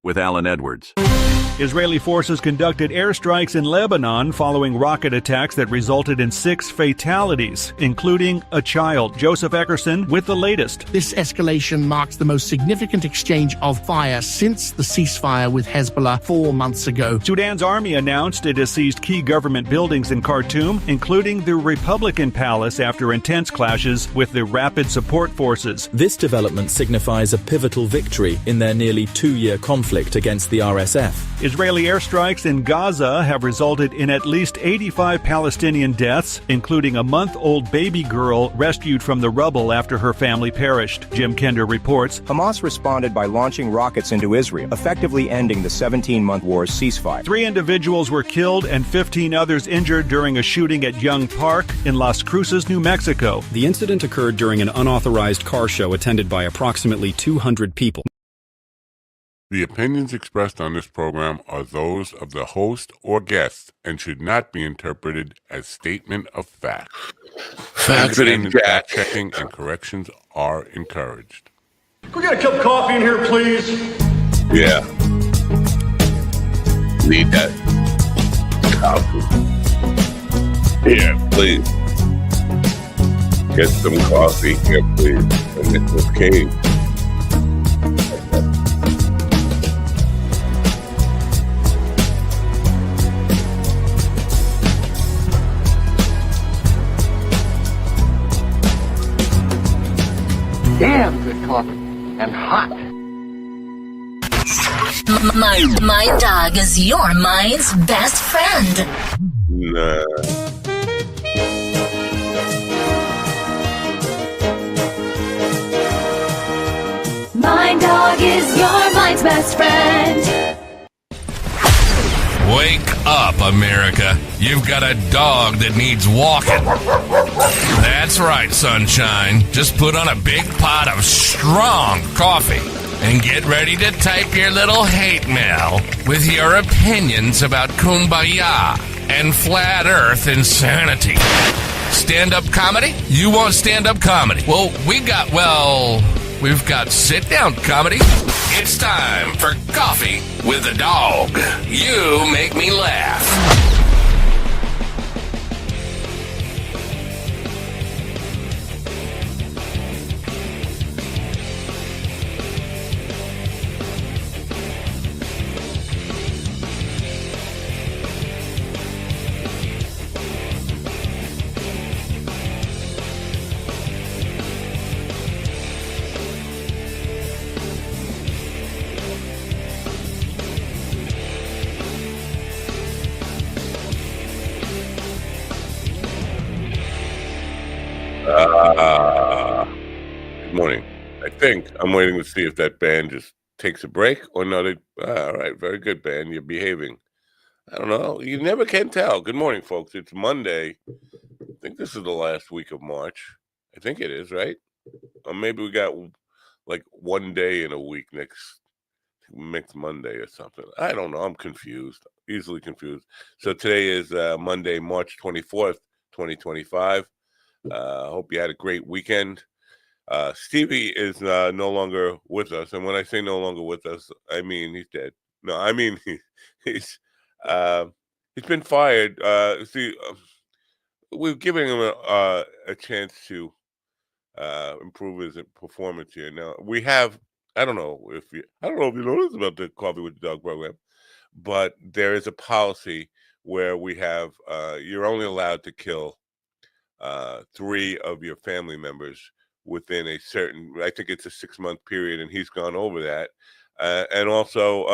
with Alan Edwards. Israeli forces conducted airstrikes in Lebanon following rocket attacks that resulted in 6 fatalities, including a child. Joseph Eckerson with the latest. This escalation marks the most significant exchange of fire since the ceasefire with Hezbollah 4 months ago. Sudan's army announced it has seized key government buildings in Khartoum, including the Republican Palace, after intense clashes with the Rapid Support Forces. This development signifies a pivotal victory in their nearly 2-year conflict against the RSF. Israeli airstrikes in Gaza have resulted in at least 85 Palestinian deaths, including a month-old baby girl rescued from the rubble after her family perished. Jim Kender reports. Hamas responded by launching rockets into Israel, effectively ending the 17-month war's ceasefire. 3 individuals were killed and 15 others injured during a shooting at Young Park in Las Cruces, New Mexico. The incident occurred during an unauthorized car show attended by approximately 200 people. The opinions expressed on this program are those of the host or guest and should not be interpreted as statement of fact. Fact-checking and corrections are encouraged. Can we get a cup of coffee in here, please? Yeah. Need that coffee. Yeah, please. Get some coffee here, please. And it's okay. Damn good coffee and hot. My dog is your mind's best friend. Nah. My dog is your mind's best friend. Wake up, America. You've got a dog that needs walking. That's right, sunshine. Just put on a big pot of strong coffee and get ready to type your little hate mail with your opinions about kumbaya and flat earth insanity. Stand-up comedy? You want stand-up comedy? Well, we've got sit-down comedy. It's time for Coffee with the Dog. You make me laugh. Good morning. I think I'm waiting to see if that band just takes a break or no. All right, very good, band. You're behaving. I don't know. You never can tell. Good morning, folks. It's Monday. I think this is the last week of March. I think it is, right? Or maybe we got like one day in a week next Monday or something. I don't know. I'm confused. Easily confused. So today is Monday, March 24th, 2025. Hope you had a great weekend. Stevie is no longer with us, and when I say no longer with us, I mean he's dead. No, I mean he's been fired. We're giving him a chance to improve his performance here. Now we have. I don't know if you know this about the Coffee with the Dog program, but there is a policy where we have you're only allowed to kill 3 of your family members within a certain, I think it's a 6-month period, and he's gone over that. And also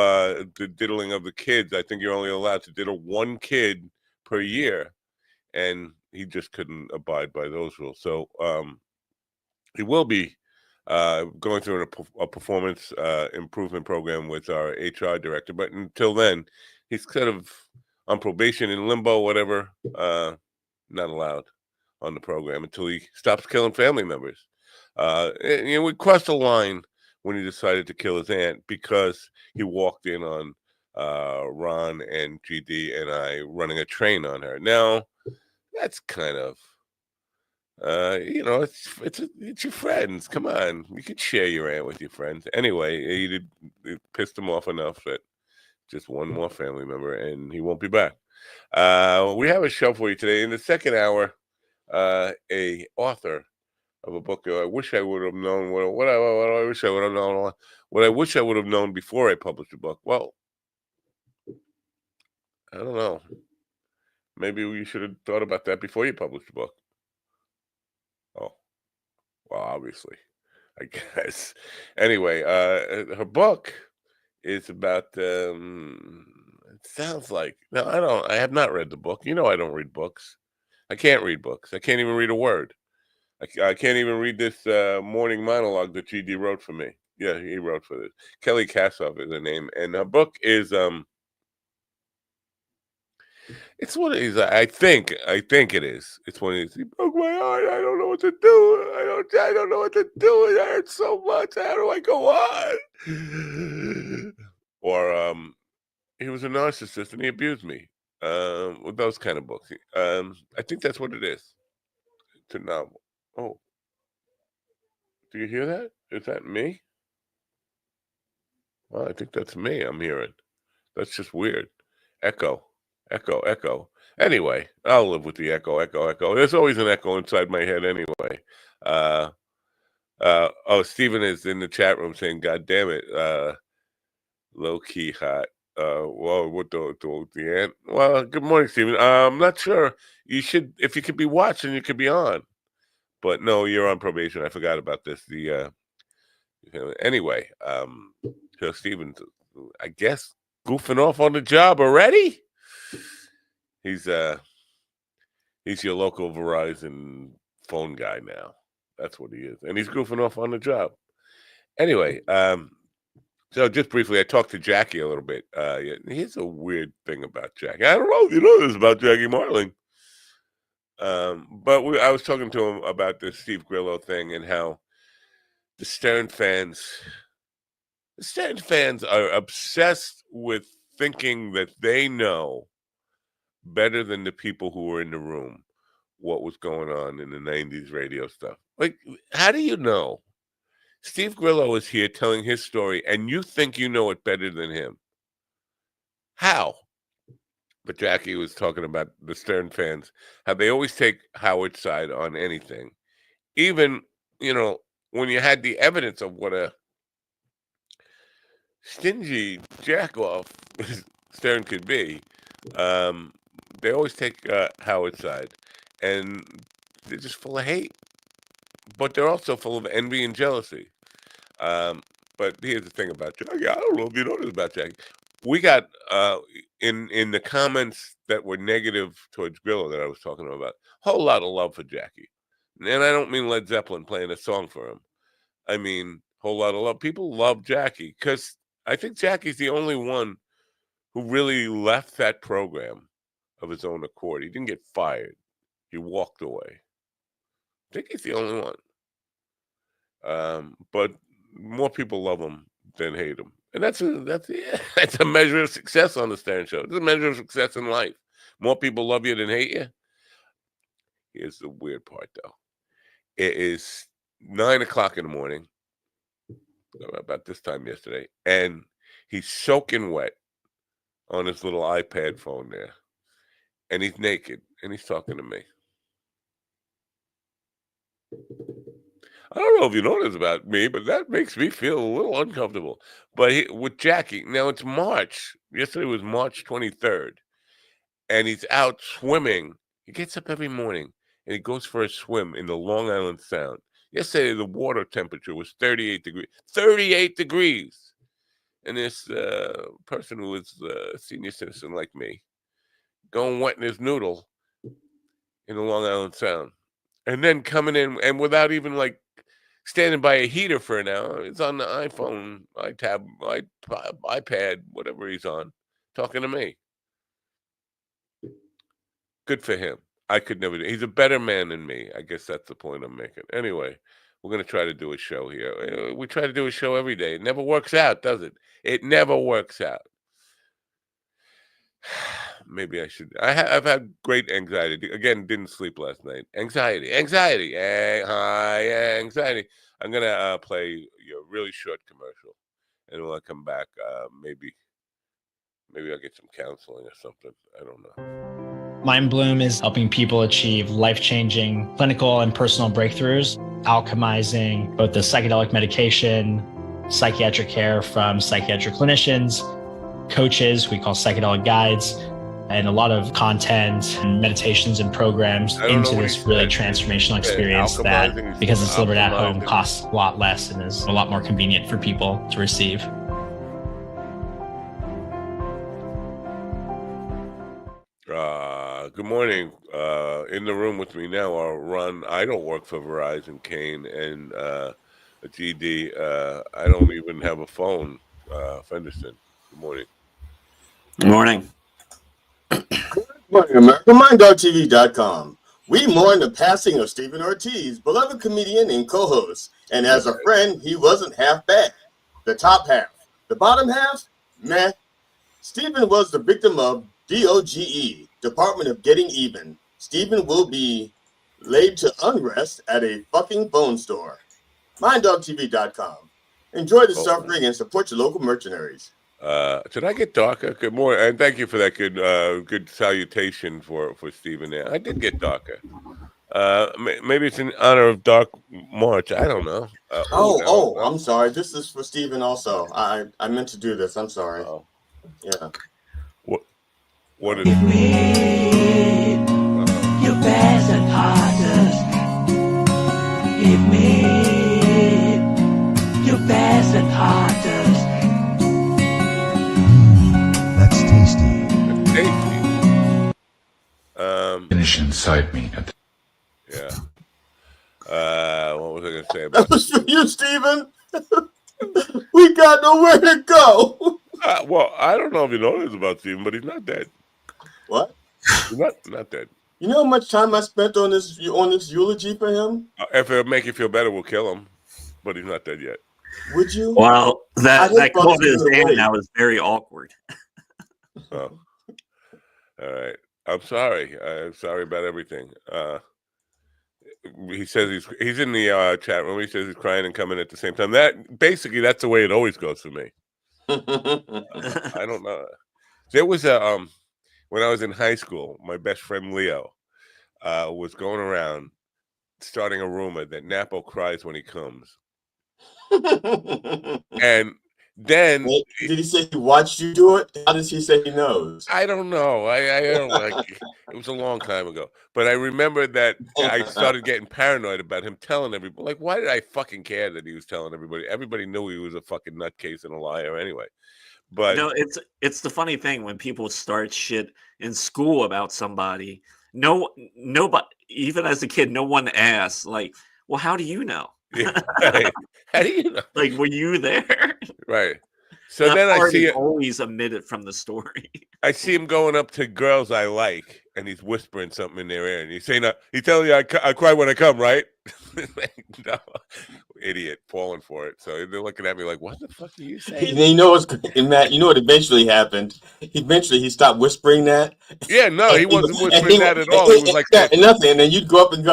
the diddling of the kids. I think you're only allowed to diddle 1 kid per year, and he just couldn't abide by those rules. So he will be going through a performance improvement program with our HR director. But until then, he's kind of on probation, in limbo, whatever, not allowed on the program until he stops killing family members. We crossed the line when he decided to kill his aunt because he walked in on Ron and GD and I running a train on her. Now, that's kind of, it's your friends. Come on, you could share your aunt with your friends. Anyway, pissed him off enough that just one more family member, and he won't be back. We have a show for you today. In the second hour, a author of a book. I wish I would have known what I wish I would have known. What I wish I would have known before I published a book. Well, I don't know. Maybe you should have thought about that before you published the book. Oh, well, obviously, I guess. Anyway, her book is about. It sounds like no, I don't. I have not read the book. You know, I don't read books. I can't read books. I can't even read a word. I can't even read this morning monologue that GD wrote for me. Yeah, he wrote for this. Kelly Kassoff is her name, and her book is it's one of these. I think it is. It's one of these. He broke my heart. I don't know what to do. I don't know what to do. It hurts so much. How do I go on? Or he was a narcissist and he abused me. With those kind of books. I think that's what it is. It's a novel. Oh, do you hear that? Is that me? Well, I think that's me. I'm hearing. That's just weird. Echo. Anyway, I'll live with the echo. There's always an echo inside my head anyway. Stephen is in the chat room saying, "God damn it, low key hot." Well, what the end? Well, good morning, Stephen. I'm not sure. You should, if you could be watching, you could be on. But no, you're on probation. I forgot about this. Anyway, so Stephen, I guess goofing off on the job already. He's your local Verizon phone guy now. That's what he is, and he's goofing off on the job. Anyway, so just briefly, I talked to Jackie a little bit. Here's a weird thing about Jackie. I don't know if you know this about Jackie Marling. But I was talking to him about the Steve Grillo thing and how the Stern fans are obsessed with thinking that they know better than the people who were in the room what was going on in the 90s radio stuff. Like, how do you know? Steve Grillo is here telling his story, and you think you know it better than him. How? But Jackie was talking about the Stern fans, how they always take Howard's side on anything. Even, when you had the evidence of what a stingy jackoff Stern could be, they always take Howard's side. And they're just full of hate. But they're also full of envy and jealousy. But here's the thing about Jackie. I don't know if you know this about Jackie. We got in the comments that were negative towards Grillo that I was talking about, a whole lot of love for Jackie. And I don't mean Led Zeppelin playing a song for him. I mean, a whole lot of love. People love Jackie because I think Jackie's the only one who really left that program of his own accord. He didn't get fired. He walked away. I think he's the only one. But more people love him than hate him. And that's a measure of success on the Stern Show. It's a measure of success in life. More people love you than hate you. Here's the weird part, though. It is 9 o'clock in the morning, about this time yesterday, and he's soaking wet on his little iPad phone there. And he's naked, and he's talking to me. I don't know if you know this about me, but that makes me feel a little uncomfortable. But with Jackie, now it's March. Yesterday was March 23rd. And he's out swimming. He gets up every morning and he goes for a swim in the Long Island Sound. Yesterday, the water temperature was 38 degrees. 38 degrees! And this person who was a senior citizen like me, going wet in his noodle in the Long Island Sound. And then coming in and without even standing by a heater for an hour. It's on the iPhone, iPad, whatever he's on, talking to me. Good for him. I could never do. He's a better man than me. I guess that's the point I'm making. Anyway, we're going to try to do a show here. We try to do a show every day. It never works out, does it? It never works out. Maybe I should. I've had great anxiety. Again, didn't sleep last night. Anxiety. High anxiety. I'm going to play a really short commercial. and when I come back, maybe I'll get some counseling or something. I don't know. Mind Bloom is helping people achieve life-changing clinical and personal breakthroughs, alchemizing both the psychedelic medication, psychiatric care from psychiatric clinicians, coaches we call psychedelic guides, and a lot of content and meditations and programs into this really transformational experience that, because it's delivered at home, costs a lot less and is a lot more convenient for people to receive. Good morning. In the room with me now are Ron. I don't work for Verizon, Kane, and a GD. I don't even have a phone. Fenderson. Good morning. Good morning. Good morning, America. MindDogTV.com. We mourn the passing of Stephen Ortiz, beloved comedian and co-host. And as a friend, he wasn't half bad. The top half. The bottom half? Meh. Stephen was the victim of DOGE, Department of Getting Even. Stephen will be laid to unrest at a fucking phone store. MindDogTV.com. Enjoy the suffering and support your local mercenaries. Did I get darker? Good morning, and thank you for that good salutation for Stephen there. I did get darker. Maybe it's in honor of Dark March. I don't know. I'm sorry. This is for Stephen also. I meant to do this. I'm sorry. Oh. Yeah. What is Give me your best and hardest. Give me your best and hardest. That's tasty. Finish inside me. Yeah. What was I going to say about that? Was for you, Stephen. We got nowhere to go. Well, I don't know if you know this about Stephen, but he's not dead. What? He's not dead. You know how much time I spent on this eulogy for him? If it'll make you feel better, we'll kill him. But he's not dead yet. Would you? Well, that quote is saying that was very awkward. Oh. All right. I'm sorry. I'm sorry about everything. He says he's in the chat room. He says he's crying and coming at the same time. That's the way it always goes for me. I don't know. There was when I was in high school, my best friend Leo was going around starting a rumor that Napo cries when he comes. And then did he say he watched you do it? How does he say he knows? I don't know. I don't like it was a long time ago. But I remember that I started getting paranoid about him telling everybody. Like, why did I fucking care that he was telling everybody? Everybody knew he was a fucking nutcase and a liar anyway. But it's the funny thing when people start shit in school about somebody. Nobody, even as a kid, no one asks, like, well, how do you know? Yeah, right. How do you know? Like, were you there? Right. So that then I see it always omitted from the story. I see him going up to girls I like, and he's whispering something in their ear, and he's saying, "He's telling you I cry when I come, right?" No, idiot, falling for it. So they're looking at me like, "What the fuck are you saying?" You know what's Matt? You know what eventually happened? He stopped whispering that. Yeah, no, he wasn't whispering that at all. He was like that. Nothing, and then you'd go up and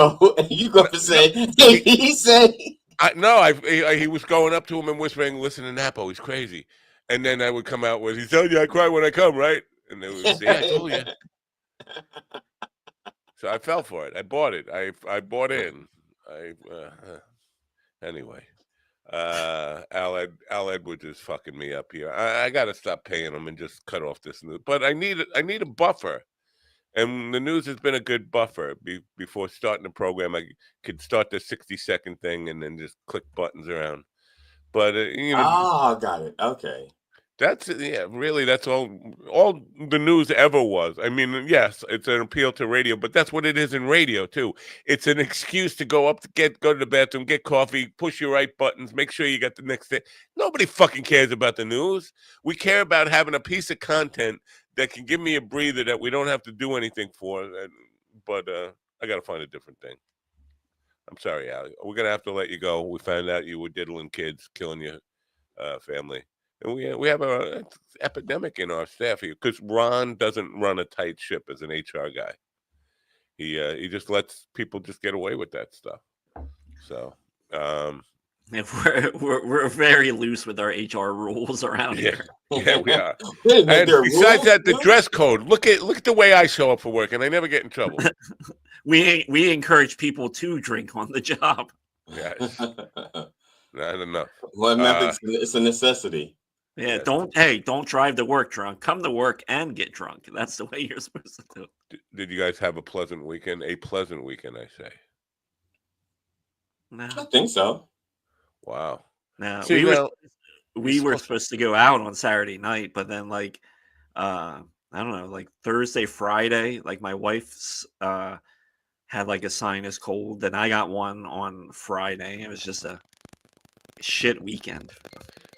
say, "Hey, he said." He was going up to him and whispering, "Listen to Napo, he's crazy." And then I would come out with, "He's telling you I cry when I come, right?" And they would say, "Yeah, I told you." So I fell for it. I bought it. I bought in. Anyway, Al Edwards is fucking me up here. I got to stop paying him and just cut off this news. But I need a buffer, and the news has been a good buffer. Before starting the program, I could start the 60-second thing and then just click buttons around. But got it. Okay. Really, that's all the news ever was. I mean, yes, it's an appeal to radio, but that's what it is in radio too. It's an excuse to go to the bathroom, get coffee, push your right buttons, make sure you got the next thing. Nobody fucking cares about the news. We care about having a piece of content that can give me a breather that we don't have to do anything for. But I got to find a different thing. I'm sorry, Allie. We're gonna have to let you go. We found out you were diddling kids, killing your family. And we have an epidemic in our staff here because Ron doesn't run a tight ship as an HR guy. He just lets people just get away with that stuff. So If we're very loose with our HR rules around here. Yeah, we are. Wait a minute, And there are besides rules that, the now? dress code. Look at the way I show up for work, and I never get in trouble. We encourage people to drink on the job. Yes, not enough. Well, remember, it's a necessity. Yeah, don't drive to work drunk. Come to work and get drunk. That's the way you're supposed to do it. Did you guys have a pleasant weekend? A pleasant weekend, I say. No. I think so. Wow. No, See, we were supposed to go out on Saturday night, but then like I don't know, like Thursday, Friday, like my wife's had like a sinus cold, and I got one on Friday. It was just a shit weekend.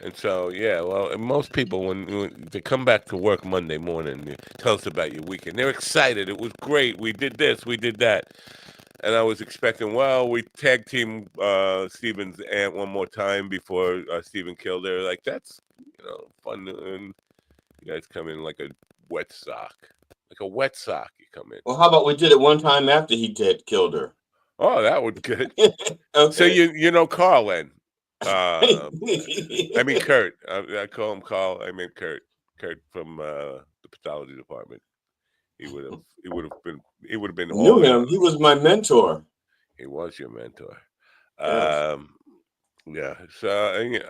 And so, yeah, well, most people, when they come back to work Monday morning, you tell us about your weekend. They're excited. It was great. We did this. We did that. And I was expecting, well, we tag team Steven's aunt one more time before Steven killed her. Like, that's, fun. And you guys come in like a wet sock. Like a wet sock, you come in. Well, how about we did it one time after he killed her? Oh, that would be good. Okay. So you know Carl then. I mean Kurt. I call him Carl. I mean Kurt. Kurt from the pathology department. He would have been. Knew him. He was my mentor. He was your mentor. Yes. Yeah. So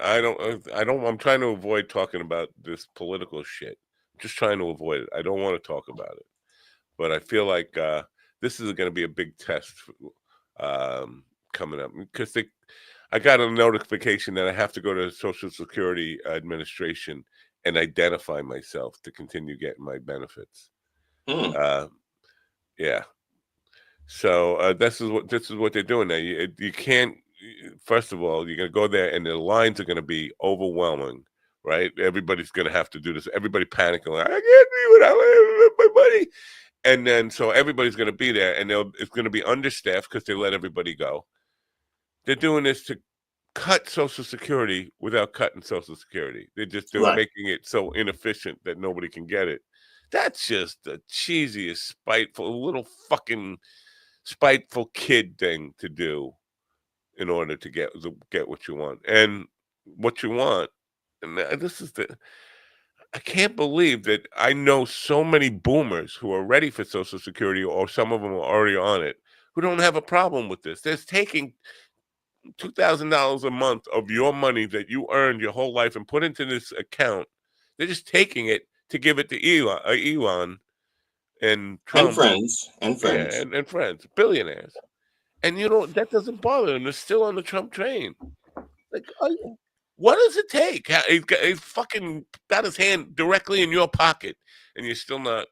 I'm trying to avoid talking about this political shit. I'm just trying to avoid it. I don't want to talk about it. But I feel like this is going to be a big test coming up because I got a notification that I have to go to the Social Security Administration and identify myself to continue getting my benefits. Yeah. So this is what they're doing now. You can't. First of all, you're going to go there, and the lines are going to be overwhelming, right? Everybody's going to have to do this. Everybody panicking, like, I can't be without my money. And then so everybody's going to be there, and it's going to be understaffed because they let everybody go. They're doing this to cut Social Security without cutting Social Security. They're making it so inefficient that nobody can get it. That's just the cheesiest, little fucking spiteful kid thing to do in order to get what you want. And what you want, and this is I can't believe that I know so many boomers who are ready for Social Security, or some of them are already on it, who don't have a problem with this. They're taking $2,000 a month of your money that you earned your whole life and put into this account. They're just taking it to give it to Elon and Trump. And friends. Yeah, and friends, billionaires. And that doesn't bother them. They're still on the Trump train. Like, what does it take? He's fucking got his hand directly in your pocket, and you're still not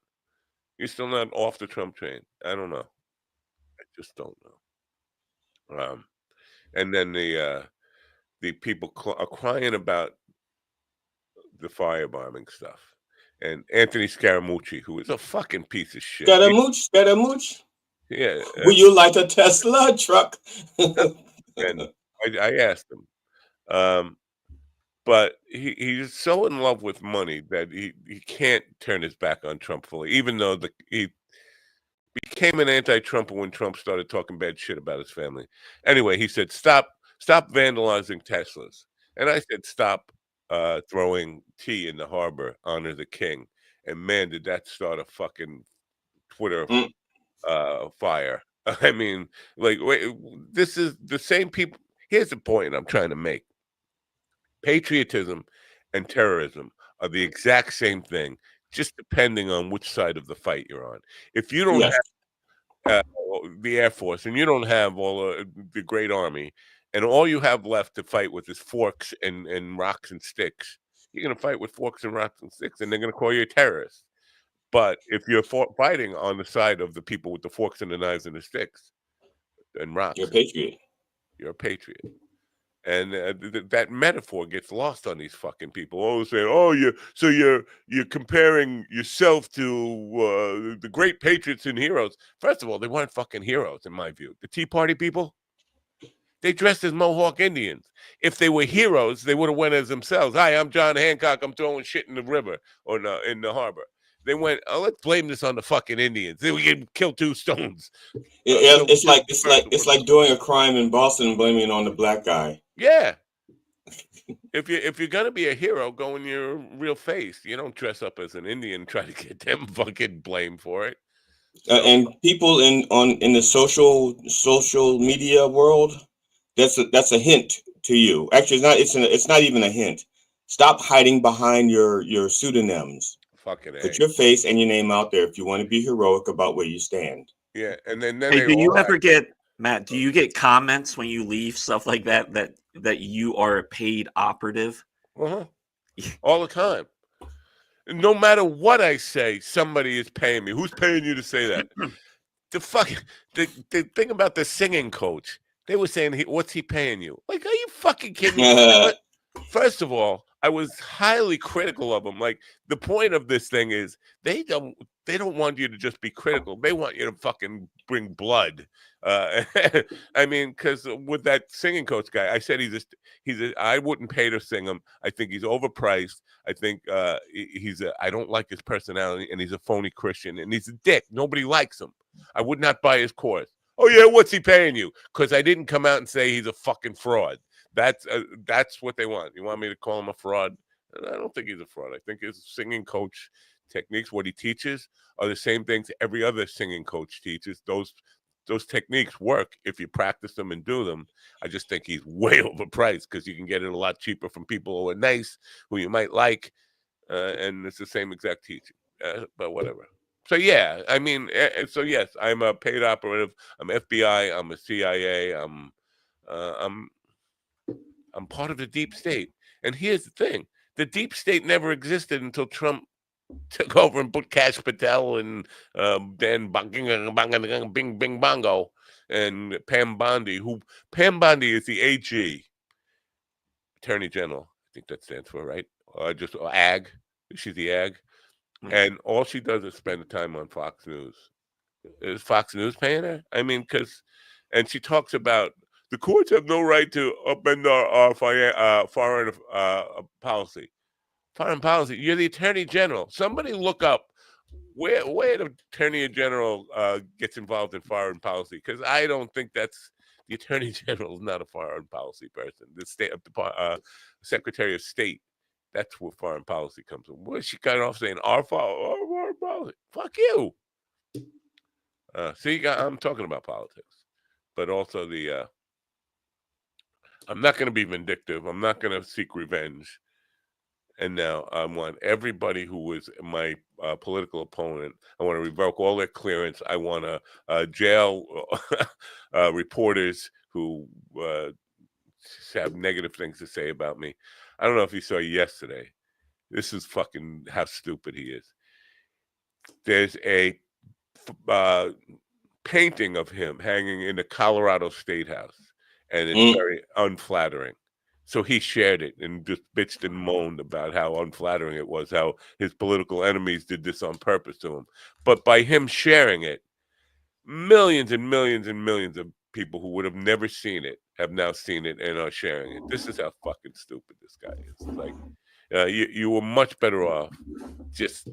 off the Trump train. I don't know. I just don't know. And then the people are crying about the firebombing stuff. And Anthony Scaramucci, who is a fucking piece of shit. Scaramucci. Yeah. Would you like a Tesla truck? And I asked him. But he's so in love with money that he can't turn his back on Trump fully, even though he became an anti-Trumper when Trump started talking bad shit about his family. Anyway, he said, stop vandalizing Teslas. And I said, stop throwing tea in the harbor, honor the king. And man, did that start a fucking Twitter fire. I mean, like, wait, this is the same people. Here's the point I'm trying to make. Patriotism and terrorism are the exact same thing, just depending on which side of the fight you're on. If you don't have the Air Force and you don't have all the great army, and all you have left to fight with is forks and rocks and sticks, you're going to fight with forks and rocks and sticks, and they're going to call you a terrorist. But if you're fighting on the side of the people with the forks and the knives and the sticks and rocks, you're a patriot. You're a patriot. And that metaphor gets lost on these fucking people. Always saying, "Oh, you're comparing yourself to the great patriots and heroes." First of all, they weren't fucking heroes in my view. The Tea Party people, they dressed as Mohawk Indians. If they were heroes, they would have went as themselves. Hi, I'm John Hancock. I'm throwing shit in the river or in the harbor. They went, "Oh, let's blame this on the fucking Indians. Then we can kill 2 stones." It's like doing a crime in Boston and blaming it on the black guy. Yeah. If you're gonna be a hero, go in your real face. You don't dress up as an Indian and try to get them fucking blamed for it. So, And people in the social media world, that's a hint to you. Actually, it's not even a hint. Stop hiding behind your pseudonyms. fucking A. Put your face and your name out there if you want to be heroic about where you stand. Yeah, and then Hey, they do you all ever act- get Matt? Do you get comments when you leave stuff like that you are a paid operative? Uh-huh. All the time. No matter what I say, somebody is paying me. Who's paying you to say that? The thing about the singing coach, they were saying, what's he paying you? Like, are you fucking kidding me? First of all, I was highly critical of him. Like, the point of this thing is they don't want you to just be critical. They want you to fucking bring blood. I mean, because with that singing coach guy, I said I wouldn't pay to sing him. I think he's overpriced. I think I don't like his personality, and he's a phony Christian, and he's a dick. Nobody likes him. I would not buy his course. Oh yeah, what's he paying you? Because I didn't come out and say he's a fucking fraud. That's what they want. You want me to call him a fraud? And I don't think he's a fraud. I think his singing coach techniques, what he teaches, are the same things every other singing coach teaches. Those techniques work if you practice them and do them. I just think he's way overpriced because you can get it a lot cheaper from people who are nice, who you might like, and it's the same exact teaching. But whatever. So yeah, I mean, so yes, I'm a paid operative. I'm FBI. I'm a CIA. I'm part of the deep state. And here's the thing: the deep state never existed until Trump took over and put Cash Patel and Dan Bing Bing Bongo and Pam Bondi. Pam Bondi is the AG, Attorney General. I think that stands for, right? Or AG. She's the AG. And all she does is spend the time on Fox News. Is Fox News paying her? I mean, and she talks about the courts have no right to upend our foreign policy. Foreign policy. You're the Attorney General. Somebody look up where the Attorney General gets involved in foreign policy, because I don't think that's the Attorney General is not a foreign policy person. The Secretary of State. That's where foreign policy comes from. Well, she got off saying our foreign policy. Fuck you. See, I'm talking about politics, but also I'm not going to be vindictive. I'm not going to seek revenge. And now I want everybody who was my political opponent, I want to revoke all their clearance. I want to jail reporters who have negative things to say about me. I don't know if you saw yesterday. This is fucking how stupid he is. There's a painting of him hanging in the Colorado State House, and it's very unflattering. So he shared it and just bitched and moaned about how unflattering it was, how his political enemies did this on purpose to him. But by him sharing it, millions and millions and millions of people who would have never seen it have now seen it and are sharing it. This is how fucking stupid this guy is. It's like, you were much better off just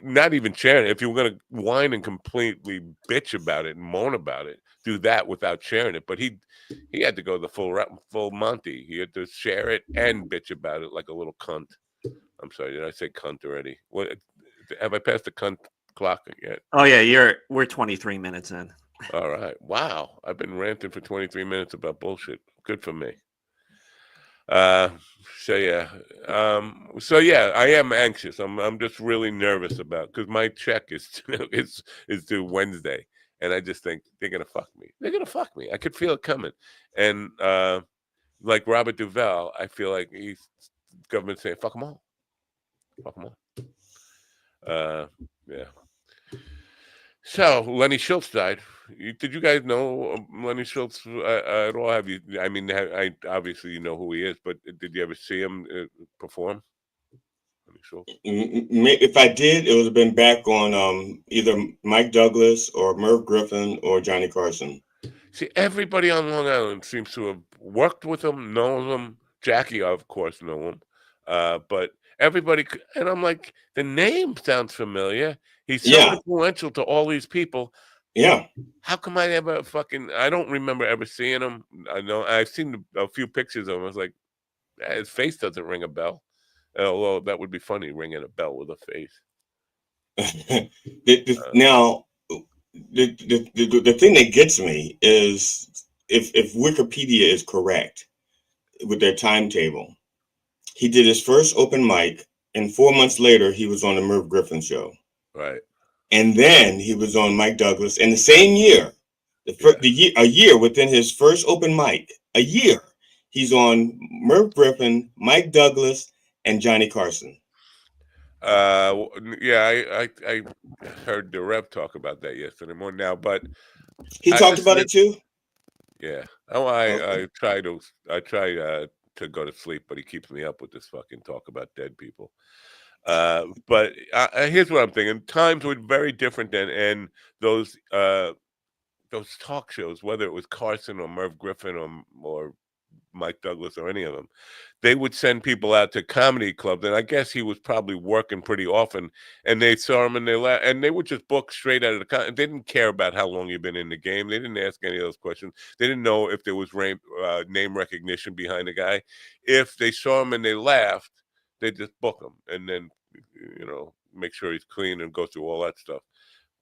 not even sharing it. If you were going to whine and completely bitch about it and moan about it, do that without sharing it. But he had to go the full Monty. He had to share it and bitch about it like a little cunt. I'm sorry, did I say cunt already? What have I passed the cunt clock yet? Oh yeah, we're 23 minutes in. All right. Wow, I've been ranting for 23 minutes about bullshit. Good for me. So yeah, I am anxious. I'm just really nervous about, because my check is due Wednesday, and I just think they're gonna fuck me. They're gonna fuck me. I could feel it coming, and like Robert Duvall, I feel like he's government saying fuck them all, fuck them all. Yeah. So Lenny Schultz died. Did you guys know Lenny Schultz at all? Have you? I mean, I obviously you know who he is, but did you ever see him perform? Lenny Schultz. If I did, it would have been back on either Mike Douglas or Merv Griffin or Johnny Carson. See, everybody on Long Island seems to have worked with him, knows him. Jackie, of course, know him, but everybody. And I'm like, the name sounds familiar. He's so influential to all these people. Yeah. How come I never I don't remember ever seeing him. I know I've seen a few pictures of him. I was like, his face doesn't ring a bell. Although that would be funny, ringing a bell with a face. Now, the thing that gets me is if Wikipedia is correct with their timetable, he did his first open mic, and 4 months later, he was on the Merv Griffin show. Right. And then he was on Mike Douglas. In the same year, a year within his first open mic, a year, he's on Merv Griffin, Mike Douglas, and Johnny Carson. Yeah, I heard the Rev talk about that yesterday morning now, but he talked about it too. Yeah. Oh, I try to go to sleep, but he keeps me up with this fucking talk about dead people. But here's what I'm thinking: times were very different then, and those talk shows, whether it was Carson or Merv Griffin or Mike Douglas or any of them, they would send people out to comedy clubs, and I guess he was probably working pretty often, and they saw him and they would just book straight out of the they didn't care about how long you've been in the game. They didn't ask any of those questions. They didn't know if there was name recognition behind the guy. If they saw him and they laughed, they just book him and then make sure he's clean and go through all that stuff.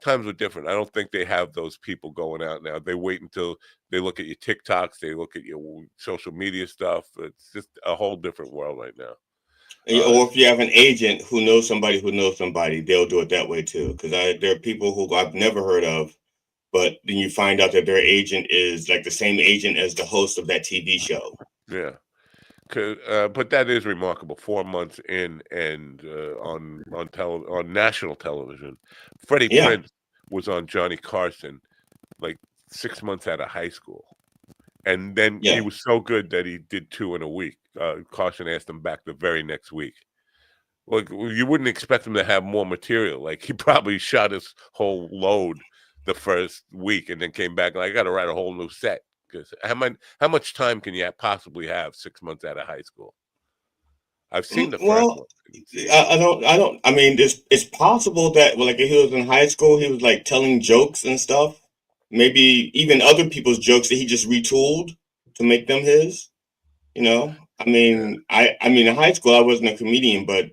Times were different. I don't think they have those people going out now. They wait until they look at your TikToks, they look at your social media stuff. It's just a whole different world right now. Or if you have an agent who knows somebody, they'll do it that way too. Because there are people who I've never heard of, but then you find out that their agent is like the same agent as the host of that TV show. Yeah. But that is remarkable. 4 months in and on national television. Freddie Prinze was on Johnny Carson like 6 months out of high school. And then he was so good that he did 2 in a week. Carson asked him back the very next week. Like, you wouldn't expect him to have more material. Like, he probably shot his whole load the first week and then came back like, I got to write a whole new set. Because how much time can you possibly have 6 months out of high school? I've seen the first one. I mean, it's possible that like if he was in high school, he was like telling jokes and stuff. Maybe even other people's jokes that he just retooled to make them his. I mean, I mean, in high school I wasn't a comedian, but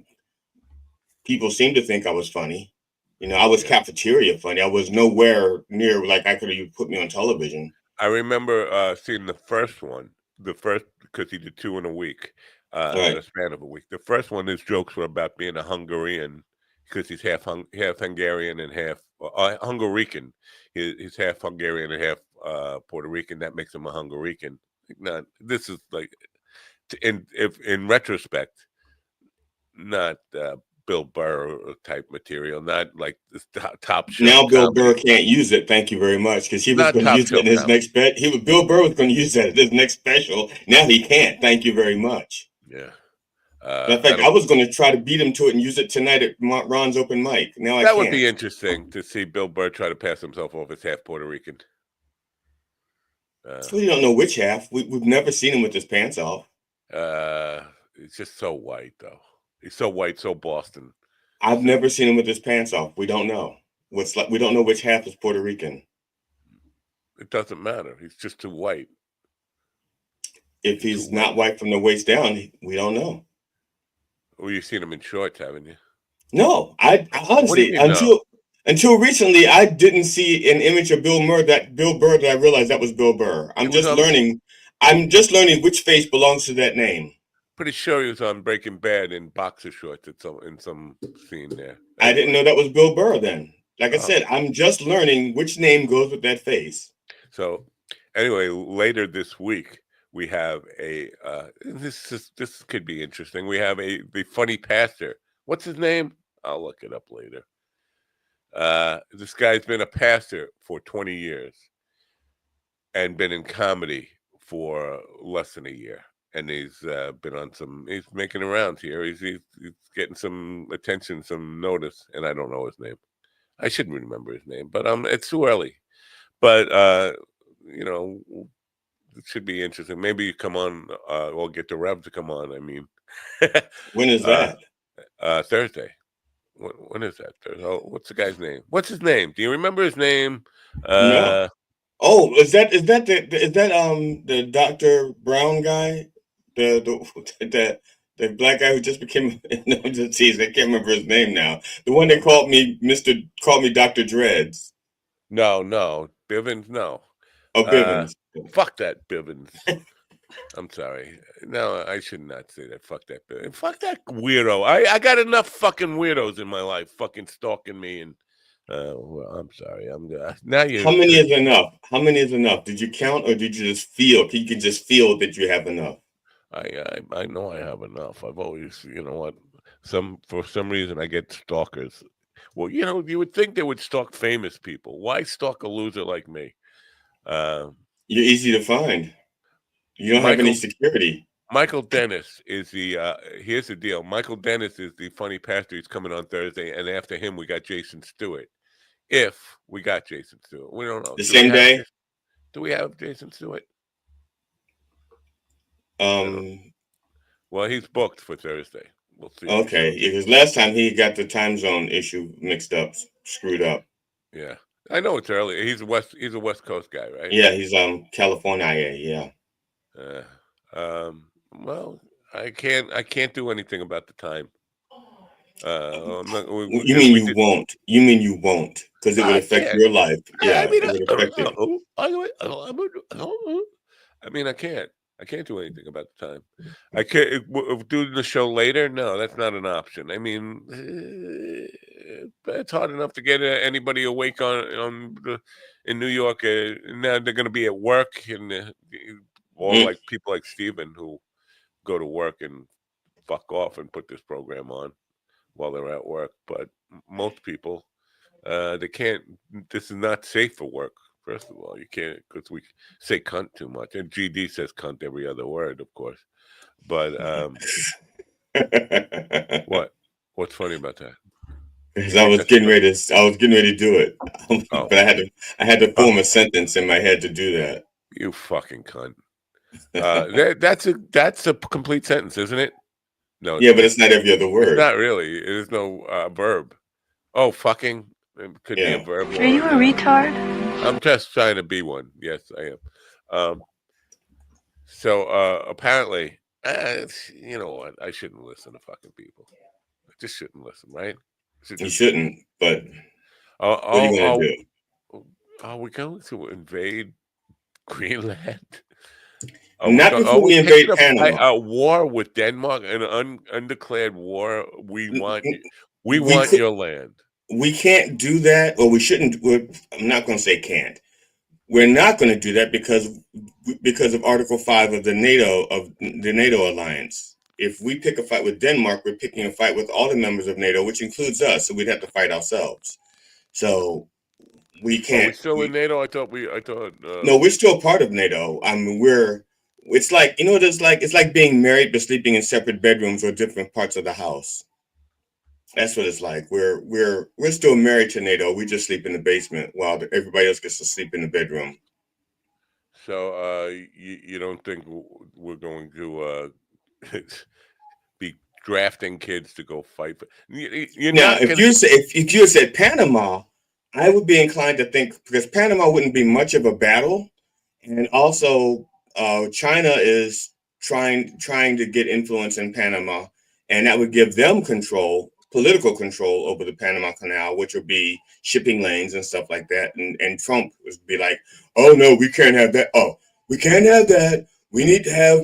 people seemed to think I was funny. I was cafeteria funny. I was nowhere near like I could have put me on television. I remember seeing the first one, because he did 2 in a week, in a span of a week. The first one, his jokes were about being a Hungarian because he's half Hungarian and half Hungarian. He's half Hungarian and half Puerto Rican. That makes him a Hungarian. Not this is like, in retrospect, not Bill Burr type material, not like this top show. Now Bill Burr can't use it. Thank you very much, because he was going to use it in his next bet. Bill Burr was going to use that in his next special. Now he can't. Thank you very much. Yeah. In fact, I was going to try to beat him to it and use it tonight at Ron's open mic. Now I can't. That would be interesting to see Bill Burr try to pass himself off as half Puerto Rican. We don't know which half. We've never seen him with his pants off. He's just so white, though. He's so white, so Boston. I've never seen him with his pants off. We don't know. We don't know which half is Puerto Rican. It doesn't matter. He's just too white. If he's not white from the waist down, we don't know. Well, you've seen him in shorts, haven't you? No, I honestly until recently I didn't see an image of Bill Burr that I realized that was Bill Burr. I'm just learning which face belongs to that name. Pretty sure he was on Breaking Bad in boxer shorts in some scene there. I didn't know that was Bill Burr then. Like I said, I'm just learning which name goes with that face. So anyway, later this week we have this could be interesting. We have the funny pastor. What's his name? I'll look it up later. This guy's been a pastor for 20 years and been in comedy for less than a year. And he's he's making rounds here. He's getting some attention, some notice, and I don't know his name. I shouldn't remember his name, but it's too early. But it should be interesting. Maybe you come on, or get the Rev to come on. I mean, when is that? Thursday. when is that? Oh, what's the guy's name? What's his name? Do you remember his name? No. Oh, is that the Dr. Brown guy? The black guy who just became no, just tease. I can't remember his name now. The one that called me Dr. Dreads. No, Bivens, no. Oh, Bivens. Fuck that Bivens. I'm sorry. No, I should not say that. Fuck that Bivens. Fuck that weirdo. I got enough fucking weirdos in my life, fucking stalking me and. Well, I'm sorry. Now you. How many is enough? How many is enough? Did you count, or did you just feel? You can just feel that you have enough. I know I have enough. I've always, you know what, for some reason I get stalkers. Well, you know, you would think they would stalk famous people. Why stalk a loser like me? You're easy to find. You don't have any security. Michael Dennis is the. Here's the deal. Michael Dennis is the funny pastor. He's coming on Thursday, and after him, we got Jason Stewart. If we got Jason Stewart, we don't know. The same day. Do we have Jason Stewart? Well, he's booked for Thursday. We'll see. Okay, because last time he got the time zone issue mixed up, screwed up. Yeah, I know it's early. He's a West Coast guy, right? Yeah, he's California. Yeah. Well, I can't do anything about the time. You mean you won't? You mean you won't? Because it would affect your life. Yeah, it would affect it. I mean, I can't do anything about the time. I can't do the show later. No, that's not an option. I mean, it's hard enough to get anybody awake in New York. Now they're going to be at work, and all like people like Steven who go to work and fuck off and put this program on while they're at work. But most people, they can't. This is not safe for work. First of all, you can't, because we say cunt too much, and GD says cunt every other word, of course. But what's funny about that? Because I was getting ready to do it, but I had to form a sentence in my head to do that. You fucking cunt. That's a complete sentence, isn't it? No. Yeah, but it's not every other word. It's not really. It is no verb. Oh, fucking. It could be a verb. Are you a retard? I'm just trying to be one. Yes, I am. So apparently, you know what? I shouldn't listen to fucking people. I just shouldn't listen, right? You shouldn't, but what are you going to do? Are we going to invade Greenland? Not before we invade Panama. A war with Denmark, an undeclared war. We want your land. We can't do that, or we shouldn't. I'm not going to say can't. We're not going to do that because of Article 5 of the NATO alliance. If we pick a fight with Denmark, we're picking a fight with all the members of NATO, which includes us. So we'd have to fight ourselves. So we can't. Are we still in NATO? I thought. No, we're still part of NATO. I mean, it's like, you know what it's like? It's like being married but sleeping in separate bedrooms or different parts of the house. That's what it's like. We're still married to NATO. We just sleep in the basement while everybody else gets to sleep in the bedroom. So you don't think we're going to be drafting kids to go fight? If you said Panama, I would be inclined to think, because Panama wouldn't be much of a battle, and also China is trying to get influence in Panama, and that would give them political control over the Panama Canal, which would be shipping lanes and stuff like that. And Trump would be like, oh, no, we can't have that. Oh, we can't have that. We need to have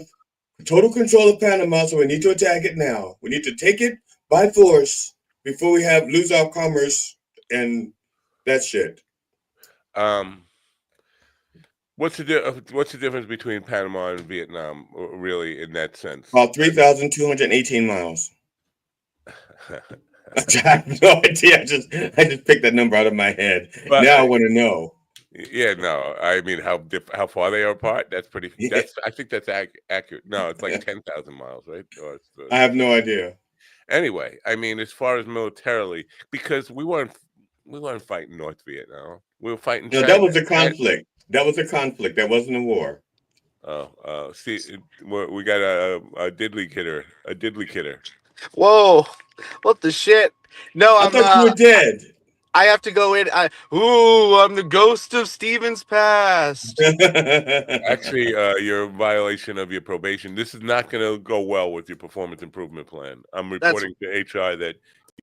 total control of Panama, so we need to attack it now. We need to take it by force before we lose our commerce and that shit. What's the difference between Panama and Vietnam, really, in that sense? About 3,218 miles. I have no idea. I just picked that number out of my head. But now I want to know. Yeah, no. I mean, how far they are apart? That's pretty. I think that's accurate. No, it's like 10,000 miles, right? I have no idea. Anyway, I mean, as far as militarily, because we weren't fighting North Vietnam. We were fighting. No, China. that was a conflict. That was a conflict. That wasn't a war. See, we got a diddly kidder. Whoa! What the shit? No, I thought you were dead. I have to go in. I'm the ghost of Steven's past. Actually, you're in violation of your probation. This is not going to go well with your performance improvement plan. I'm reporting to HR that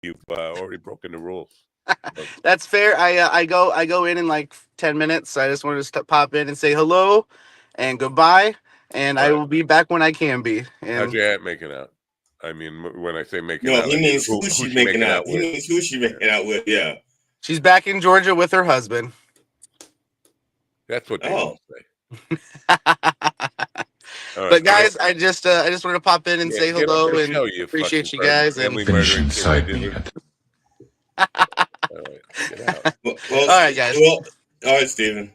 you've already broken the rules. That's fair. I go in like 10 minutes. I just wanted to pop in and say hello and goodbye, and I will be back when I can be. How's And your aunt making out? I mean, when I say making No, out, he I mean, means who she's making out. He means who she's making out with. Yeah. she's back in Georgia with her husband. That's what they all say. But guys, I just wanted to pop in and say get hello off the and show, you appreciate you fucking guys. family And murdering inside kid. me. All right, get out. Well, all right, guys. Well, all right, Steven.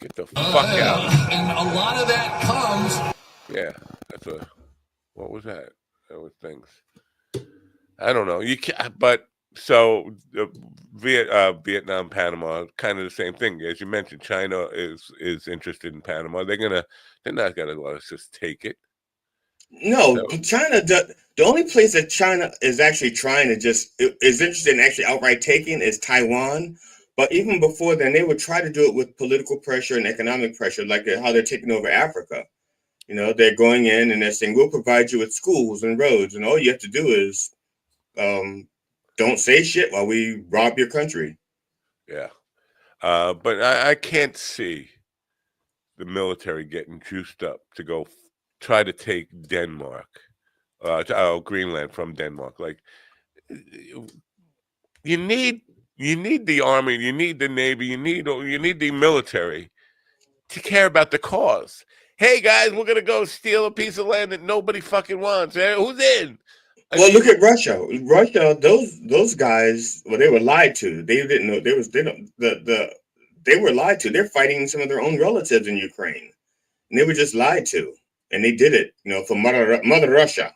Get the fuck out. And a lot of that comes. Yeah, that's a. What was that? That was things. I don't know. You can't, but so Vietnam, Panama, kind of the same thing as you mentioned. China is interested in Panama. They're not gonna let us just take it. No, China. The only place that China is actually trying to is interested in actually outright taking is Taiwan. But even before then, they would try to do it with political pressure and economic pressure, like how they're taking over Africa. You know, they're going in and they're saying, we'll provide you with schools and roads, and all you have to do is don't say shit while we rob your country. Yeah. But I can't see the military getting juiced up to go try to take Denmark, Greenland from Denmark. Like, you need the army, you need the navy, you need the military to care about the cause. Hey guys, we're gonna go steal a piece of land that nobody fucking wants. Who's in? Well, look at Russia. Russia, those guys, well, they were lied to. They didn't know they were lied to. They're fighting some of their own relatives in Ukraine, and they were just lied to, and they did it, for Mother Russia.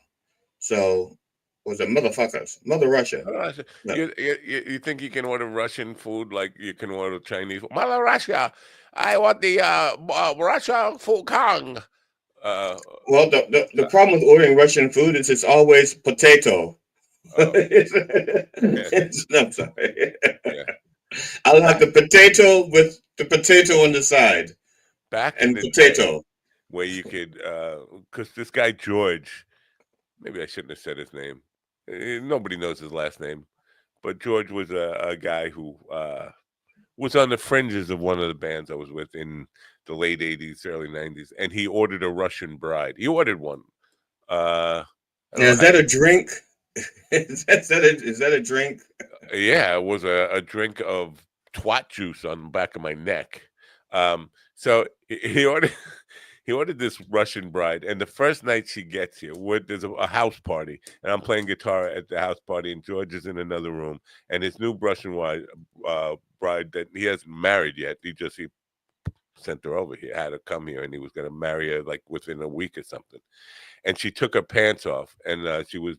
So, was it motherfuckers? Mother Russia. No. You think you can order Russian food like you can order Chinese? Mother Russia, I want the Russia food Kong. Well, the problem with ordering Russian food is it's always potato. Oh. I'm sorry. Yeah. I like the potato with the potato on the side. Back and in the potato. Day, where you could, because this guy George, maybe I shouldn't have said his name. Nobody knows his last name, but George was a guy who was on the fringes of one of the bands I was with in the late 80s, early 90s, and he ordered a Russian bride. He ordered one. Is that a drink? Is that a drink? Yeah, it was a drink of twat juice on the back of my neck. So he ordered this Russian bride, and the first night she gets here, there's a house party, and I'm playing guitar at the house party, and George is in another room, and his new Russian bride that he hasn't married yet, he sent her over here, had her come here, and he was going to marry her like within a week or something. And she took her pants off, and she was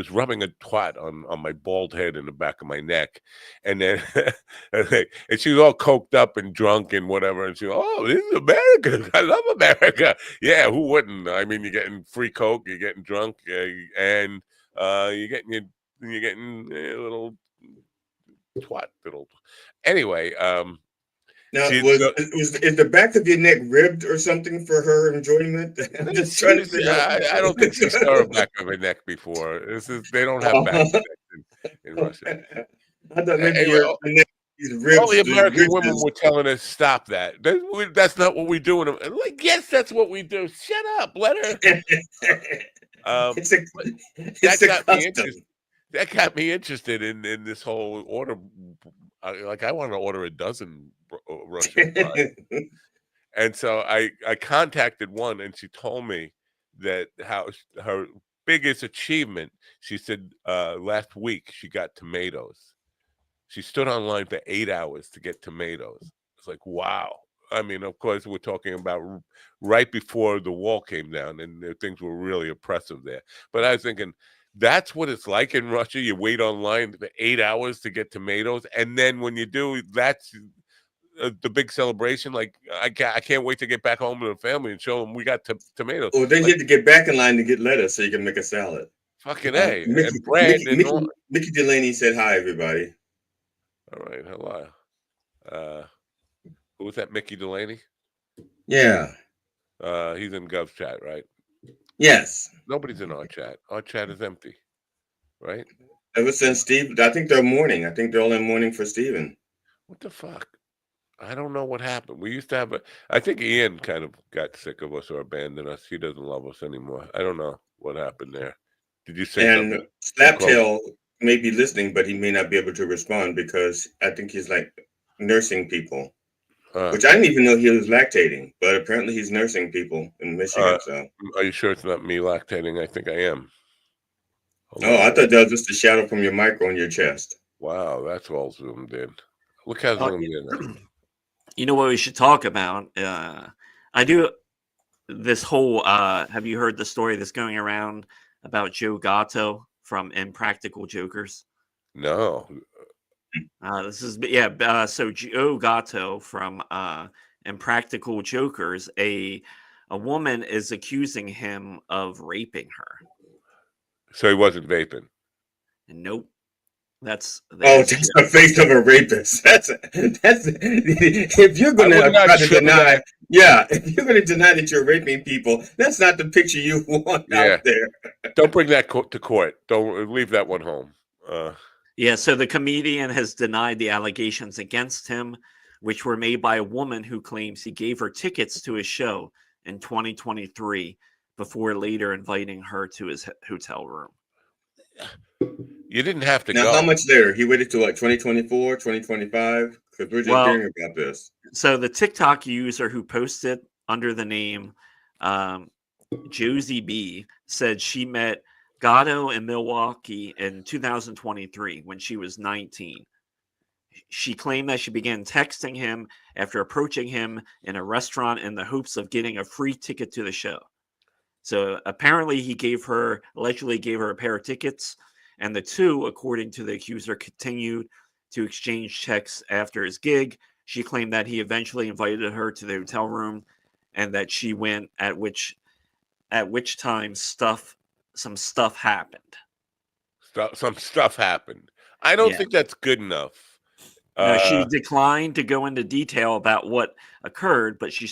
rubbing a twat on my bald head in the back of my neck. And then and she was all coked up and drunk and whatever. And she was, oh, this is America. I love America. Yeah, who wouldn't? I mean, you're getting free coke, you're getting drunk, and you're getting a little twat. Anyway, now, is the back of your neck ribbed or something for her enjoyment? I'm just trying to figure out. I don't think she saw her back of her neck before. They don't have back in Russia. I thought maybe your neck is ribbed. All the American women were telling us, stop that. That's not what we do. Like, yes, that's what we do. Shut up. Let her. That got me interested in this whole order. Like, I want to order a dozen Russian brides. And so I contacted one, and she told me that how her biggest achievement, she said last week she got tomatoes. She stood online for 8 hours to get tomatoes. It's like, wow. I mean, of course, we're talking about right before the wall came down, and things were really oppressive there. But I was thinking, that's what it's like in Russia. You wait online for 8 hours to get tomatoes, and then when you do, that's the big celebration. Like, I can't wait to get back home to the family and show them we got tomatoes. Well, then you have to get back in line to get lettuce so you can make a salad. Fucking A. Mickey, And Brad Mickey, didn't Mickey, want. Mickey Delaney said hi, everybody. All right, hello. Who was that? Mickey Delaney? Yeah. He's in Gov's chat, right? Yes. Nobody's in our chat. Our chat is empty, right? Ever since Steve, I think they're mourning. I think they're all in mourning for Steven. What the fuck? I don't know what happened. We used to have I think Ian kind of got sick of us or abandoned us. He doesn't love us anymore. I don't know what happened there. Did you say something? And Slaptail may be listening, but he may not be able to respond because I think he's like nursing people, which I didn't even know he was lactating, but apparently he's nursing people in Michigan. So, are you sure it's not me lactating? I think I am. I thought that was just a shadow from your mic on your chest. Wow, that's all zoomed in. Look how zoomed in. You know what we should talk about? I do this whole. Have you heard the story that's going around about Joe Gatto from Impractical Jokers? No. This is so Joe Gatto from Impractical Jokers. A woman is accusing him of raping her. So he wasn't vaping. Nope. That's the face of a rapist. That's if you're going to try to deny, if you're going to deny that you're raping people, that's not the picture you want out there. Don't bring that to court. Don't leave that one home. So the comedian has denied the allegations against him, which were made by a woman who claims he gave her tickets to his show in 2023 before later inviting her to his hotel room. You didn't have to go. Now, how much later? He waited till like 2024, 2025? Because we're just hearing about this. So the TikTok user who posted under the name Josie B said she met Gatto in Milwaukee in 2023 when she was 19. She claimed that she began texting him after approaching him in a restaurant in the hopes of getting a free ticket to the show. So apparently he allegedly gave her a pair of tickets, and the two, according to the accuser, continued to exchange texts after his gig. She claimed that he eventually invited her to the hotel room and that she went, at which time some stuff happened. Some stuff happened. I don't think that's good enough. No, she declined to go into detail about what occurred, but she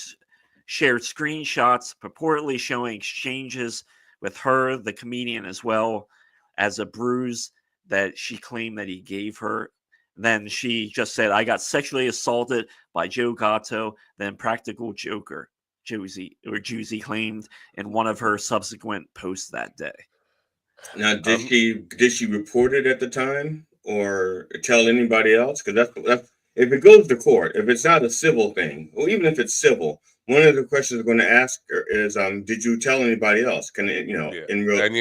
shared screenshots purportedly showing exchanges with her, the comedian, as well as a bruise that she claimed that he gave her. Then she just said, "I got sexually assaulted by Joe Gatto." Then Practical Joker, Josie claimed in one of her subsequent posts that day. Now, did she report it at the time or tell anybody else? Because that's if it goes to court, if it's not a civil thing, or even if it's civil, one of the questions I'm going to ask her is, did you tell anybody else? Can it, in real? And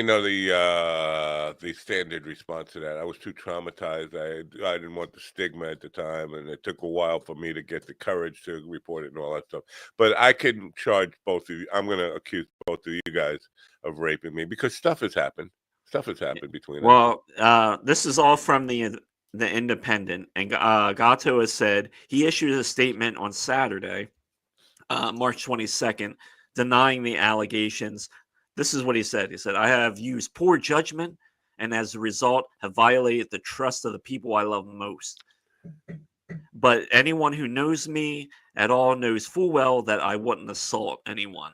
the standard response to that, I was too traumatized. I didn't want the stigma at the time, and it took a while for me to get the courage to report it and all that stuff. But I can charge both of you. I'm going to accuse both of you guys of raping me because stuff has happened. Stuff has happened between us. Well, this is all from the Independent, and Gatto has said he issued a statement on Saturday, March 22nd, denying the allegations. This is what he said. He said, "I have used poor judgment and as a result have violated the trust of the people I love most. But anyone who knows me at all knows full well that I wouldn't assault anyone.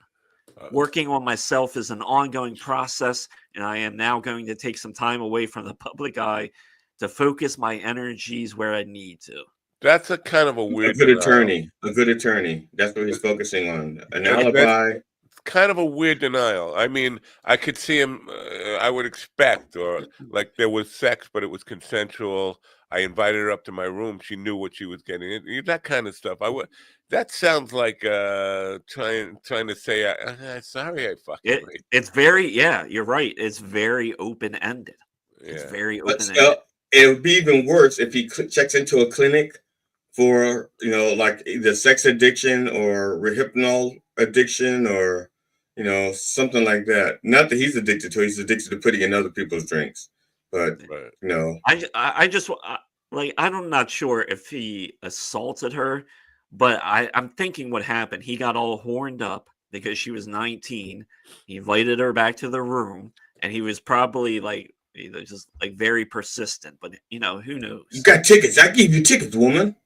Working on myself is an ongoing process, and I am now going to take some time away from the public eye to focus my energies where I need to." That's a kind of a weird good attorney. A good attorney. That's what he's focusing on. An alibi. It's kind of a weird denial. I mean, I could see him. I would expect, or like there was sex, but it was consensual. I invited her up to my room. She knew what she was getting into. That kind of stuff. That sounds like trying to say, "Sorry, I fucking." It's very, you're right. It's very open ended. Yeah. It's very open ended. It would be even worse if he checks into a clinic for like either sex addiction or Rehypnol addiction or something like that. Not that he's addicted to it, he's addicted to putting in other people's drinks, but I'm not sure if he assaulted her, but I'm thinking what happened. He got all horned up because she was 19. He invited her back to the room and he was probably like just like very persistent. But who knows? You got tickets. I gave you tickets, woman.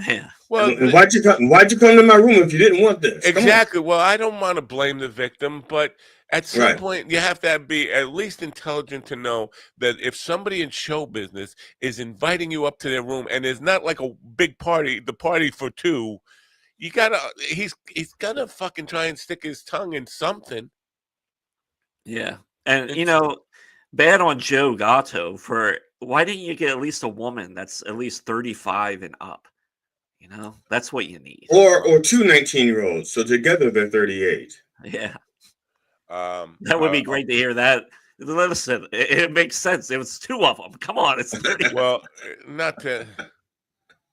Yeah. Well, and why'd you come to my room if you didn't want this? Exactly. Well, I don't want to blame the victim, but at some point you have to be at least intelligent to know that if somebody in show business is inviting you up to their room and it's not like a big party, the party for two, you gotta he's gonna fucking try and stick his tongue in something. Yeah. And bad on Joe Gatto for why didn't you get at least a woman that's at least 35 and up? That's what you need. Or two 19-year-olds. So together they're 38. Yeah. That would be great to hear that. Listen, it makes sense. It was two of them. Come on, it's 30. Well, not to.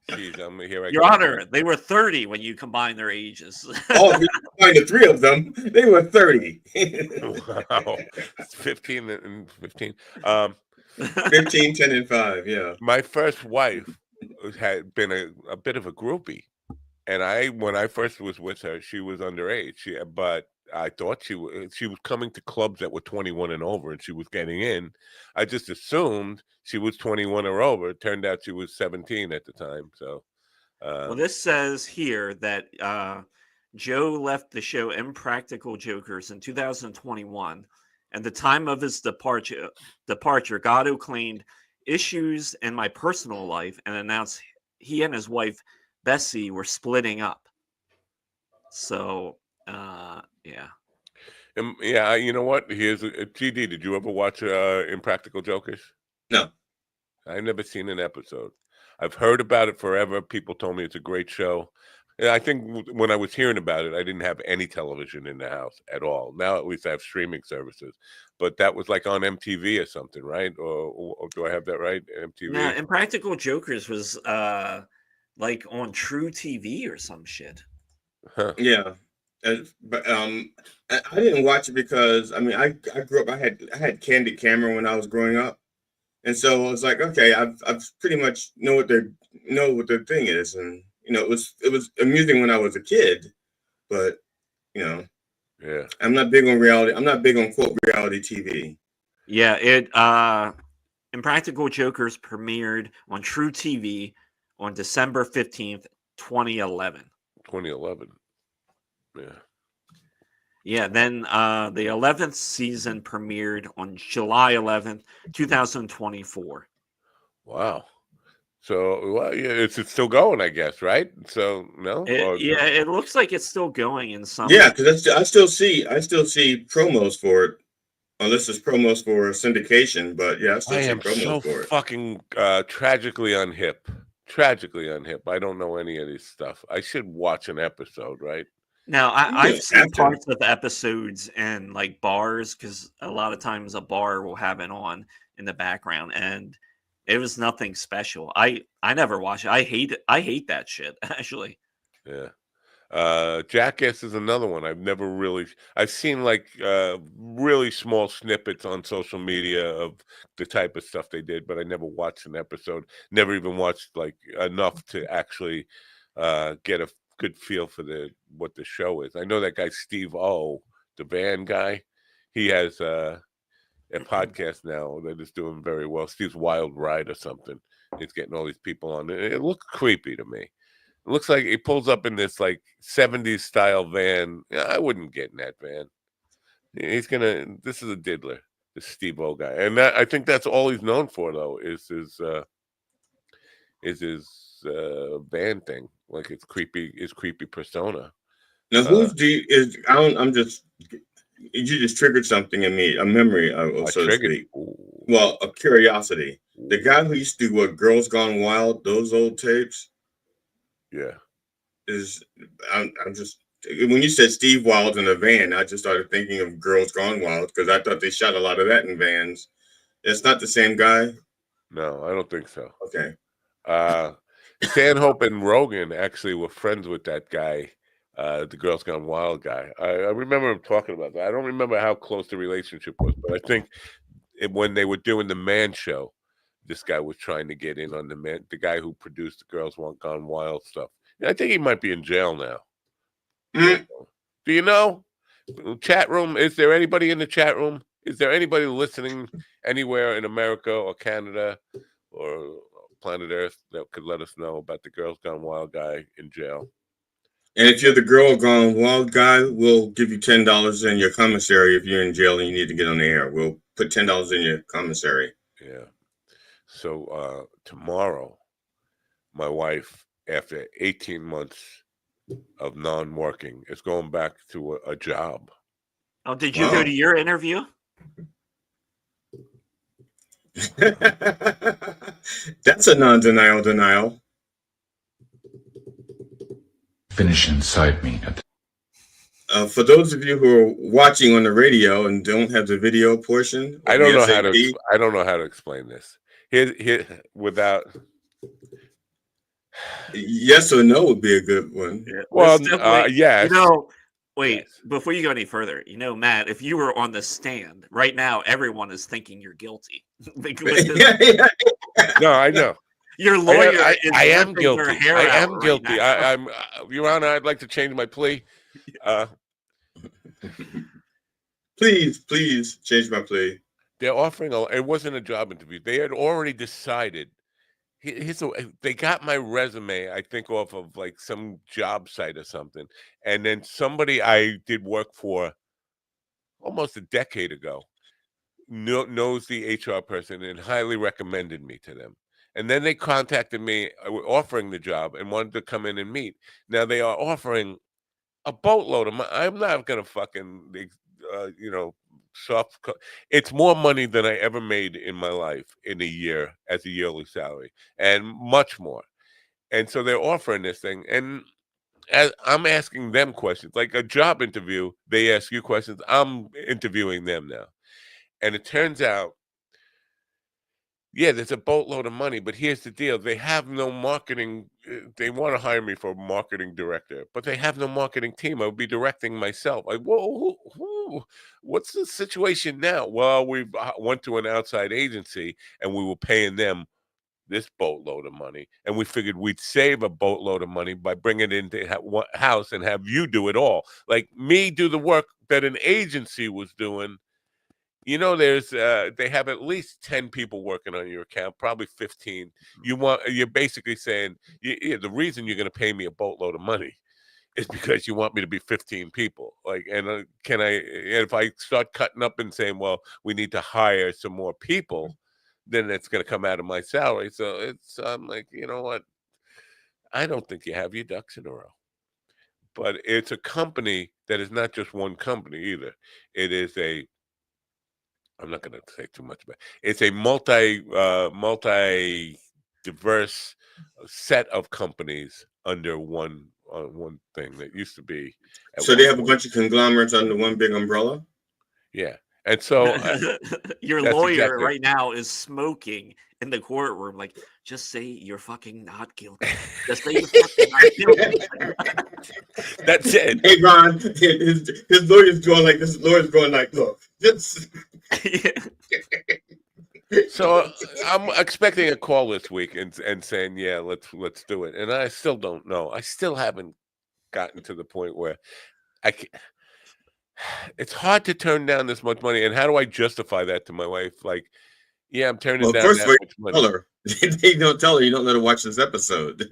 Jeez, I'm here. Your Honor, they were 30 when you combine their ages. Oh, if you combine the three of them, they were 30. Wow. 15 and 15. 15, 10, and 5, yeah. My first wife had been a bit of a groupie. And when I first was with her, she was underage. But I thought she was coming to clubs that were 21 and over, and she was getting in. I just assumed she was 21 or over. It turned out she was 17 at the time. So, well, this says here that Joe left the show Impractical Jokers in 2021, and the time of his departure, Gatto claimed issues in my personal life and announced he and his wife Bessie were splitting up. So, yeah. Yeah, you know what? Here's GD. Did you ever watch Impractical Jokers? No. I've never seen an episode. I've heard about it forever. People told me it's a great show. And I think when I was hearing about it, I didn't have any television in the house at all. Now at least I have streaming services. But that was like on MTV or something, right? Or do I have that right? MTV? Yeah, Impractical Jokers was like on True TV or some shit. Huh. Yeah. But I didn't watch it because I grew up. I had Candid Camera when I was growing up, and so I was like, okay, I've pretty much know what their thing is, and it was amusing when I was a kid, but yeah, I'm not big on reality. I'm not big on quote reality TV. Yeah, Impractical Jokers premiered on True TV on December 15th, 2011. 2011. Yeah. Yeah, then the 11th season premiered on July 11th, 2024. Wow. So, well, yeah, it's still going, I guess, right? So, no? It looks like it's still going in some. Yeah, because I still see promos for it, unless it's promos for syndication. But yeah, I still see promos for it. Fucking tragically unhip. Tragically unhip. I don't know any of this stuff. I should watch an episode, right? Now, I've seen parts of episodes in like bars because a lot of times a bar will have it on in the background, and it was nothing special. I never watch it. I hate that shit, actually. Yeah. Jackass is another one. I've seen like really small snippets on social media of the type of stuff they did, but I never watched an episode. Never even watched like enough to actually get a good feel for what the show is. I know that guy Steve O, the van guy. He has a podcast now that is doing very well. Steve's Wild Ride or something. He's getting all these people on. It looks creepy to me. It looks like he pulls up in this like 70s style van. I wouldn't get in that van. This is a diddler, this Steve O guy. And I think that's all he's known for though, is his van thing. Like his creepy persona. Now you just triggered something in me, a memory, so to speak. Well, a curiosity. The guy who used to do what Girls Gone Wild, those old tapes. Yeah. I'm just when you said Steve Wild in a van, I just started thinking of Girls Gone Wild because I thought they shot a lot of that in vans. It's not the same guy. No, I don't think so. Okay. Stanhope and Rogan actually were friends with that guy, the Girls Gone Wild guy. I remember him talking about that. I don't remember how close the relationship was, but I think when they were doing the Man Show, this guy was trying to get in on the guy who produced the Girls Gone Wild stuff. I think he might be in jail now. Do you know? Chat room, is there anybody in the chat room? Is there anybody listening anywhere in America or Canada or planet Earth that could let us know about the Girls Gone Wild guy in jail? And if you're the Girl Gone Wild guy, we'll give you $10 in your commissary if you're in jail and you need to get on the air. We'll put $10 in your commissary. Yeah. So tomorrow, my wife, after 18 months of non-working, is going back to a job. Oh, did you go to your interview? That's a non-denial denial. Finish inside me. For those of you who are watching on the radio and don't have the video portion, I don't know how to explain this. Here, without. Yes or no would be a good one. Yeah. Well, yes. yes. Wait, before you go any further, Matt, if you were on the stand right now, everyone is thinking you're guilty. No, I know. Your lawyer I am guilty. I am guilty. I'm Your Honor, I'd like to change my plea. Please change my plea. They're offering it wasn't a job interview. They had already decided. They got my resume, I think, off of like some job site or something. And then somebody I did work for almost a decade ago knows the HR person and highly recommended me to them. And then they contacted me offering the job and wanted to come in and meet. Now they are offering a boatload of money. I'm not going to fucking, it's more money than I ever made in my life in a year as a yearly salary, and much more. And so they're offering this thing, and as I'm asking them questions, like a job interview, they ask you questions. I'm interviewing them now. And it turns out, yeah, there's a boatload of money, but here's the deal. They have no marketing. They want to hire me for a marketing director, but they have no marketing team. I would be directing myself. Like, whoa, what's the situation now? Well, we went to an outside agency and we were paying them this boatload of money. And we figured we'd save a boatload of money by bringing it into house and have you do it all. Like me do the work that an agency was doing. There's they have at least 10 people working on your account, probably 15. You're basically saying the reason you're going to pay me a boatload of money is because you want me to be 15 people. Like, and if I start cutting up and saying, well, we need to hire some more people, then it's going to come out of my salary. So I'm like, you know what? I don't think you have your ducks in a row. But it's a company that is not just one company either. It is I'm not going to say too much about it. It's a multi-diverse set of companies under one thing that used to be. So they have a bunch of conglomerates under one big umbrella? Yeah. And so your lawyer right now is smoking in the courtroom. Like, just say you're fucking not guilty. Just say you're fucking not guilty. That's it. Hey, Ron, his lawyer's going like this. Lawyer's going like, look, just. So I'm expecting a call this week and saying, yeah, let's do it. And I still don't know. I still haven't gotten to the point where it's hard to turn down this much money. And how do I justify that to my wife? Like, yeah, I'm turning down first that much money. Tell her. They don't tell her you don't let her watch this episode.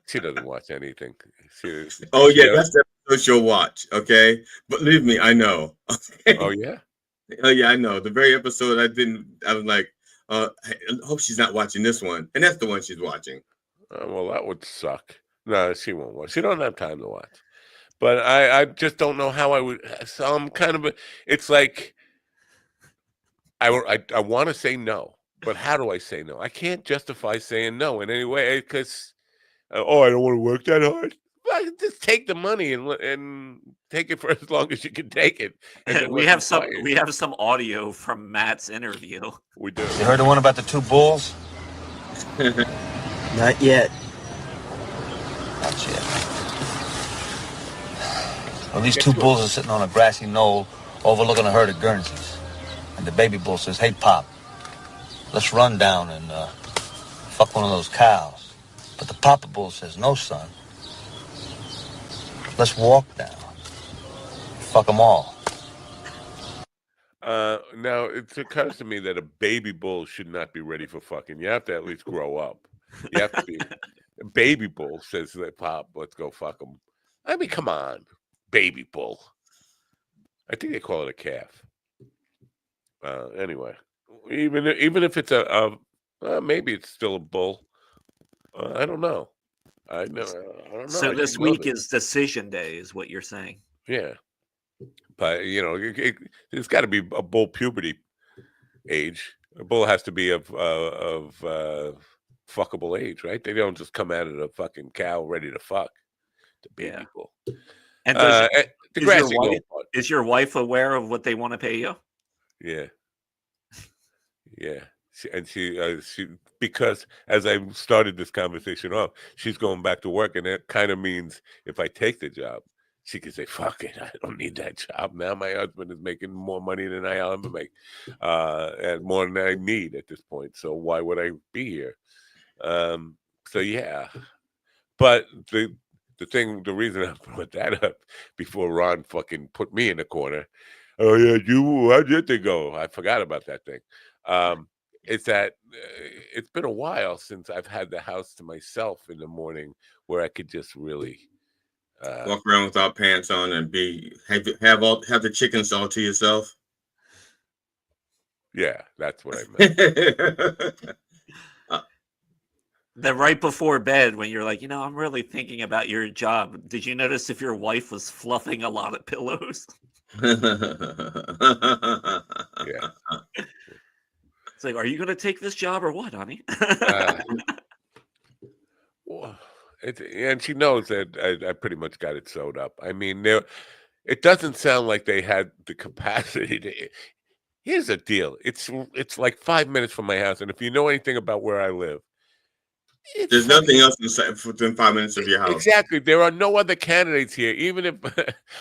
She doesn't watch anything. That's the episode she'll watch. Okay, but believe me, I know. Okay? Oh yeah. Oh yeah, I know. The very episode I was like, I hope she's not watching this one, and that's the one she's watching. Well, that would suck. No, she won't watch. She don't have time to watch. But I just don't know how I would. So I'm kind of. It's like I want to say no, but how do I say no? I can't justify saying no in any way because I don't want to work that hard. Just take the money and take it for as long as you can take it. We have some audio from Matt's interview. We do. You heard the one about the two bulls? Not yet. Not yet. Well, these two bulls are sitting on a grassy knoll overlooking a herd of Guernseys. And the baby bull says, hey, Pop, let's run down and fuck one of those cows. But the papa bull says, no, son. Let's walk down. Fuck them all. Now it occurs to me that a baby bull should not be ready for fucking. You have to at least grow up. You have to be. A baby bull says, "Pop, let's go fuck him." I mean, come on, baby bull. I think they call it a calf. Anyway, even if it's maybe it's still a bull. I don't know. I don't know. So this week is decision day, is what you're saying? Yeah, but there's got to be a bull puberty age. A bull has to be of fuckable age, right? They don't just come out of the fucking cow ready to fuck. The baby bull. And is your wife aware of what they want to pay you? Yeah. Yeah. She because as I started this conversation off, she's going back to work, and that kind of means if I take the job, she can say, "Fuck it, I don't need that job now. My husband is making more money than I'll ever make, and more than I need at this point. So why would I be here?" So yeah, but the reason I brought that up before Ron fucking put me in the corner. Oh yeah, how'd your thing go? I forgot about that thing. It's that it's been a while since I've had the house to myself in the morning where I could just really walk around without pants on and have the chickens all to yourself. Yeah, that's what I meant. Then right before bed, when you're like, I'm really thinking about your job. Did you notice if your wife was fluffing a lot of pillows? Yeah. It's like, are you going to take this job or what, honey? And she knows that I pretty much got it sewed up. I mean, it doesn't sound like they had the capacity to. Here's the deal. It's like 5 minutes from my house, and if you know anything about where I live, there's nothing else within 5 minutes of your house. Exactly. There are no other candidates here. Even if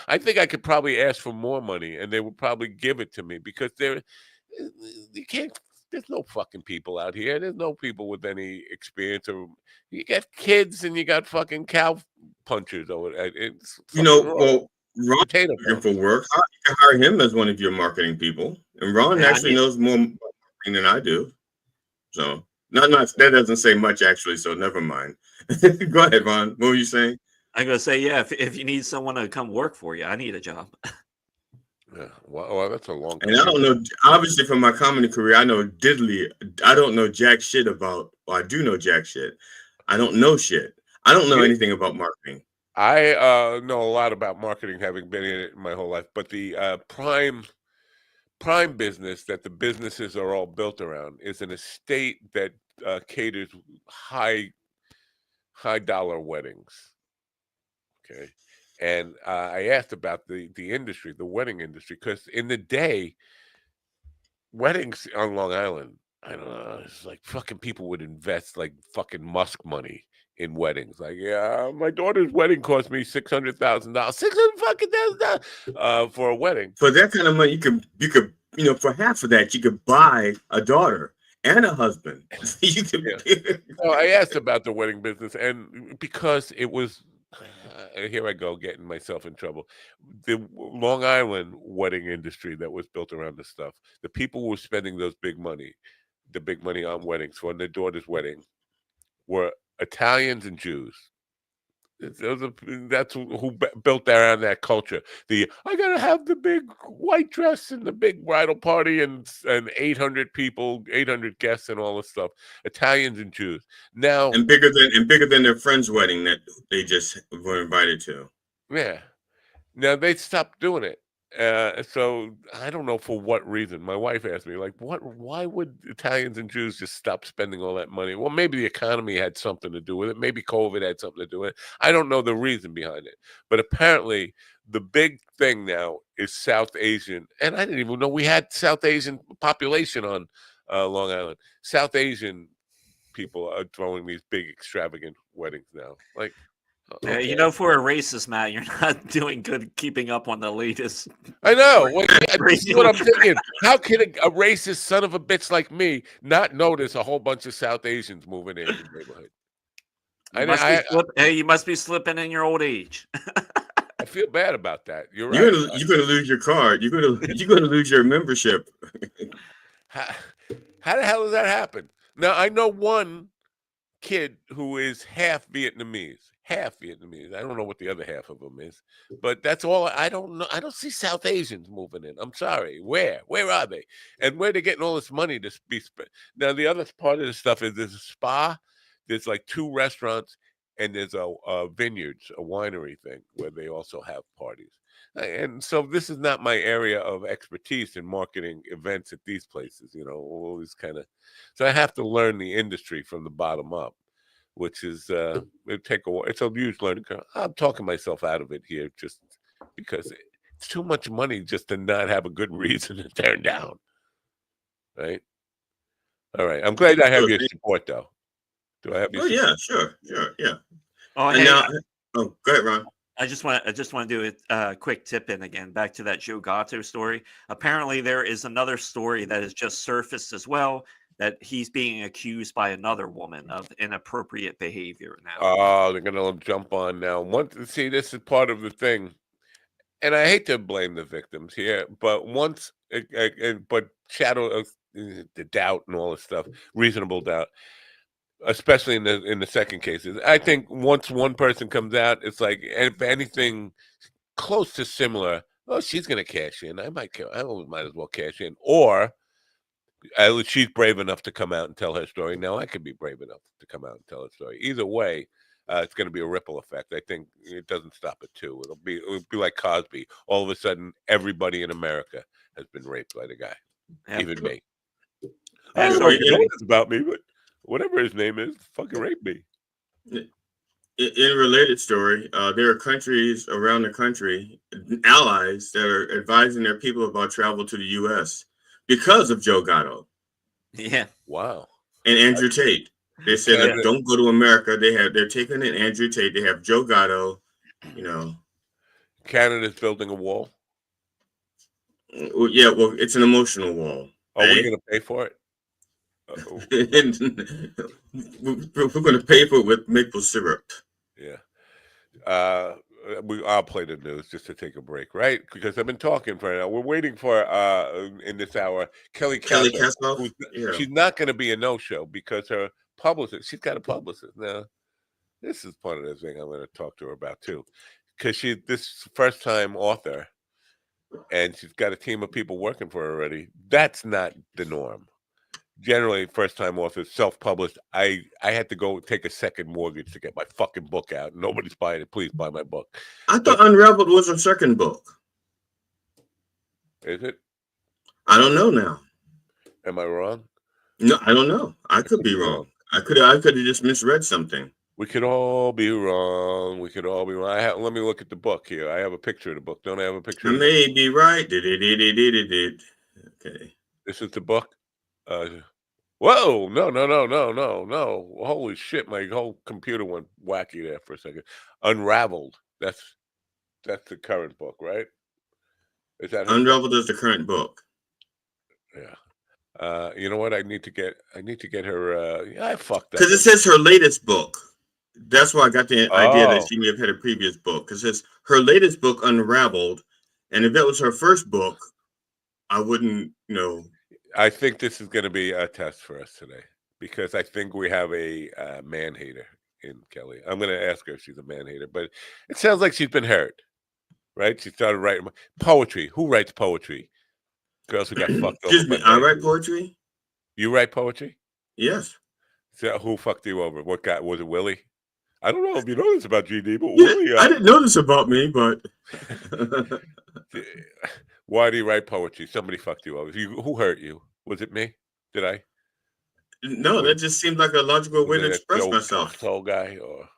I think I could probably ask for more money, and they would probably give it to me because you can't. There's no fucking people out here. There's no people with any experience. Or you got kids and you got fucking cow punchers. Well, Ron looking for work. You can hire him as one of your marketing people, and Ron actually knows more marketing than I do. So, that doesn't say much actually. So never mind. Go ahead, Ron. What were you saying? I'm gonna say, yeah. If you need someone to come work for you, I need a job. Yeah, well, that's a long. And I don't know. Obviously, from my comedy career, I know diddly. I don't know jack shit about. Well, I do know jack shit. I don't know shit. I don't know anything about marketing. I know a lot about marketing, having been in it my whole life. But the prime business that the businesses are all built around is an estate that caters high dollar weddings. Okay. And I asked about the industry, the wedding industry, because in the day, weddings on Long Island, I don't know, it's like fucking people would invest like fucking Musk money in weddings. Like, yeah, my daughter's wedding cost me $600,000, $600,000 for a wedding. For that kind of money, you could for half of that, you could buy a daughter and a husband. You could. So I asked about the wedding business, and because it was. Here I go getting myself in trouble. The Long Island wedding industry that was built around this stuff, the people who were spending the big money on weddings for their daughter's wedding were Italians and Jews. That's who built around that culture. I gotta have the big white dress and the big bridal party and 800 people, 800 guests, and all this stuff. Italians and Jews now, and bigger than their friend's wedding that they just were invited to. Yeah, now they stopped doing it. So I don't know for what reason. My wife asked me, like, why would Italians and Jews just stop spending all that money? Well, maybe the economy had something to do with it. Maybe COVID had something to do with it. I don't know the reason behind it. But apparently the big thing now is South Asian. And I didn't even know we had South Asian population on Long Island. South Asian people are throwing these big extravagant weddings now. Like, okay. For a racist, Matt, you're not doing good keeping up on the latest. I know. This is what I'm thinking. How can a racist son of a bitch like me not notice a whole bunch of South Asians moving in the neighborhood? You must be slipping in your old age. feel bad about that. You're You're right. gonna lose your card. You're gonna lose your membership. How the hell does that happen? Now I know one kid who is half Vietnamese. I don't know what the other half of them is, but that's all. I don't know. I don't see South Asians moving in. I'm sorry. Where are they? And where they getting all this money to be spent? Now the other part of the stuff is there's a spa, there's like 2 restaurants, and there's a vineyards, a winery thing where they also have parties. And so this is not my area of expertise in marketing events at these places. All these kind of. So I have to learn the industry from the bottom up, which is it take a while. It's a huge learning curve. I'm talking myself out of it here just because it's too much money just to not have a good reason to turn down. Right. All right. I'm glad I have your support, though. Do I have your support? Yeah, sure, yeah. Oh, And hey, now, go ahead, Ron. I just want to do a quick tip in again, back to that Joe Gatto story. Apparently, there is another story that has just surfaced as well, that he's being accused by another woman of inappropriate behavior now. Oh, they're gonna jump on now. See, this is part of the thing, and I hate to blame the victims here, but shadow the doubt and all this stuff, reasonable doubt, especially in the second cases. I think once one person comes out, it's like if anything close to similar, oh, she's gonna cash in. I might as well cash in, or she's brave enough to come out and tell her story. Now I could be brave enough to come out and tell her story. Either way, it's going to be a ripple effect. I think it doesn't stop at 2. It'll be like Cosby. All of a sudden, everybody in America has been raped by the guy, even me. I don't know if you know this about me, but whatever his name is, fucking raped me. In a related story, there are countries around the country, allies, that are advising their people about travel to the U.S. because of Joe Gatto. Yeah. Wow. And Andrew Tate. They said, don't go to America. They're taking in Andrew Tate. They have Joe Gatto, Canada's building a wall. Well, yeah, well, it's an emotional wall. Are we going to pay for it? We're going to pay for it with maple syrup. Yeah. I'll play the news just to take a break, right? Because I've been talking for an hour. We're waiting for in this hour Kelly Kassoff. She's not going to be a no-show because her publicist. She's got a publicist now. This is part of the thing I'm going to talk to her about too, because she's this first-time author, and she's got a team of people working for her already. That's not the norm. Generally, first-time authors, self-published. I had to go take a second mortgage to get my fucking book out. Nobody's buying it. Please buy my book. I thought Unraveled was a second book. Is it? I don't know now. Am I wrong? No, I don't know. I could be wrong. I could have just misread something. We could all be wrong. Let me look at the book here. I have a picture of the book. Don't I have a picture? I may be right. Okay. This is the book. Whoa! No! Holy shit! My whole computer went wacky there for a second. Unraveled. That's the current book, right? Is that Unraveled is the current book? Yeah. You know what? I need to get her. I fucked up because it says her latest book. That's why I got the idea that she may have had a previous book. Because it says her latest book, Unraveled, and if that was her first book, I wouldn't know. I think this is going to be a test for us today because I think we have a man hater in Kelly. I'm going to ask her if she's a man hater, but it sounds like she's been hurt, right? She started writing poetry. Who writes poetry? Girls who got fucked over. Excuse me, I write poetry. You write poetry? Yes. So who fucked you over? What guy was it? Willie? I don't know if you know this about GD, but Willie. I didn't know this about me, but. Why do you write poetry? Somebody fucked you over. Who hurt you? Was it me? Did I? No, that just seemed like a logical way to express myself. Tall guy or.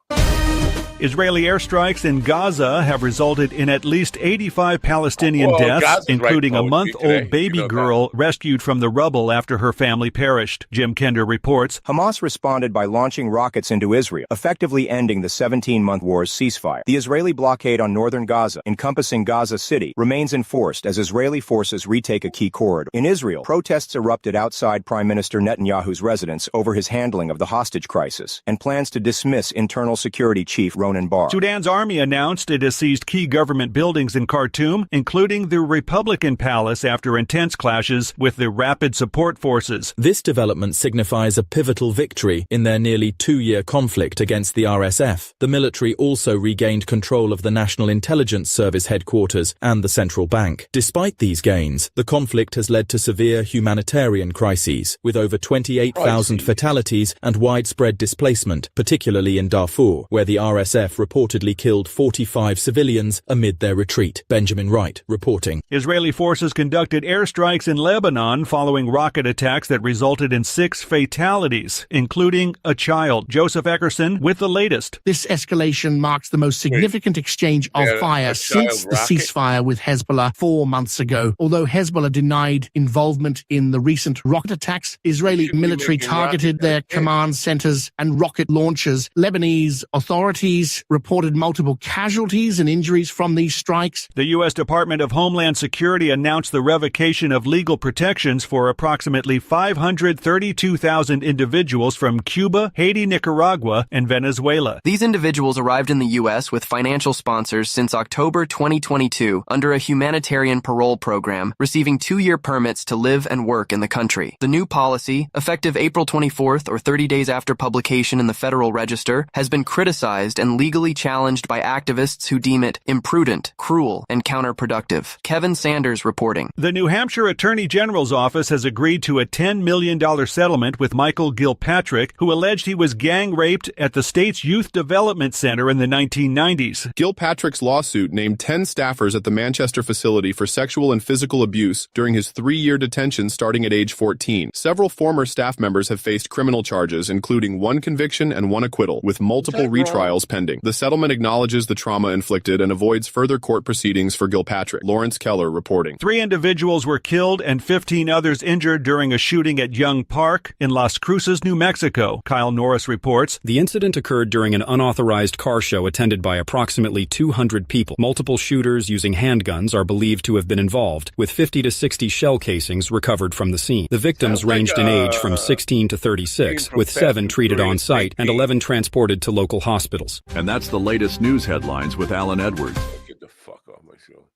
Israeli airstrikes in Gaza have resulted in at least 85 Palestinian deaths, Gaza's including a right month-old baby girl rescued from the rubble after her family perished. Jim Kender reports. Hamas responded by launching rockets into Israel, effectively ending the 17-month war's ceasefire. The Israeli blockade on northern Gaza, encompassing Gaza City, remains enforced as Israeli forces retake a key corridor. In Israel, protests erupted outside Prime Minister Netanyahu's residence over his handling of the hostage crisis and plans to dismiss Internal Security Chief Ron stone and bar. Sudan's army announced it has seized key government buildings in Khartoum, including the Republican Palace, after intense clashes with the Rapid Support Forces. This development signifies a pivotal victory in their nearly 2-year conflict against the RSF. The military also regained control of the National Intelligence Service headquarters and the central bank. Despite these gains, the conflict has led to severe humanitarian crises, with over 28,000 fatalities and widespread displacement, particularly in Darfur, where the RSF reportedly killed 45 civilians amid their retreat. Benjamin Wright reporting. Israeli forces conducted airstrikes in Lebanon following rocket attacks that resulted in 6 fatalities, including a child. Joseph Eckerson with the latest. This escalation marks the most significant exchange of fire since the ceasefire with Hezbollah 4 months ago. Although Hezbollah denied involvement in the recent rocket attacks, Israeli military targeted their command centers and rocket launchers. Lebanese authorities reported multiple casualties and injuries from these strikes. The U.S. Department of Homeland Security announced the revocation of legal protections for approximately 532,000 individuals from Cuba, Haiti, Nicaragua, and Venezuela. These individuals arrived in the U.S. with financial sponsors since October 2022 under a humanitarian parole program, receiving 2-year permits to live and work in the country. The new policy, effective April 24th or 30 days after publication in the Federal Register, has been criticized and legally challenged by activists who deem it imprudent, cruel, and counterproductive. Kevin Sanders reporting. The New Hampshire Attorney General's office has agreed to a $10 million settlement with Michael Gilpatrick, who alleged he was gang raped at the state's Youth Development Center in the 1990s. Gilpatrick's lawsuit named 10 staffers at the Manchester facility for sexual and physical abuse during his 3-year detention starting at age 14. Several former staff members have faced criminal charges, including 1 conviction and 1 acquittal, with multiple retrials pending. The settlement acknowledges the trauma inflicted and avoids further court proceedings for Gilpatrick. Lawrence Keller reporting. 3 individuals were killed and 15 others injured during a shooting at Young Park in Las Cruces, New Mexico. Kyle Norris reports. The incident occurred during an unauthorized car show attended by approximately 200 people. Multiple shooters using handguns are believed to have been involved, with 50 to 60 shell casings recovered from the scene. The victims ranged in age from 16 to 36, with 7 treated on site and 11 transported to local hospitals. And that's the latest news headlines with Alan Edwards. Get the fuck off my show.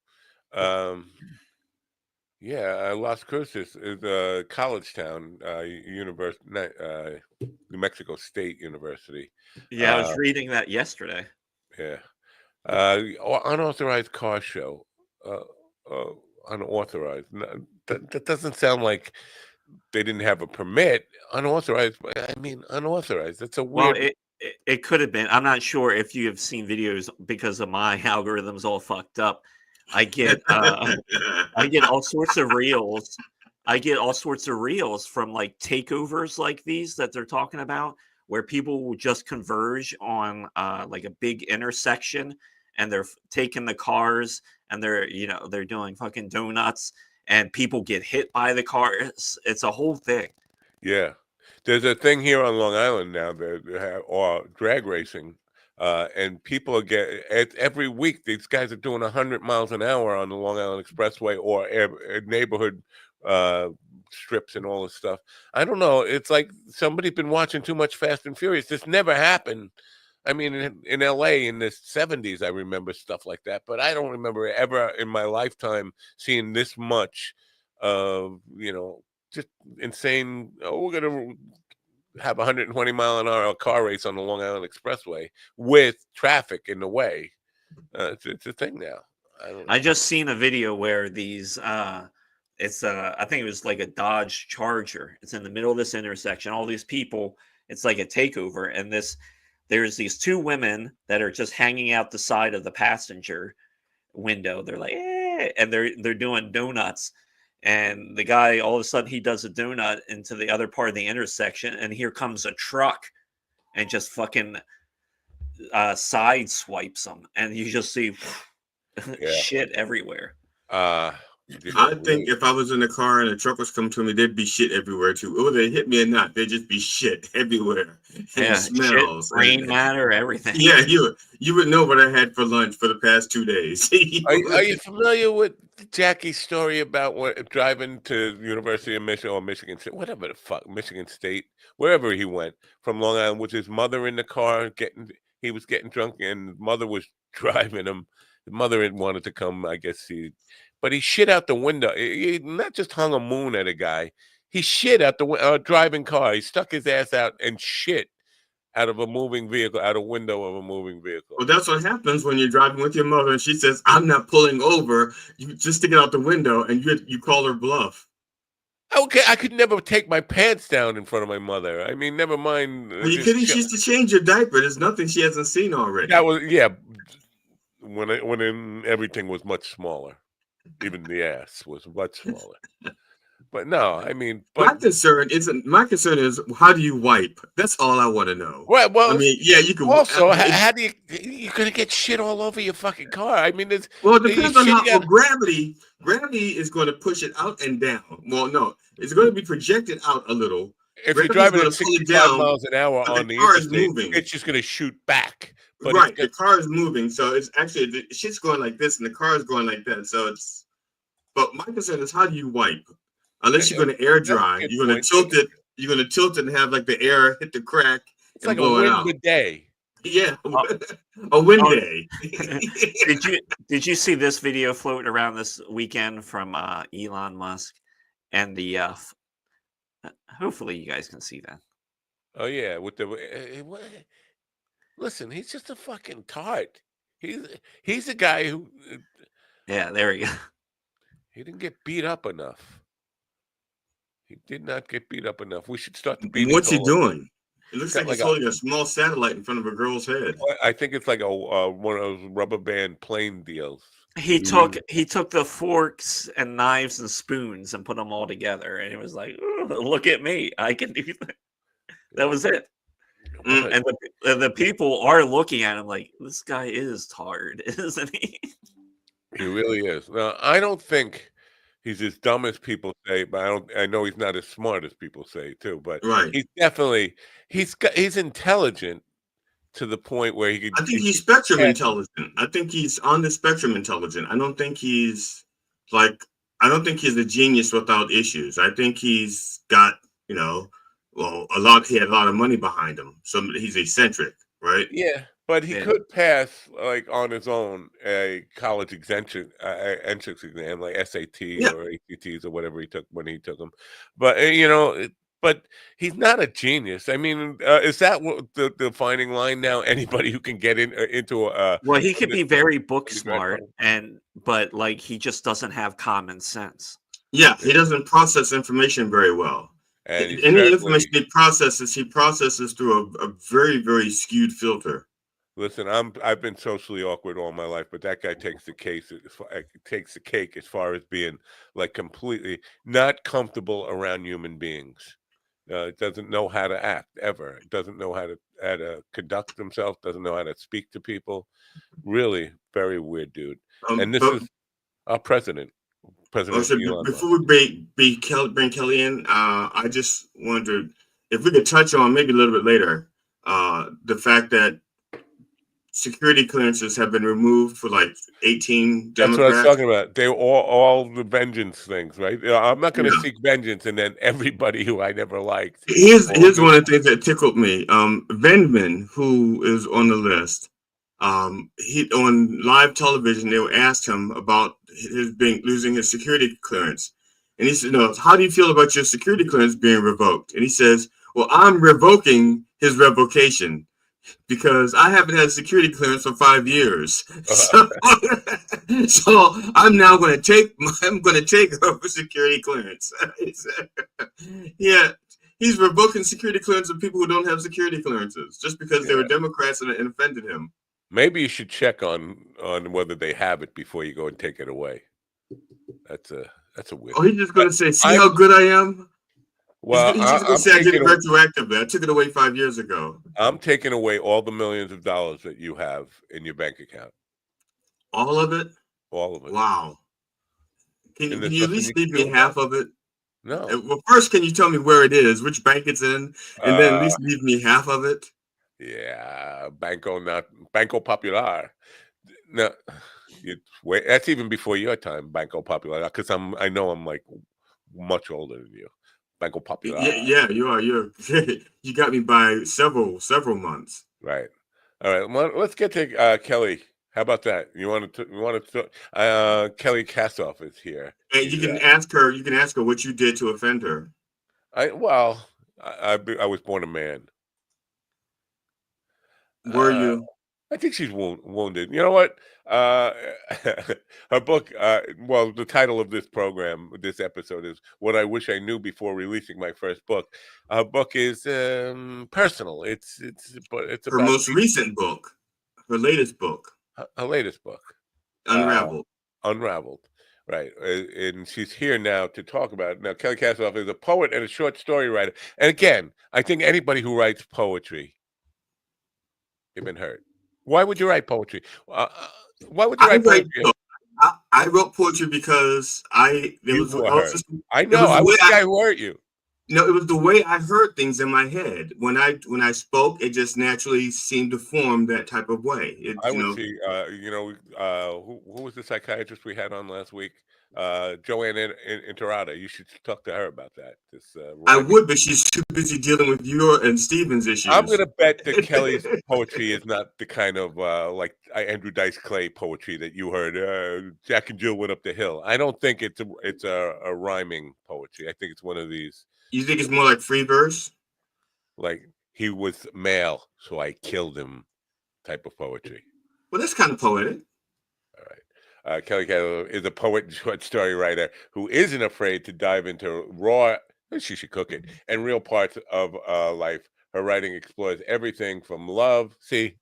Las Cruces is a college town, New Mexico State University. Yeah, I was reading that yesterday. Yeah. Unauthorized car show. Unauthorized. That doesn't sound like they didn't have a permit. Unauthorized. I mean, unauthorized. That's a weird. Well, it could have been. I'm not sure if you have seen videos because of my algorithms all fucked up. I get all sorts of reels. I get all sorts of reels from like takeovers like these that they're talking about, where people will just converge on like a big intersection, and they're taking the cars and they're doing fucking donuts, and people get hit by the cars. It's a whole thing. Yeah, there's a thing here on Long Island now that or drag racing. And people are every week, these guys are doing 100 miles an hour on the Long Island Expressway or neighborhood strips and all this stuff. I don't know. It's like somebody's been watching too much Fast and Furious. This never happened. I mean, in LA in the 70s, I remember stuff like that, but I don't remember ever in my lifetime seeing this much of, just insane. Oh, we're going to have 120 mile an hour car race on the Long Island Expressway with traffic in the way. It's a thing now. I just seen a video where these I think it was like a Dodge Charger. It's in the middle of this intersection. All these people, it's like a takeover, and there's these 2 women that are just hanging out the side of the passenger window. They're like, and they're doing donuts. And the guy, all of a sudden, he does a donut into the other part of the intersection, and here comes a truck and just fucking side swipes them, and you just see shit everywhere. I think if I was in the car and a truck was coming to me, there'd be shit everywhere too. Whether they hit me or not, there'd just be shit everywhere. And smells, shit, brain matter, everything. Yeah, you would know what I had for lunch for the past 2 days. Are you familiar with Jackie's story about driving to University of Michigan or Michigan State, whatever the fuck, Michigan State, wherever he went from Long Island, with his mother in the car, he was getting drunk, and his mother was driving him. The mother had wanted to come, I guess but he shit out the window. He not just hung a moon at a guy. He shit out the driving car. He stuck his ass out and shit out of a moving vehicle, out a window of a moving vehicle. Well, that's what happens when you're driving with your mother and she says, "I'm not pulling over." You just stick it out the window and you call her bluff. Okay, I could never take my pants down in front of my mother. I mean, never mind. Are you kidding? She used to change your diaper. There's nothing she hasn't seen already. That was when everything was much smaller. Even the ass was much smaller. But no, I mean, my concern is how do you wipe? That's all I want to know. Well, I mean, yeah, you can. Also, how do you're gonna get shit all over your fucking car? I mean, it depends on how gravity is going to push it out and down. Well, no, it's going to be projected out a little. If you're driving at 65 miles an hour on the car is moving, it's just going to shoot back. But right, the car is moving, so it's actually the shit's going like this, and the car is going like that. So it's. But my concern is how do you wipe? Unless you're going to air dry, you're going to tilt it. You're going to tilt it and have like the air hit the crack. It's like a wind day. Yeah, a wind day. Did you see this video floating around this weekend from Elon Musk and the? Hopefully, you guys can see that. Oh yeah, with the listen, he's just a fucking tart. He's a guy who. Yeah, there we go. He didn't get beat up enough. He did not get beat up enough. We should start to beat. What's he doing? It looks like he's holding a small satellite in front of a girl's head. I think it's like one of those rubber band plane deals. He took the forks and knives and spoons and put them all together, and it was like, look at me, I can do that. That was it. And the people are looking at him like, this guy is tired, isn't he? He really is. Now, I don't think he's as dumb as people say, but I know he's not as smart as people say too. But he's definitely he's intelligent to the point where he could. I think he's spectrum intelligent. I think he's on the spectrum intelligent. I don't think he's a genius without issues. I think he's got he had a lot of money behind him, so he's eccentric, right? Yeah. But he could pass, like, on his own, a college entrance exam, like SAT or ACTs or whatever he took when he took them. But, but he's not a genius. I mean, is that what the defining line now? Anybody who can get into a... Well, he could be very book smart, but like, he just doesn't have common sense. Yeah, he doesn't process information very well. And any information he processes through a very, very skewed filter. Listen, I've been socially awkward all my life, but that guy takes the cake as far as being like completely not comfortable around human beings. Doesn't know how to act ever. Doesn't know how to conduct himself. Doesn't know how to speak to people. Really, very weird dude. And this is our president. Before we bring Kelly in, I just wondered if we could touch on maybe a little bit later the fact that security clearances have been removed for like 18 Democrats. That's what I was talking about. They were all the vengeance things, right? I'm not going to seek vengeance, and then everybody who I never liked. Here's one of the things that tickled me. Vindman, who is on the list, he on live television, they asked him about losing his security clearance, and he said, "No, how do you feel about your security clearance being revoked?" And he says, "Well, I'm revoking his revocation." Because I haven't had security clearance for 5 years, so I'm now going to take over security clearance. Yeah, he's revoking security clearance of people who don't have security clearances just because they were Democrats and offended him. Maybe you should check on whether they have it before you go and take it away. That's a weird. Oh, he's just going to say, "See how good I am." Well, he's just going to say I did it retroactively. I took it away 5 years ago. I'm taking away all the millions of dollars that you have in your bank account. All of it? All of it. Wow. Can you at least leave me half of it? No. Well, first, can you tell me where it is, which bank it's in, and then at least leave me half of it? Yeah, Banco Popular. No, that's even before your time, Banco Popular, because I know I'm like much older than you. Banco Popular. Yeah, you are. You got me by several months. Right. All right, well, let's get to Kelly. How about that? You want to? Kelly Kassoff is here. And you can ask her. You can ask her what you did to offend her. I was born a man. Were you? I think she's wounded. You know what? Her book. Well, the title of this program, this episode, is "What I Wish I Knew Before Releasing My First Book." Her book is personal. It's Her about most recent book, her latest book, her latest book, Unraveled. Unraveled. Right, and she's here now to talk about it. Now, Kelly Kassoff is a poet and a short story writer. And again, I think anybody who writes poetry, you've been hurt. Why would you write poetry? Why would you write poetry? I wrote poetry because I know. I was the guy who hurt you. No, it was the way I heard things in my head. When I spoke, it just naturally seemed to form that type of way. I would see, who was the psychiatrist we had on last week? Joanne Interada. You should talk to her about that. I would, but she's too busy dealing with your and Steven's issues. I'm going to bet that Kelly's poetry is not the kind of like Andrew Dice Clay poetry that you heard. Jack and Jill went up the hill. I don't think it's a rhyming poetry. I think it's one of these. You think it's more like free verse? Like he was male, so I killed him type of poetry. Well, that's kind of poetic. All right. Kelly Kassoff is a poet and short story writer who isn't afraid to dive into raw, she should cook it, and real parts of life. Her writing explores everything from love, and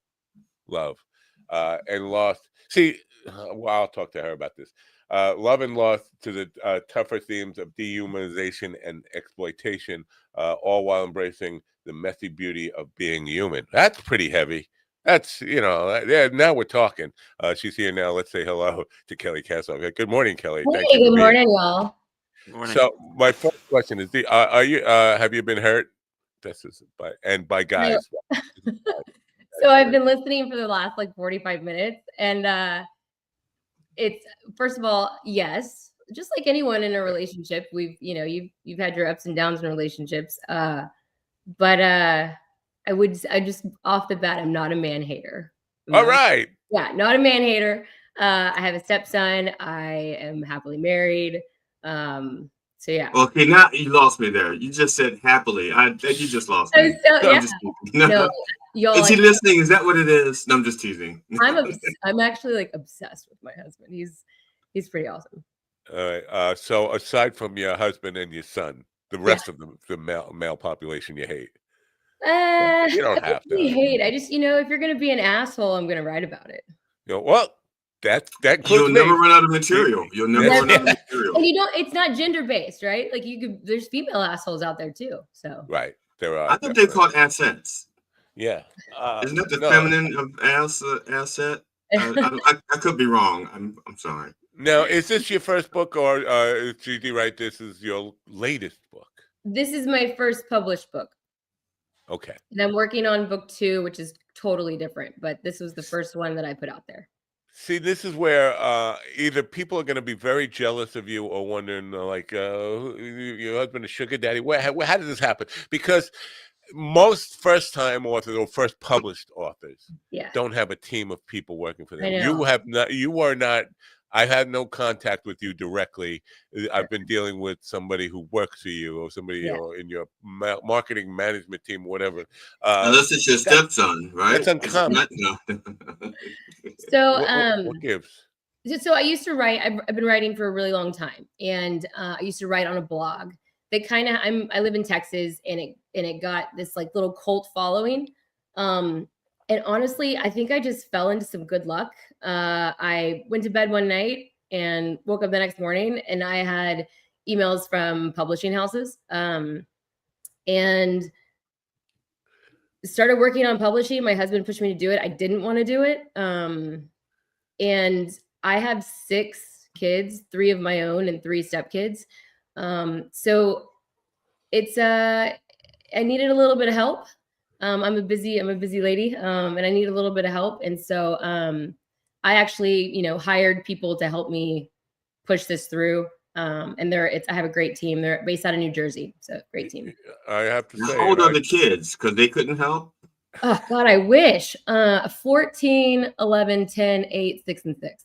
loss. Well, I'll talk to her about this. Love and loss to the tougher themes of dehumanization and exploitation, all while embracing the messy beauty of being human. That's pretty heavy. That's, now we're talking. She's here now. Let's say hello to Kelly Kassoff. Good morning, Kelly. Hey, good morning, y'all. So my first question is, have you been hurt? This is by guys. So I've been listening for the last 45 minutes, and it's, first of all, yes, just like anyone in a relationship, you've had your ups and downs in relationships, but I just off the bat, I'm not a man hater. All right. Yeah, not a man hater. I have a stepson. I am happily married. So yeah. Okay, now you lost me there. You just said happily. You just lost me. Is he listening? Is that what it is? No, I'm just teasing. I'm actually obsessed with my husband. He's pretty awesome. All right. So aside from your husband and your son, the rest of the male population you hate. You don't have to. Hate. I just, if you're gonna be an asshole, I'm gonna write about it. Well, that includes You'll never run out of material. You'll never run out of material. And it's not gender based, right? Like there's female assholes out there too. So right, there are. I thought they called assets. Yeah, isn't that the feminine of asset? I could be wrong. I'm sorry. Now, is this your first book, or is GD right? This is your latest book. This is my first published book. Okay. And I'm working on book 2, which is totally different, but this was the first one that I put out there. See, this is where either people are going to be very jealous of you or wondering, your husband is sugar daddy. How did this happen? Because most first-time authors or first published authors don't have a team of people working for them. You are not. I had no contact with you directly. I've been dealing with somebody who works for you or somebody in your marketing management team, whatever. Unless it's your stepson, right? That's uncommon. So, what gives? So I used to write. I've been writing for a really long time, and I used to write on a blog. That kind of. I live in Texas, and it got this little cult following. And honestly, I think I just fell into some good luck. I went to bed one night and woke up the next morning, and I had emails from publishing houses, and started working on publishing. My husband pushed me to do it. I didn't want to do it. And I have 6 kids, 3 of my own and 3 stepkids. So it's, I needed a little bit of help. I'm a busy lady, and I need a little bit of help. And so, I actually, hired people to help me push this through. And I have a great team. They're based out of New Jersey. So great team. I have to say, how old are the kids? Because they couldn't help. Oh God, I wish. 14, 11, 10, 8, 6, and 6.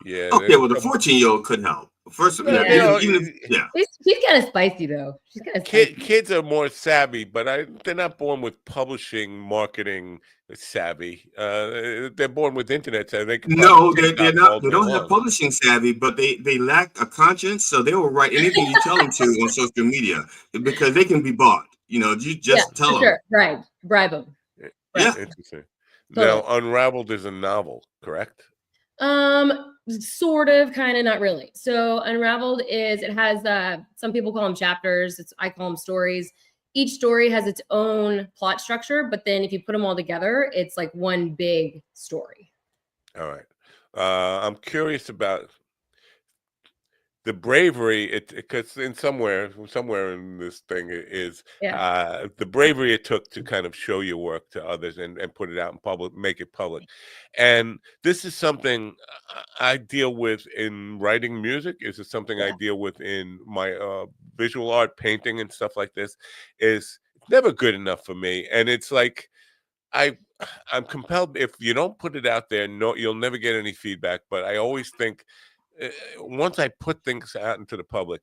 Yeah. Okay, well, the 14-year-old could help. First, Well, even if, yeah. She's kind of spicy though. She's kind of Kids are more savvy, but they're not born with publishing, marketing savvy. They're born with internet savvy. They can No, probably they're TikTok all not. They day don't have long. publishing savvy, but they lack a conscience, so they will write anything you tell them to on social media because they can be bought. You know, you just tell them. Sure. Bribe them. Yeah. Interesting. Totally. Now, Unraveled is a novel, correct? Sort of, kind of, not really. So Unraveled it has some people call them chapters. I call them stories. Each story has its own plot structure, but then if you put them all together, it's like one big story. All right. I'm curious about the bravery because somewhere in this thing is the bravery it took to kind of show your work to others and put it out in public, make it public. And this is something I deal with in writing music. Is it something I deal with in my visual art, painting and stuff like this? Is never good enough for me. And it's like I'm compelled, if you don't put it out there, no, you'll never get any feedback. But I always think once I put things out into the public,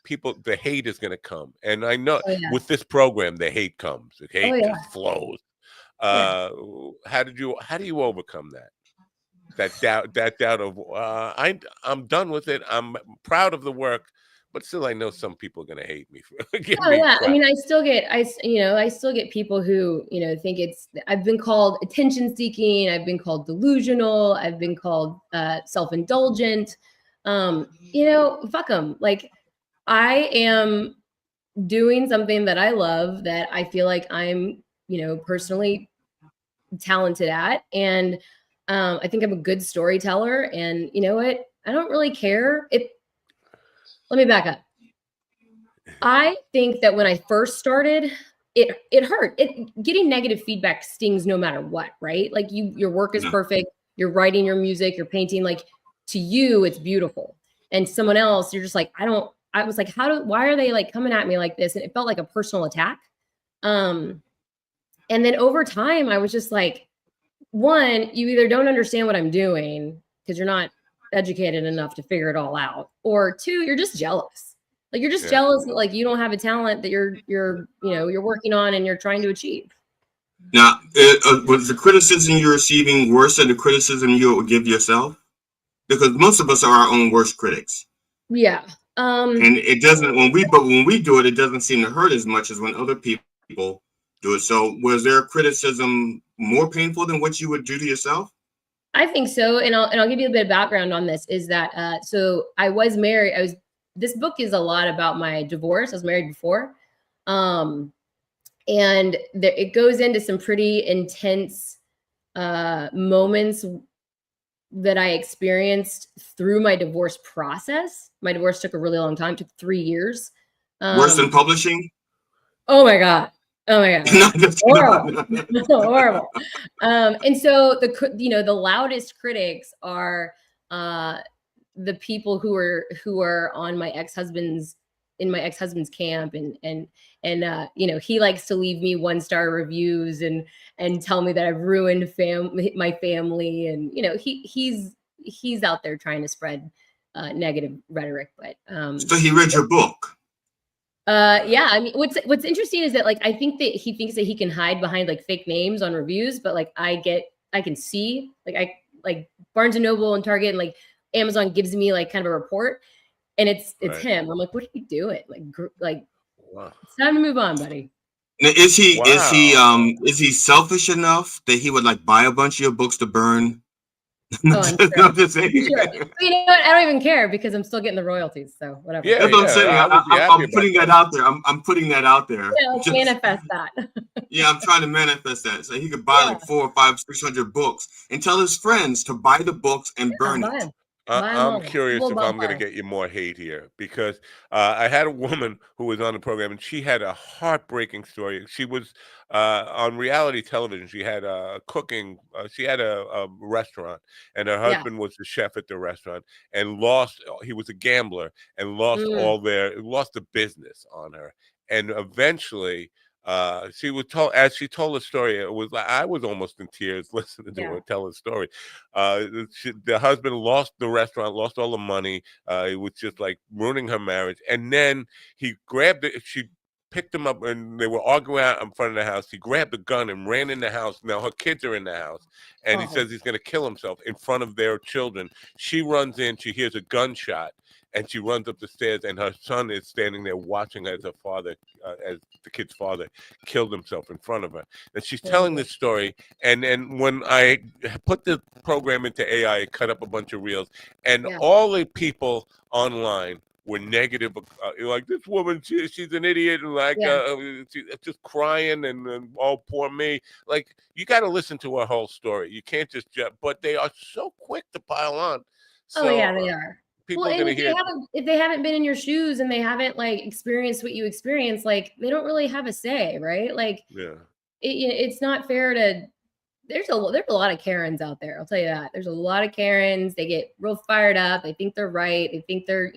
the hate is going to come. And I know with this program, the hate comes. The hate just flows. How do you overcome that? That doubt of I'm done with it. I'm proud of the work, but still I know some people are going to hate me for giving me crap. I mean, I still get people who, think I've been called attention seeking. I've been called delusional. I've been called self-indulgent. Fuck them. Like, I am doing something that I love, that I feel like I'm, personally talented at. And I think I'm a good storyteller. And you know what? I don't really care let me back up. I think that when I first started, it hurt. Getting negative feedback stings no matter what, right? Like your work is perfect. You're writing your music, you're painting, like, to you, it's beautiful. And someone else, you're just like, I was like, why are they like coming at me like this? And it felt like a personal attack. And then over time, I was just like, one, you either don't understand what I'm doing because you're not educated enough to figure it all out, or two, you're just jealous. Like, you're just jealous that, like, you don't have a talent that you're working on and you're trying to achieve. Now, was the criticism you're receiving worse than the criticism you would give yourself? Because most of us are our own worst critics. Yeah. And it doesn't, when we do it, it doesn't seem to hurt as much as when other people do it. So was there criticism more painful than what you would do to yourself? I think so. And I'll give you a bit of background on this, is that, so I was married. This book is a lot about my divorce. I was married before. And it goes into some pretty intense moments that I experienced through my divorce process. My divorce took a really long time, took 3 years. Worse than publishing? Oh my God. Horrible. Horrible. And so the loudest critics are the people who are on my ex-husband's camp, and he likes to leave me 1-star reviews and tell me that I've ruined my family, and he's out there trying to spread negative rhetoric. But so he read your book? Yeah. I mean, what's interesting is that, like, I think that he thinks that he can hide behind like fake names on reviews, but like I can see, like Barnes and Noble and Target and like Amazon gives me like kind of a report, and it's him. I'm like, what are you doing? Like, wow. It's time to move on, buddy. Now, is he selfish enough that he would like buy a bunch of your books to burn? Oh, I'm sure. I'm sure. But you know what? I don't even care because I'm still getting the royalties. So whatever. Yeah, that's what I'm saying. I'm putting that out there. I'm putting that out there. Yeah, let's manifest that. Yeah, I'm trying to manifest that. So he could buy like 400 or 500, 600 books and tell his friends to buy the books and burn it. I'm curious if I'm going to get you more hate here, because I had a woman who was on the program, and she had a heartbreaking story. She was on reality television. She had cooking. She had a restaurant, and her husband was the chef at the restaurant, and he was a gambler and lost the business on her. And eventually She was told, as she told the story, it was like I was almost in tears listening to her tell the story. The husband lost the restaurant, lost all the money. It was just like ruining her marriage. And then he grabbed it. She picked him up, and they were arguing out in front of the house. He grabbed a gun and ran in the house. Now her kids are in the house, and he says he's going to kill himself in front of their children. She runs in. She hears a gunshot. And she runs up the stairs, and her son is standing there watching as her father, as the kid's father, killed himself in front of her. And she's telling this story. And when I put the program into AI, it cut up a bunch of reels, and all the people online were negative, like this woman, she's an idiot, and like just crying and oh, poor me. Like, you got to listen to her whole story. You can't just, but they are so quick to pile on. So, they are. People are going to hear. If they haven't been in your shoes and they haven't like experienced what you experienced, like they don't really have a say, right? Like, it's not fair to. There's a lot of Karens out there. I'll tell you that. There's a lot of Karens. They get real fired up. They think they're right. They think they're,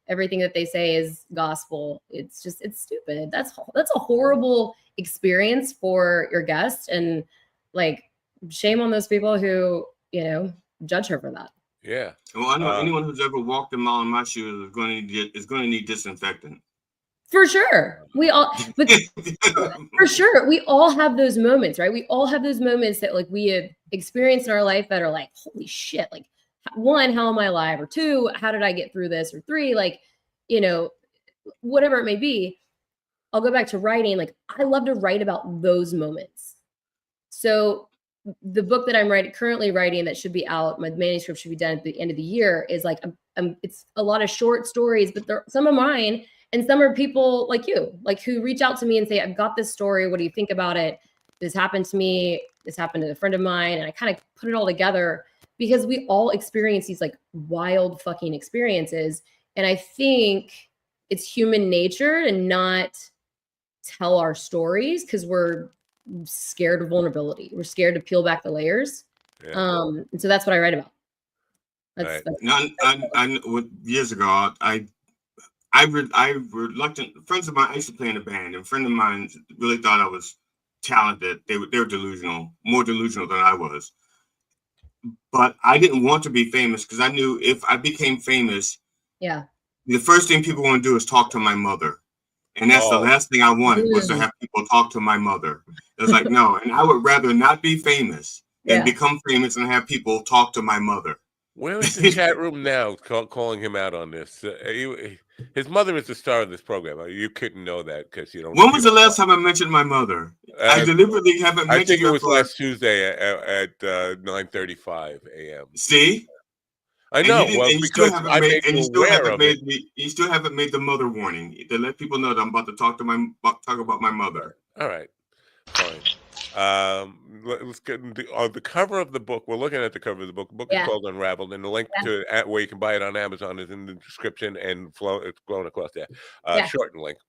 everything that they say is gospel. It's stupid. That's a horrible experience for your guest, and like, shame on those people who judge her for that. Yeah. Well, I know anyone who's ever walked a mile in my shoes is going to need disinfectant. For sure. But for sure, we all have those moments, right? We all have those moments that like we have experienced in our life that are like, holy shit, like, one, how am I alive? Or two, how did I get through this? Or three, like, whatever it may be. I'll go back to writing. Like, I love to write about those moments. So the book that I'm currently writing that should be out, my manuscript should be done at the end of the year, is like, it's a lot of short stories, but they're some of mine, and some are people like you, like, who reach out to me and say, I've got this story. What do you think about it? This happened to me. This happened to a friend of mine. And I kind of put it all together because we all experience these like wild fucking experiences. And I think it's human nature to not tell our stories because we're scared of vulnerability. We're scared to peel back the layers. And so that's what I write about. Years ago, I reluctant friends of mine. I used to play in a band, and a friend of mine really thought I was talented. They were delusional, more delusional than I was. But I didn't want to be famous because I knew if I became famous, the first thing people want to do is talk to my mother. And that's the last thing I wanted was to have people talk to my mother. It was like, no, and I would rather not be famous than become famous and have people talk to my mother. Where is the chat room now calling him out on this? His mother is the star of this program. You couldn't know that because you don't. When was the last time I mentioned my mother? I deliberately haven't mentioned. I think it was last Tuesday at 9:35 a.m. See? I know. Well, because I made you aware of it. You still haven't made the mother warning to let people know that I'm about to talk about my mother. All right, fine. Let's get on the cover of the book. We're looking at the cover of the book. The book is called Unraveled, and the link to where you can buy it on Amazon is in the description, and it's flown across there. Shortened link.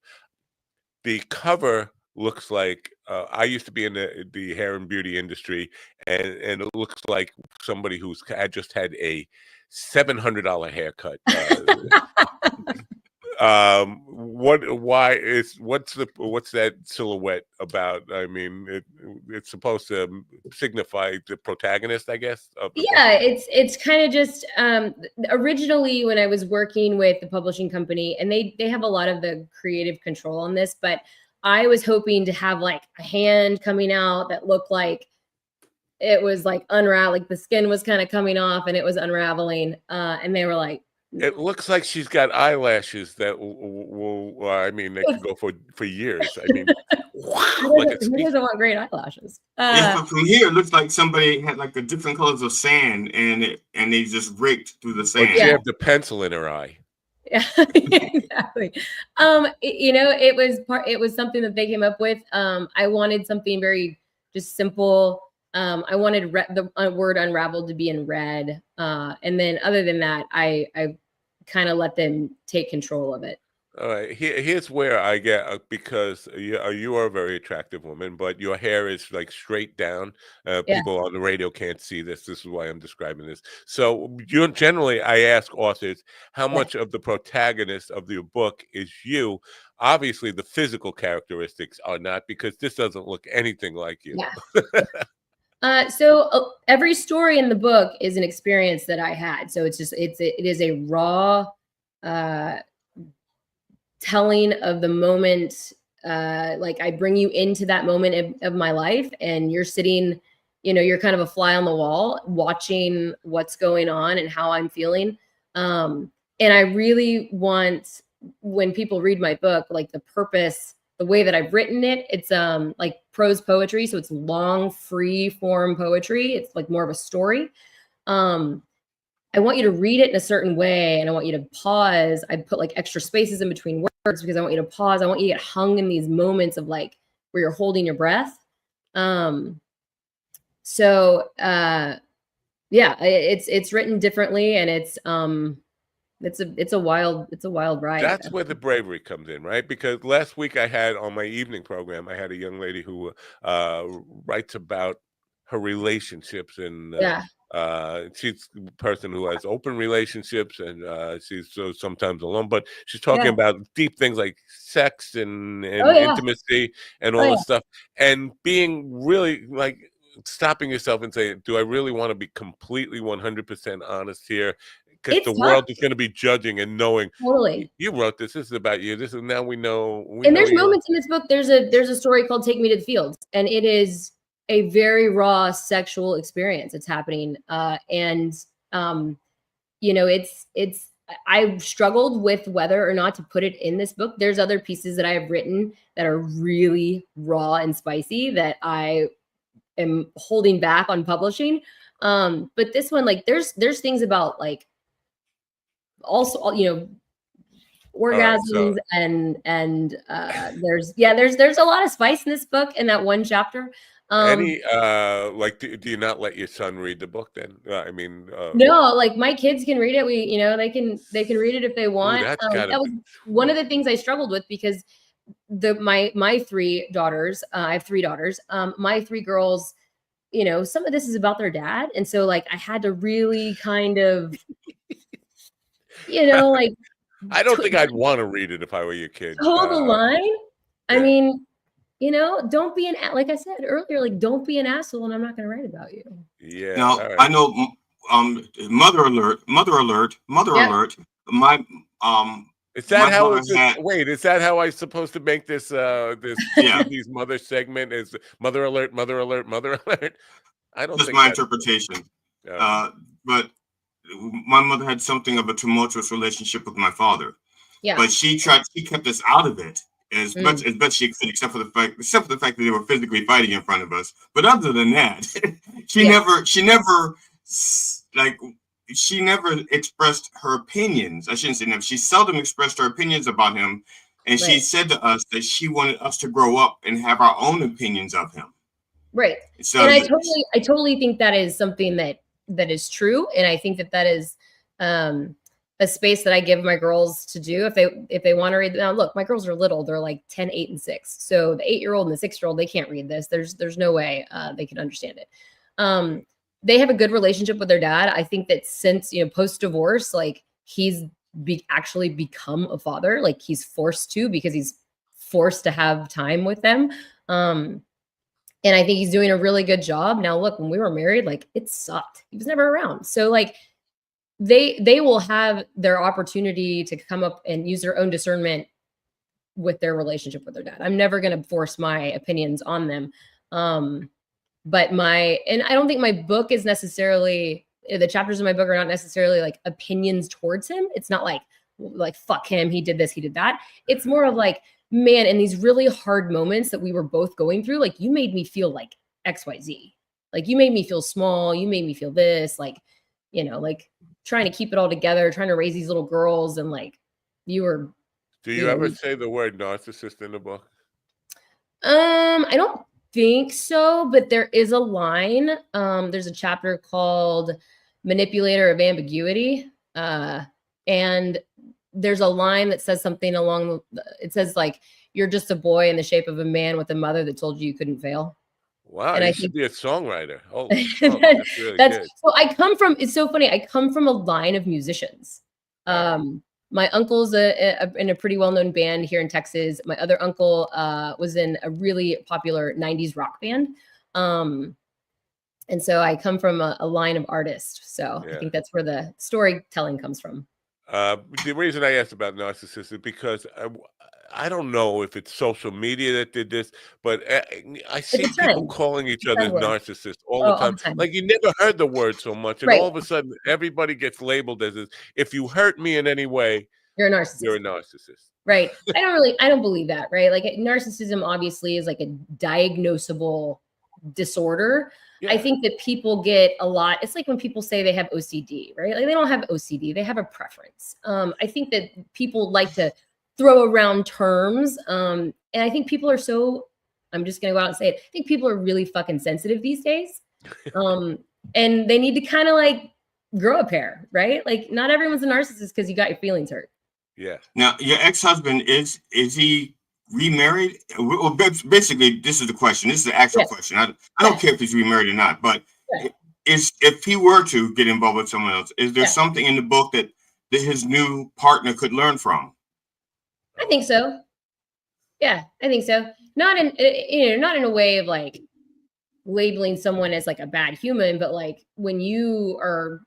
The cover looks like I used to be in the hair and beauty industry, and it looks like somebody who's just had a $700 haircut. What's that silhouette about? I mean, it's supposed to signify the protagonist, I guess. It's kind of just originally when I was working with the publishing company, and they have a lot of the creative control on this, but I was hoping to have like a hand coming out that looked like it was like unraveling, like the skin was kind of coming off and it was unraveling. And they were like, it looks like she's got eyelashes that they could go for years. I mean, who doesn't want great eyelashes? From here, it looks like somebody had like the different colors of sand and they just raked through the sand. She had the pencil in her eye. Yeah, exactly. It was something that they came up with. I wanted something very just simple. I wanted the word unraveled to be in red. And then other than that, I kind of let them take control of it. All right, here's where I get because you are a very attractive woman, but your hair is like straight down. Yeah. People on the radio can't see this. This is why I'm describing this. So you generally, I ask authors how Yeah. much of the protagonist of your book is you. Obviously, the physical characteristics are not, because this doesn't look anything like you. Yeah. So every story in the book is an experience that I had. So it is a raw telling of the moment. Like I bring you into that moment of my life, and you're sitting, you're kind of a fly on the wall watching what's going on and how I'm feeling. And I really want, when people read my book, like the purpose, the way that I've written it, it's like prose poetry. So it's long, free form poetry. It's like more of a story. I want you to read it in a certain way, and I want you to pause. I put like extra spaces in between words because I want you to pause. I want you to get hung in these moments of like where you're holding your breath. Yeah, it's written differently, and it's a wild ride. That's where the bravery comes in, right? Because last week I had on my evening program, I had a young lady who writes about her relationships, and she's a person who has open relationships, and she's so sometimes alone, but she's talking about deep things like sex and intimacy and all this stuff, and being really like stopping yourself and saying, do I really want to be completely 100% honest here? Because the world is going to be judging and knowing you wrote this. This is about you. This is, now we know. And there's moments in this book. There's a story called "Take Me to the Fields," and it is a very raw sexual experience. It's happening, it's I struggled with whether or not to put it in this book. There's other pieces that I have written that are really raw and spicy that I am holding back on publishing. But this one, like, there's things about like also, orgasms and there's a lot of spice in this book in that one chapter. Any like, do you not let your son read the book then? I mean, no, like my kids can read it. They can read it if they want. That's that was one of the things I struggled with, because my three daughters, I have three daughters. My three girls, some of this is about their dad, and so like I had to really kind of, like, I don't think I'd want to read it if I were your kid. Hold the line. I mean, don't be like I said earlier, like, don't be an asshole, and I'm not going to write about you. Yeah. Now, I know, mother alert. My, is that how it's wait, is that how I'm supposed to make this these mother segment? Is mother alert, mother alert, mother alert? I don't think that's my interpretation. But my mother had something of a tumultuous relationship with my father. Yeah. But she kept us out of it as much as best she could, except for the fact that they were physically fighting in front of us. But other than that, she never expressed her opinions. I shouldn't say never. She seldom expressed her opinions about him. And she said to us that she wanted us to grow up and have our own opinions of him. Right. So, and I totally think that is something that is true. And I think that is a space that I give my girls to do if they want to read. Now, look, my girls are little. They're like 10, 8, and 6. So the 8-year-old and the 6-year-old, they can't read this. There's no way they can understand it. They have a good relationship with their dad. I think that since, post-divorce, like he's actually become a father. Like he's forced to, because he's forced to have time with them. And I think he's doing a really good job. Now, look, when we were married, like it sucked. He was never around. So like they will have their opportunity to come up and use their own discernment with their relationship with their dad. I'm never going to force my opinions on them. But and I don't think my book is necessarily, the chapters in my book are not necessarily like opinions towards him. It's not like fuck him, he did this, he did that. It's more of like, man, in these really hard moments that we were both going through, like you made me feel like XYZ. Like you made me feel small. You made me feel this, like, like trying to keep it all together, trying to raise these little girls. And like, you were. Do you ever say the word narcissist in the book? I don't think so, but there is a line. There's a chapter called Manipulator of Ambiguity. And there's a line that says something along it says like, you're just a boy in the shape of a man with a mother that told you couldn't fail. Wow, And you I should think be a songwriter. Holy smokes, that's really good. so I come from, it's so funny, I come from a line of musicians. My uncle's in a pretty well-known band here in Texas. My other uncle was in a really popular 90s rock band. And so I come from a line of artists. So I think that's where the storytelling comes from. The reason I asked about narcissists is because I don't know if it's social media that did this, but I see a people trend. calling each It's a other trend word. narcissists all the time. Like you never heard the word so much, and Right. all of a sudden everybody gets labeled as this. If you hurt me in any way, you're a narcissist. You're a narcissist. Right. I don't believe that, right? Like narcissism obviously is like a diagnosable disorder. I think that people get a lot. It's like when people say they have OCD, right? Like they don't have OCD, they have a preference. I think that people like to throw around terms. And I think people are I'm just gonna go out and say it. I think people are really fucking sensitive these days. And they need to kind of like grow a pair, right? Like not everyone's a narcissist because you got your feelings hurt. Yeah. Now, your ex-husband, is he remarried? Well, basically, this is the question. This is the actual question. I don't care if he's remarried or not, but if he were to get involved with someone else, is there something in the book that his new partner could learn from? I think so. Yeah, I think so. Not in not in a way of like labeling someone as like a bad human, but like when you're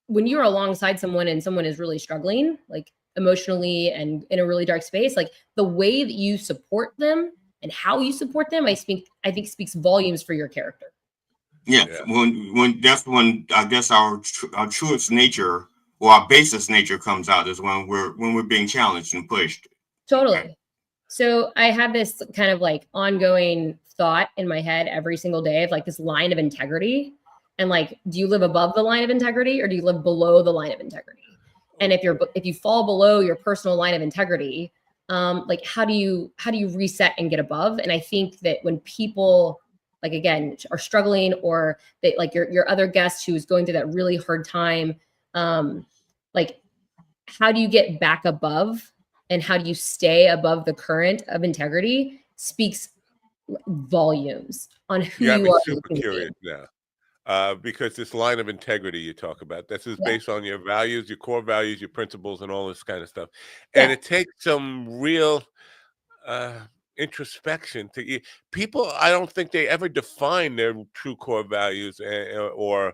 alongside someone and someone is really struggling, like emotionally and in a really dark space, like the way that you support them and how you support them, I think speaks volumes for your character. Yeah. When that's when I guess our truest nature or our basest nature comes out is when we're being challenged and pushed. Totally. So I have this kind of like ongoing thought in my head every single day of like this line of integrity. And like, do you live above the line of integrity or do you live below the line of integrity? And if you fall below your personal line of integrity, like how do you reset and get above? And I think that when people like again are struggling, or they like your other guest who's going through that really hard time, like how do you get back above and how do you stay above the current of integrity speaks volumes on who you are. Super curious now. Because this line of integrity you talk about, this is based on your values, your core values, your principles, and all this kind of stuff. And it takes some real introspection to people. I don't think they ever define their true core values or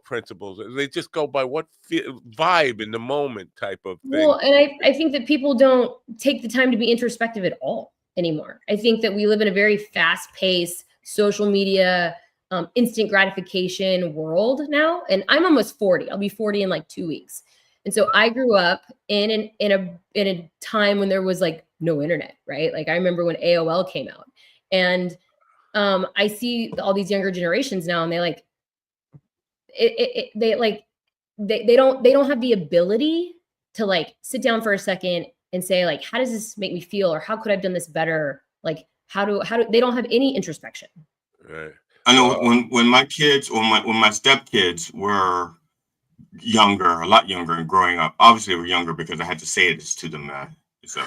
principles. They just go by what vibe in the moment type of thing. Well, and I think that people don't take the time to be introspective at all anymore. I think that we live in a very fast-paced social media instant gratification world now. And I'm almost 40. I'll be 40 in like 2 weeks. And so I grew up in a time when there was like no internet, right? Like I remember when AOL came out, and I see all these younger generations now, and they like they don't have the ability to like sit down for a second and say like, how does this make me feel? Or how could I have done this better? Like how do they don't have any introspection. Right. I know when my kids or when my stepkids were younger, a lot younger and growing up, obviously they were younger because I had to say this to them. So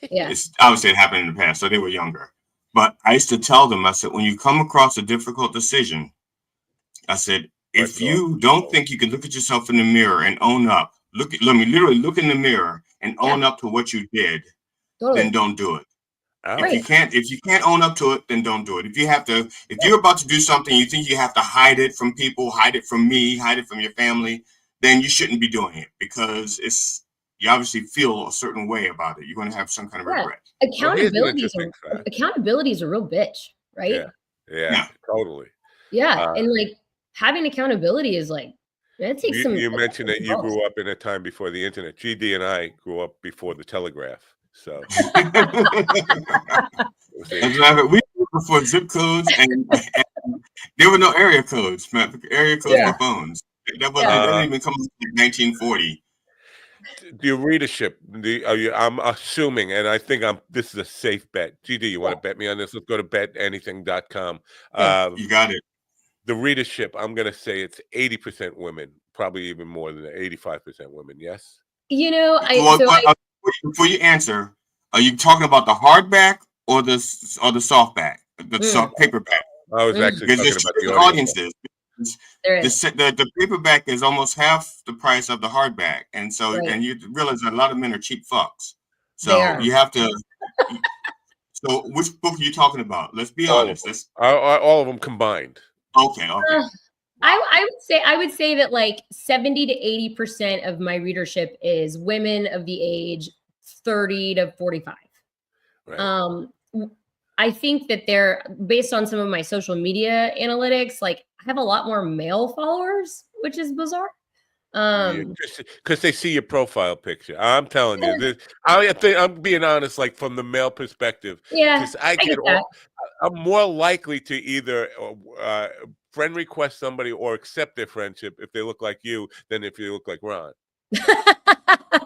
it's obviously it happened in the past. So they were younger, but I used to tell them, I said, when you come across a difficult decision, I said, if you don't think you can look at yourself in the mirror and own up, let me literally look in the mirror and own up to what you did, then don't do it. If you can't own up to it, then don't do it. If you're about to do something, you think you have to hide it from people, hide it from me, hide it from your family, then you shouldn't be doing it because you obviously feel a certain way about it. You're going to have some kind of regret. Accountability is a real bitch, right? Yeah, totally. Yeah, and like having accountability is like that takes some. You mentioned that you grew up in a time before the internet. GD and I grew up before the telegraph. So we before zip codes and there were no area codes, man. Area codes for phones. That didn't even come up in 1940. The readership, I'm assuming, and I think this is a safe bet. GD, you want to bet me on this? Let's go to betanything.com. You got it. The readership, I'm going to say it's 80% women, probably even more than that, 85% women. Yes. You know, before you answer, are you talking about the hardback or the softback, the soft paperback? I was actually talking about the audiences. The the paperback is almost half the price of the hardback, and so and you realize that a lot of men are cheap fucks. So you have to. So which book are you talking about? Let's be honest. All of them combined. Okay. I would say that like 70 to 80% of my readership is women of the age 30 to 45. Right. I think that they're based on some of my social media analytics, like I have a lot more male followers, which is bizarre. Because they see your profile picture. I'm telling you, this, I think I'm being honest, like from the male perspective. Yeah, because I'm more likely to either friend request somebody or accept their friendship if they look like you than if you look like Ron. I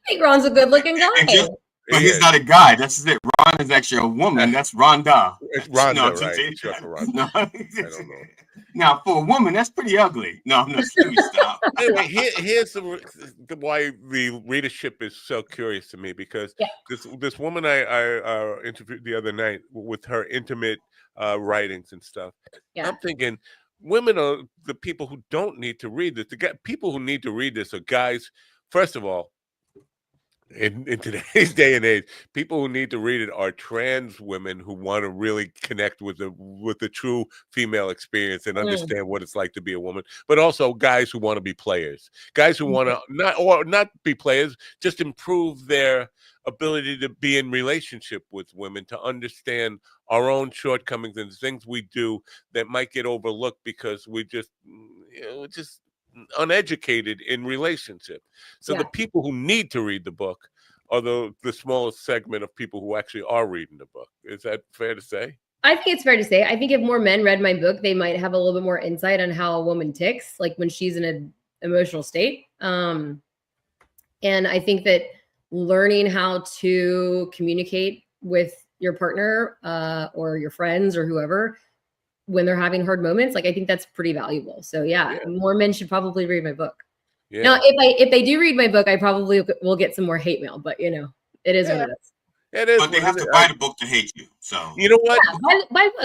think Ron's a good-looking guy. But he's not a guy. That's it. Ron is actually a woman. That's Rhonda. It's Rhonda, right? Sure for Rhonda. No, I don't know. Now, for a woman, that's pretty ugly. No, stop. Anyway, here's why the readership is so curious to me, because this woman I interviewed the other night with her intimate writings and stuff. Yeah. I'm thinking women are the people who don't need to read this. People who need to read this are guys, first of all, in today's day and age, people who need to read it are trans women who want to really connect with the true female experience and understand what it's like to be a woman, but also guys who want to be players, guys who want to not be players, just improve their ability to be in relationship with women, to understand our own shortcomings and things we do that might get overlooked because we just uneducated in relationship. So the people who need to read the book are the smallest segment of people who actually are reading the book. Is that fair to say? I think it's fair to say. I think if more men read my book, they might have a little bit more insight on how a woman ticks, like when she's in an emotional state. And I think that learning how to communicate with your partner or your friends or whoever when they're having hard moments, like I think that's pretty valuable. So more men should probably read my book. Yeah. Now, if they do read my book, I probably will get some more hate mail, but it is what it is. It is. But they have to buy the book to hate you. So you know what?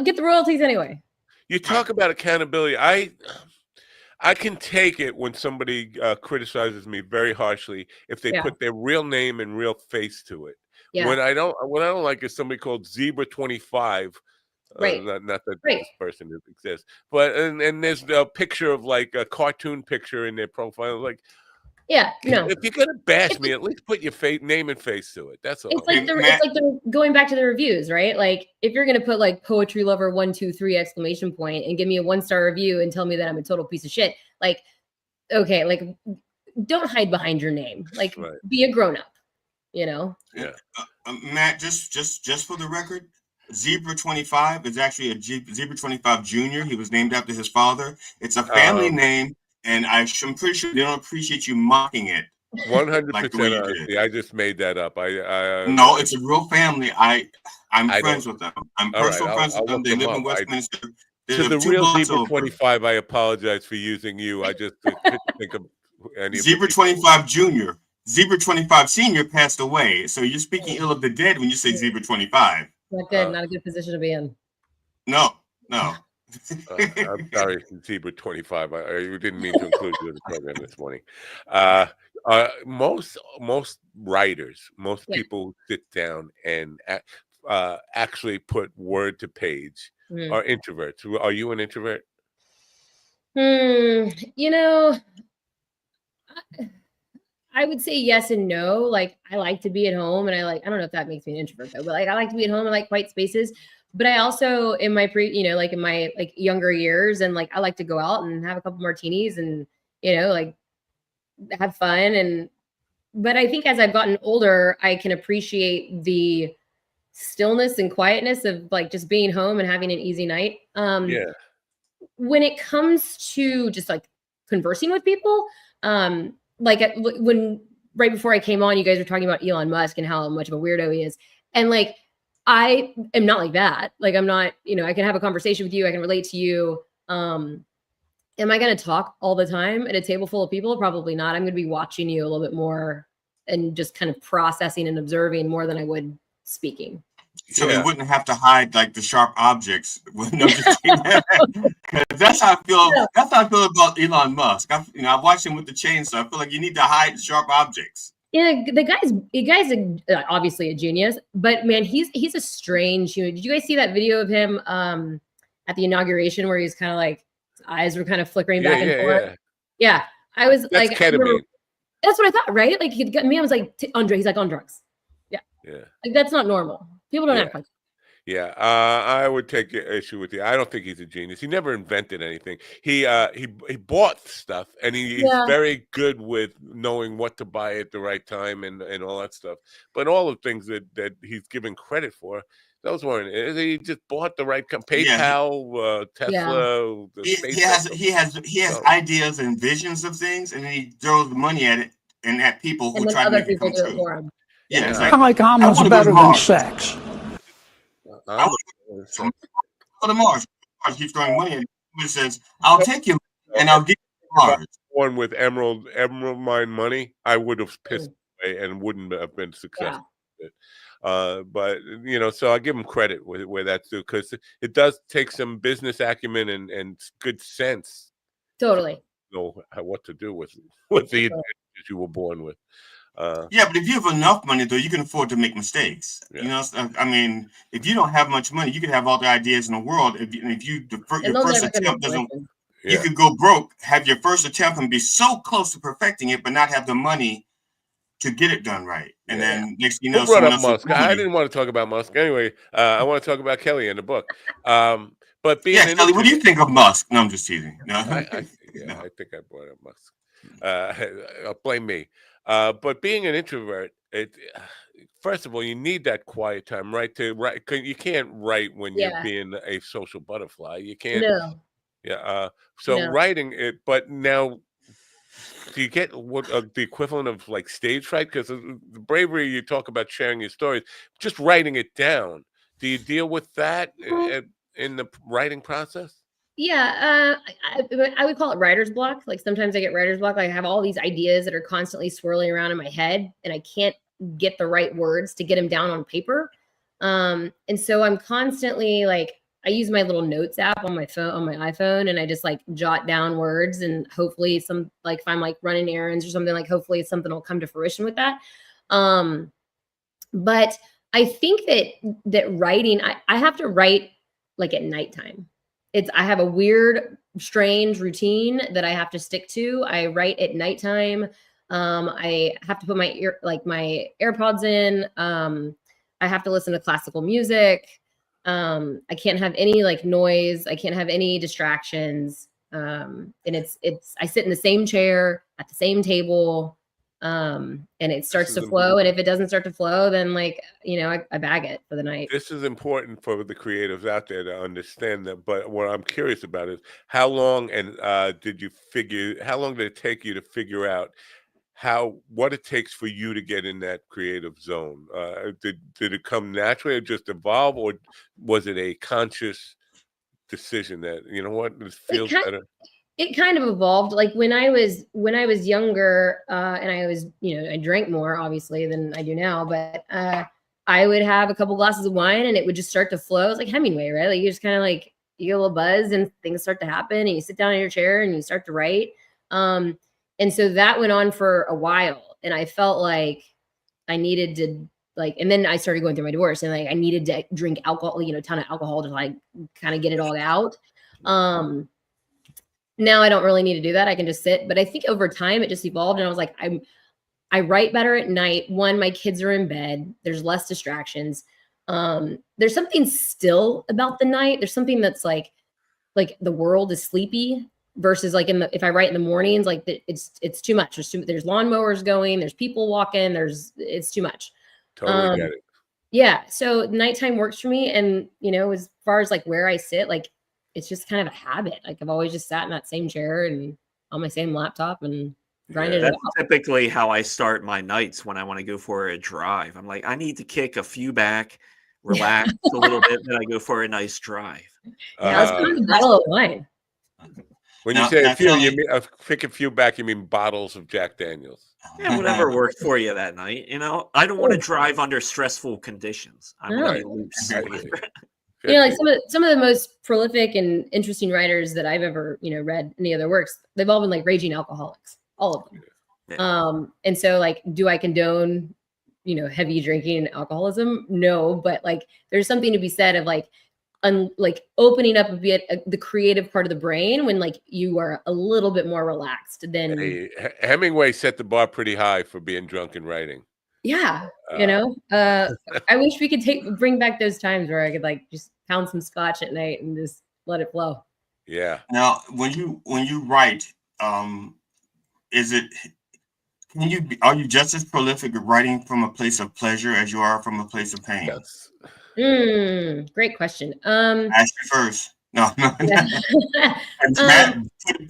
Get the royalties anyway. You talk about accountability. I can take it when somebody criticizes me very harshly if they put their real name and real face to it. Yeah. What I don't like is somebody called Zebra 25. Right. Not that this person exists, but and there's a picture of like a cartoon picture in their profile. Like, no. If you're gonna bash me, at least put your name and face to it. That's all. It's like the going back to the reviews, right? Like if you're gonna put like poetry lover 1 2 3 exclamation point and give me a 1-star review and tell me that I'm a total piece of shit, like okay, like don't hide behind your name. Like be a grown up, Yeah. Matt, just for the record. Zebra 25 is actually a Zebra 25 Jr. He was named after his father. It's a family name, and I'm pretty sure they don't appreciate you mocking it. 100%. I just made that up. No, it's a real family. I'm friends with them. I'm personal friends with them. They live in Westminster. To the real Zebra 25, I apologize for using you. I just couldn't think of any. Zebra 25 Jr. Zebra 25 Senior passed away. So you're speaking ill of the dead when you say Zebra 25. Not good. Not a good position to be in. No. I'm sorry, Zebra 25. I didn't mean to include you in the program this morning. Most writers, most people who sit down and actually put word to page are introverts. Are you an introvert? I would say yes and no. Like I like to be at home, and I don't know if that makes me an introvert though, but like I like to be at home and like quiet spaces. But I also in my like in my like younger years, and like I like to go out and have a couple martinis and like have fun. But I think as I've gotten older, I can appreciate the stillness and quietness of like just being home and having an easy night. When it comes to just like conversing with people, when right before I came on, you guys were talking about Elon Musk and how much of a weirdo he is. And like, I am not like that. Like, I'm not, I can have a conversation with you. I can relate to you. Am I going to talk all the time at a table full of people? Probably not. I'm going to be watching you a little bit more and just kind of processing and observing more than I would speaking. So we wouldn't have to hide like the sharp objects. No, just kidding. 'Cause that's how I feel. That's how I feel about Elon Musk. I've watched him with the chainsaw. I feel like you need to hide the sharp objects. Yeah, the guy's obviously a genius, but man, he's a strange human. Did you guys see that video of him at the inauguration where he's kind of like his eyes were kind of flickering back and forth? Yeah, I was That's like, ketamine. that's what I thought, right? Like he got me. I was like, he's like on drugs. Yeah, like that's not normal. People don't act like that. Yeah, I would take issue with you. I don't think he's a genius. He never invented anything. He bought stuff, and he's very good with knowing what to buy at the right time and all that stuff. But all the things that he's given credit for, those weren't. He just bought the right PayPal, Tesla. He has ideas and visions of things, and then he throws the money at it and at people who try to make it come true. For him. Yeah, I like almost better than sex. I want to go to Mars. He keeps throwing money at it. He says, "I'll take you and I'll give you Mars." One with Emerald Mine money, I would have pissed away and wouldn't have been successful. But so I give him credit where that's due, because it does take some business acumen and good sense. Totally. To know what to do with the advantages you were born with. But if you have enough money, though, you can afford to make mistakes. I mean, if you don't have much money, you can have all the ideas in the world. If you your first attempt doesn't, you could go broke, have your first attempt and be so close to perfecting it, but not have the money to get it done right. And then next, Who brought up Musk? I didn't want to talk about Musk. Anyway, I want to talk about Kelly in the book. But being Kelly, what do you think of Musk? No, I'm just teasing. No, I think I brought up Musk. Blame me. But being an introvert, first of all, you need that quiet time, right? To write, you can't write when you're being a social butterfly. You can't. So writing it, but now, do you get the equivalent of like stage fright? Because the bravery you talk about sharing your stories, just writing it down. Do you deal with that in the writing process? Yeah, I would call it writer's block. Like sometimes I get writer's block. Like I have all these ideas that are constantly swirling around in my head, and I can't get the right words to get them down on paper. And so I'm constantly like, I use my little notes app on my phone, on my iPhone, and I just like jot down words, and hopefully if I'm like running errands or something, like hopefully something will come to fruition with that. But I think that writing, I have to write like at nighttime. I have a weird, strange routine that I have to stick to. I write at nighttime. I have to put my AirPods in. I have to listen to classical music. I can't have any like noise. I can't have any distractions. And I sit in the same chair at the same table. And it starts to flow. And if it doesn't start to flow, then I bag it for the night. This is important for the creatives out there to understand that. But what I'm curious about is how long did it take you to figure out what it takes for you to get in that creative zone? Did it come naturally or just evolve, or was it a conscious decision that, you know what, this feels better? It kind of evolved. Like when I was younger, and I was, I drank more obviously than I do now, but I would have a couple glasses of wine and it would just start to flow. It's like Hemingway, right? Like you just kind of like, you get a little buzz and things start to happen and you sit down in your chair and you start to write. And so that went on for a while, and I felt like I needed to and then I started going through my divorce, and like I needed to drink alcohol, a ton of alcohol to like kind of get it all out. Now I don't really need to do that. I can just sit. But I think over time it just evolved, and I was like, I write better at night. One, my kids are in bed. There's less distractions. There's something still about the night. There's something that's like the world is sleepy versus like if I write in the mornings, like it's too much. There's lawnmowers going. There's people walking. It's too much. Totally get it. Yeah. So nighttime works for me. And as far as like where I sit, like it's just kind of a habit. Like I've always just sat in that same chair and on my same laptop and grinded it out. That's typically how I start my nights when I want to go for a drive. I'm like, I need to kick a few back, relax a little bit, then I go for a nice drive. Yeah, let's put a bottle of wine. When you say a few, you mean pick a few back, you mean bottles of Jack Daniels. Yeah, whatever worked for you that night. You know, I don't want to drive under stressful conditions. I want to be loose. You know, like some of the most prolific and interesting writers that I've ever, you know, read any of their works, they've all been like raging alcoholics, all of them. Yeah. And so like, do I condone, you know, heavy drinking and alcoholism? No, but like, there's something to be said of like, like opening up a bit the creative part of the brain when like you are a little bit more relaxed than. Hey, Hemingway set the bar pretty high for being drunk and writing. Yeah, you know, I wish we could bring back those times where I could like just pound some scotch at night and just let it flow. Yeah. Now, when you write, are you just as prolific of writing from a place of pleasure as you are from a place of pain? Yes. Great question. Ask you first. No. Yeah.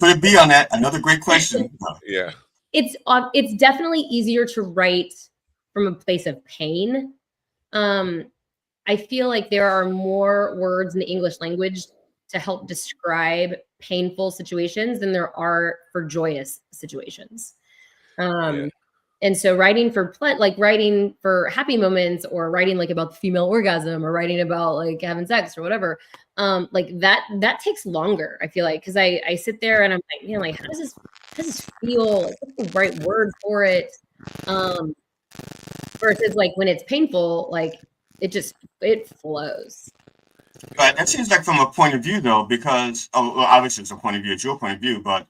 Put a B on that. Another great question. Yeah. It's definitely easier to write from a place of pain. I feel like there are more words in the English language to help describe painful situations than there are for joyous situations. And so writing for writing for happy moments, or writing like about the female orgasm, or writing about like having sex or whatever, like that takes longer, I feel like, because I sit there and I'm like, you know, like how does this feel? Like, what's the right word for it? Versus like when it's painful, like it flows. But that seems like from a point of view, though, because obviously it's a point of view, it's your point of view, but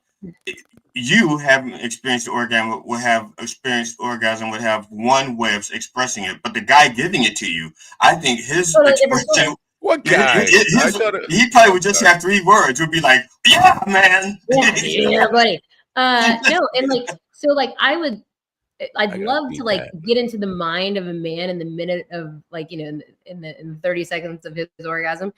you haven't experienced the orgasm. Would have one way of expressing it, but the guy giving it to you, I think his expression. What guy? He probably would just have 3 words. Would be like, "Yeah, man." Yeah, buddy. No, and like so, like I'd love to like get into the mind of a man in the minute of like, you know, in the 30 seconds of his orgasm.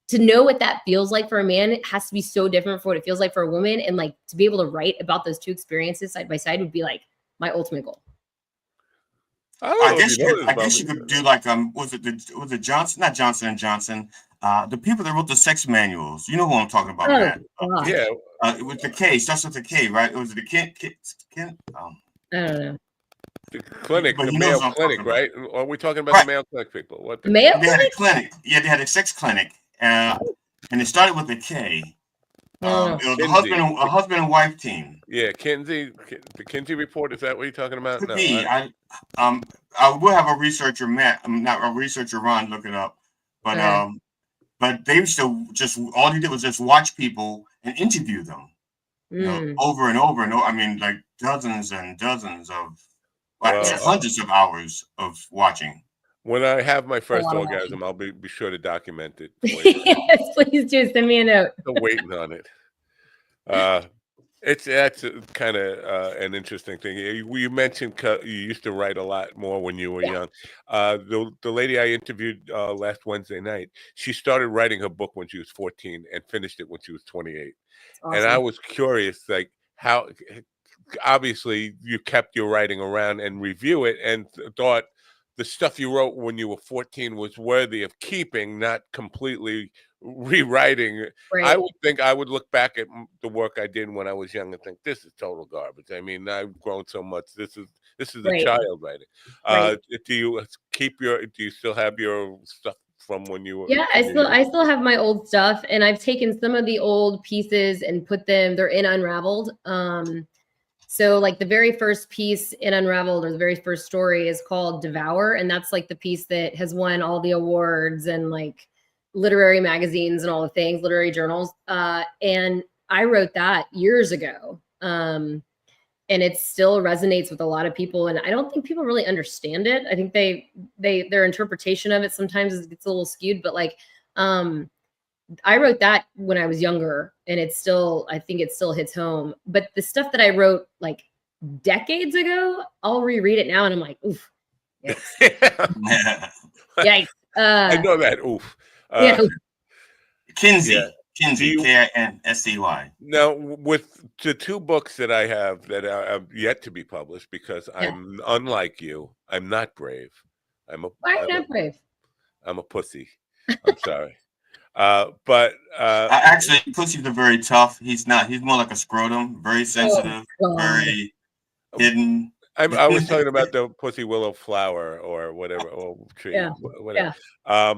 To know what that feels like for a man, it has to be so different for what it feels like for a woman. And like to be able to write about those two experiences side by side would be like my ultimate goal. I guess you could do like was it Johnson, not Johnson and Johnson, the people that wrote the sex manuals. You know who I'm talking about, man. Yeah. It was the K, starts with the K, right? It was the Ken. I don't know. The clinic, But the he knows male what I'm clinic, talking right? Or are we talking about the male clinic people? What Male They had a clinic. Yeah, they had a sex clinic, and it started with a K. It was a husband and wife team. Yeah, the Kinsey report. Is that what you're talking about? Could No. be. I will have a researcher, Matt. Not a researcher, Ron. Look it up. But they used to just all he did was just watch people and interview them, you know, over and over and over. I mean, like dozens and dozens of, hundreds of hours of watching. When I have my first orgasm, I'll be sure to document it. Yes, please do. Send me a note. Still waiting on it. That's kind of an interesting thing. You mentioned you used to write a lot more when you were young. The lady I interviewed last Wednesday night, she started writing her book when she was 14 and finished it when she was 28. Awesome. And I was curious, like how. Obviously, you kept your writing around and review it, and thought the stuff you wrote when you were 14 was worthy of keeping, not completely rewriting. Right. I would think I would look back at the work I did when I was young and think this is total garbage. I mean, I've grown so much. This is a child writing. Do you still have your stuff from when you were? Yeah, I still have my old stuff, and I've taken some of the old pieces and put them. They're in Unraveled. So like the very first piece in Unraveled, or the very first story, is called Devour. And that's like the piece that has won all the awards and like literary magazines and all the things, literary journals. And I wrote that years ago. And it still resonates with a lot of people. And I don't think people really understand it. I think their interpretation of it sometimes gets a little skewed, but like, I wrote that when I was younger, and I think it still hits home. But the stuff that I wrote like decades ago, I'll reread it now and I'm like, oof. Yikes. Yikes. I know that. Oof. Kinsey, Kinsey. Now, with the 2 books that I have that are yet to be published, because I'm unlike you, I'm not brave. Why are you not brave? I'm a pussy. I'm sorry. But actually, pussies are very tough. He's not. He's more like a scrotum, very sensitive, very hidden. I was talking about the pussy willow flower or whatever, or tree, Yeah. whatever. Yeah.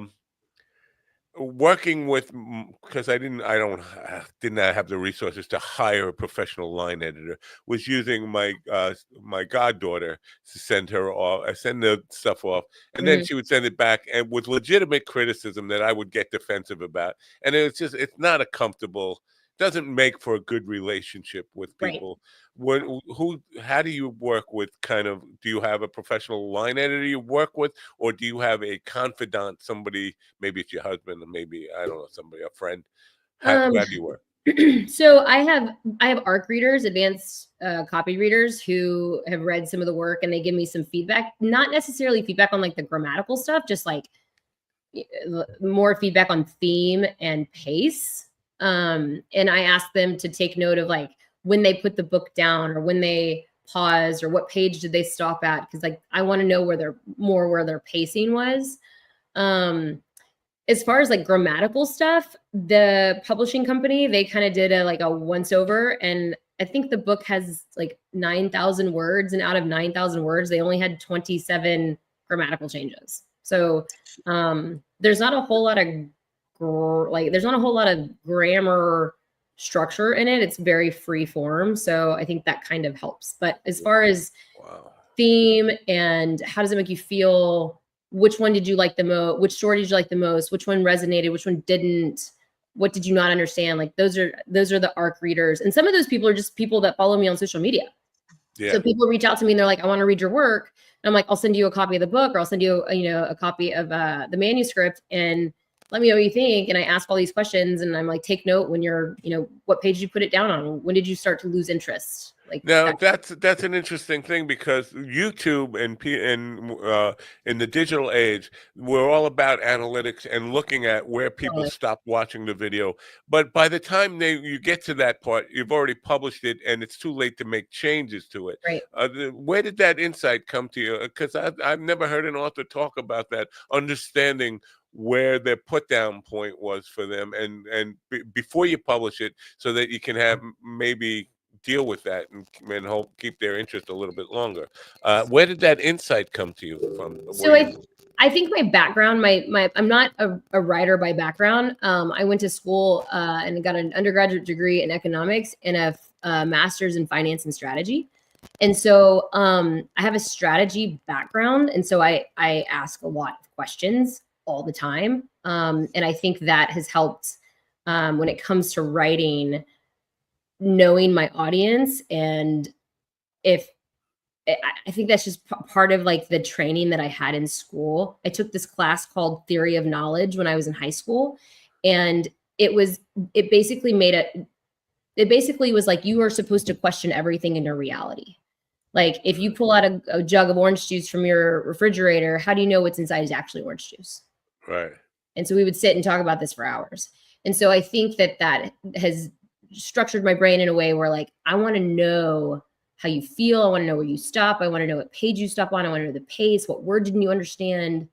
Working with, because I did not have the resources to hire a professional line editor, was using my goddaughter to send her off. I send the stuff off, and then she would send it back, and with legitimate criticism that I would get defensive about. And it's not a comfortable. Doesn't make for a good relationship with people. How do you work with do you have a professional line editor you work with, or do you have a confidant, somebody, maybe it's your husband, or maybe, I don't know, somebody, a friend? How do you work? So I have ARC readers, advanced copy readers, who have read some of the work, and they give me some feedback, not necessarily feedback on like the grammatical stuff, just like more feedback on theme and pace. And I asked them to take note of like when they put the book down, or when they paused, or what page did they stop at, because like I want to know where their pacing was. As far as like grammatical stuff, the publishing company, they kind of did a once over, and I think the book has like 9,000 words, and out of 9,000 words, they only had 27 grammatical changes. So there's not a whole lot of grammar structure in it. It's very free form. So I think that kind of helps. But as far as theme and how does it make you feel, which one did you like the most, which story did you like the most, which one resonated, which one didn't, what did you not understand? Like those are the ARC readers. And some of those people are just people that follow me on social media. Yeah. So people reach out to me and they're like, I want to read your work. And I'm like, I'll send you a copy of the book, or I'll send you, a copy of the manuscript, and let me know what you think. And I ask all these questions, and I'm like, take note when you're, what page did you put it down on? When did you start to lose interest? Like, now that's an interesting thing, because YouTube and in the digital age, we're all about analytics and looking at where people stop watching the video. But by the time you get to that part, you've already published it, and it's too late to make changes to it. Right. Where did that insight come to you? Because I've never heard an author talk about that, understanding where their put down point was for them, and before you publish it, so that you can have maybe deal with that and help keep their interest a little bit longer. Where did that insight come to you from? So I think my background, I'm not a writer by background. I went to school and got an undergraduate degree in economics and a master's in finance and strategy. And so I have a strategy background. And so I ask a lot of questions all the time. And I think that has helped when it comes to writing, knowing my audience. And I think that's just part of like the training that I had in school. I took this class called Theory of Knowledge when I was in high school. And it basically was like, you are supposed to question everything in your reality. Like if you pull out a jug of orange juice from your refrigerator, how do you know what's inside is actually orange juice? Right. And so we would sit and talk about this for hours. And so I think that has structured my brain in a way where like, I want to know how you feel. I want to know where you stop. I want to know what page you stop on. I want to know the pace. What word didn't you understand?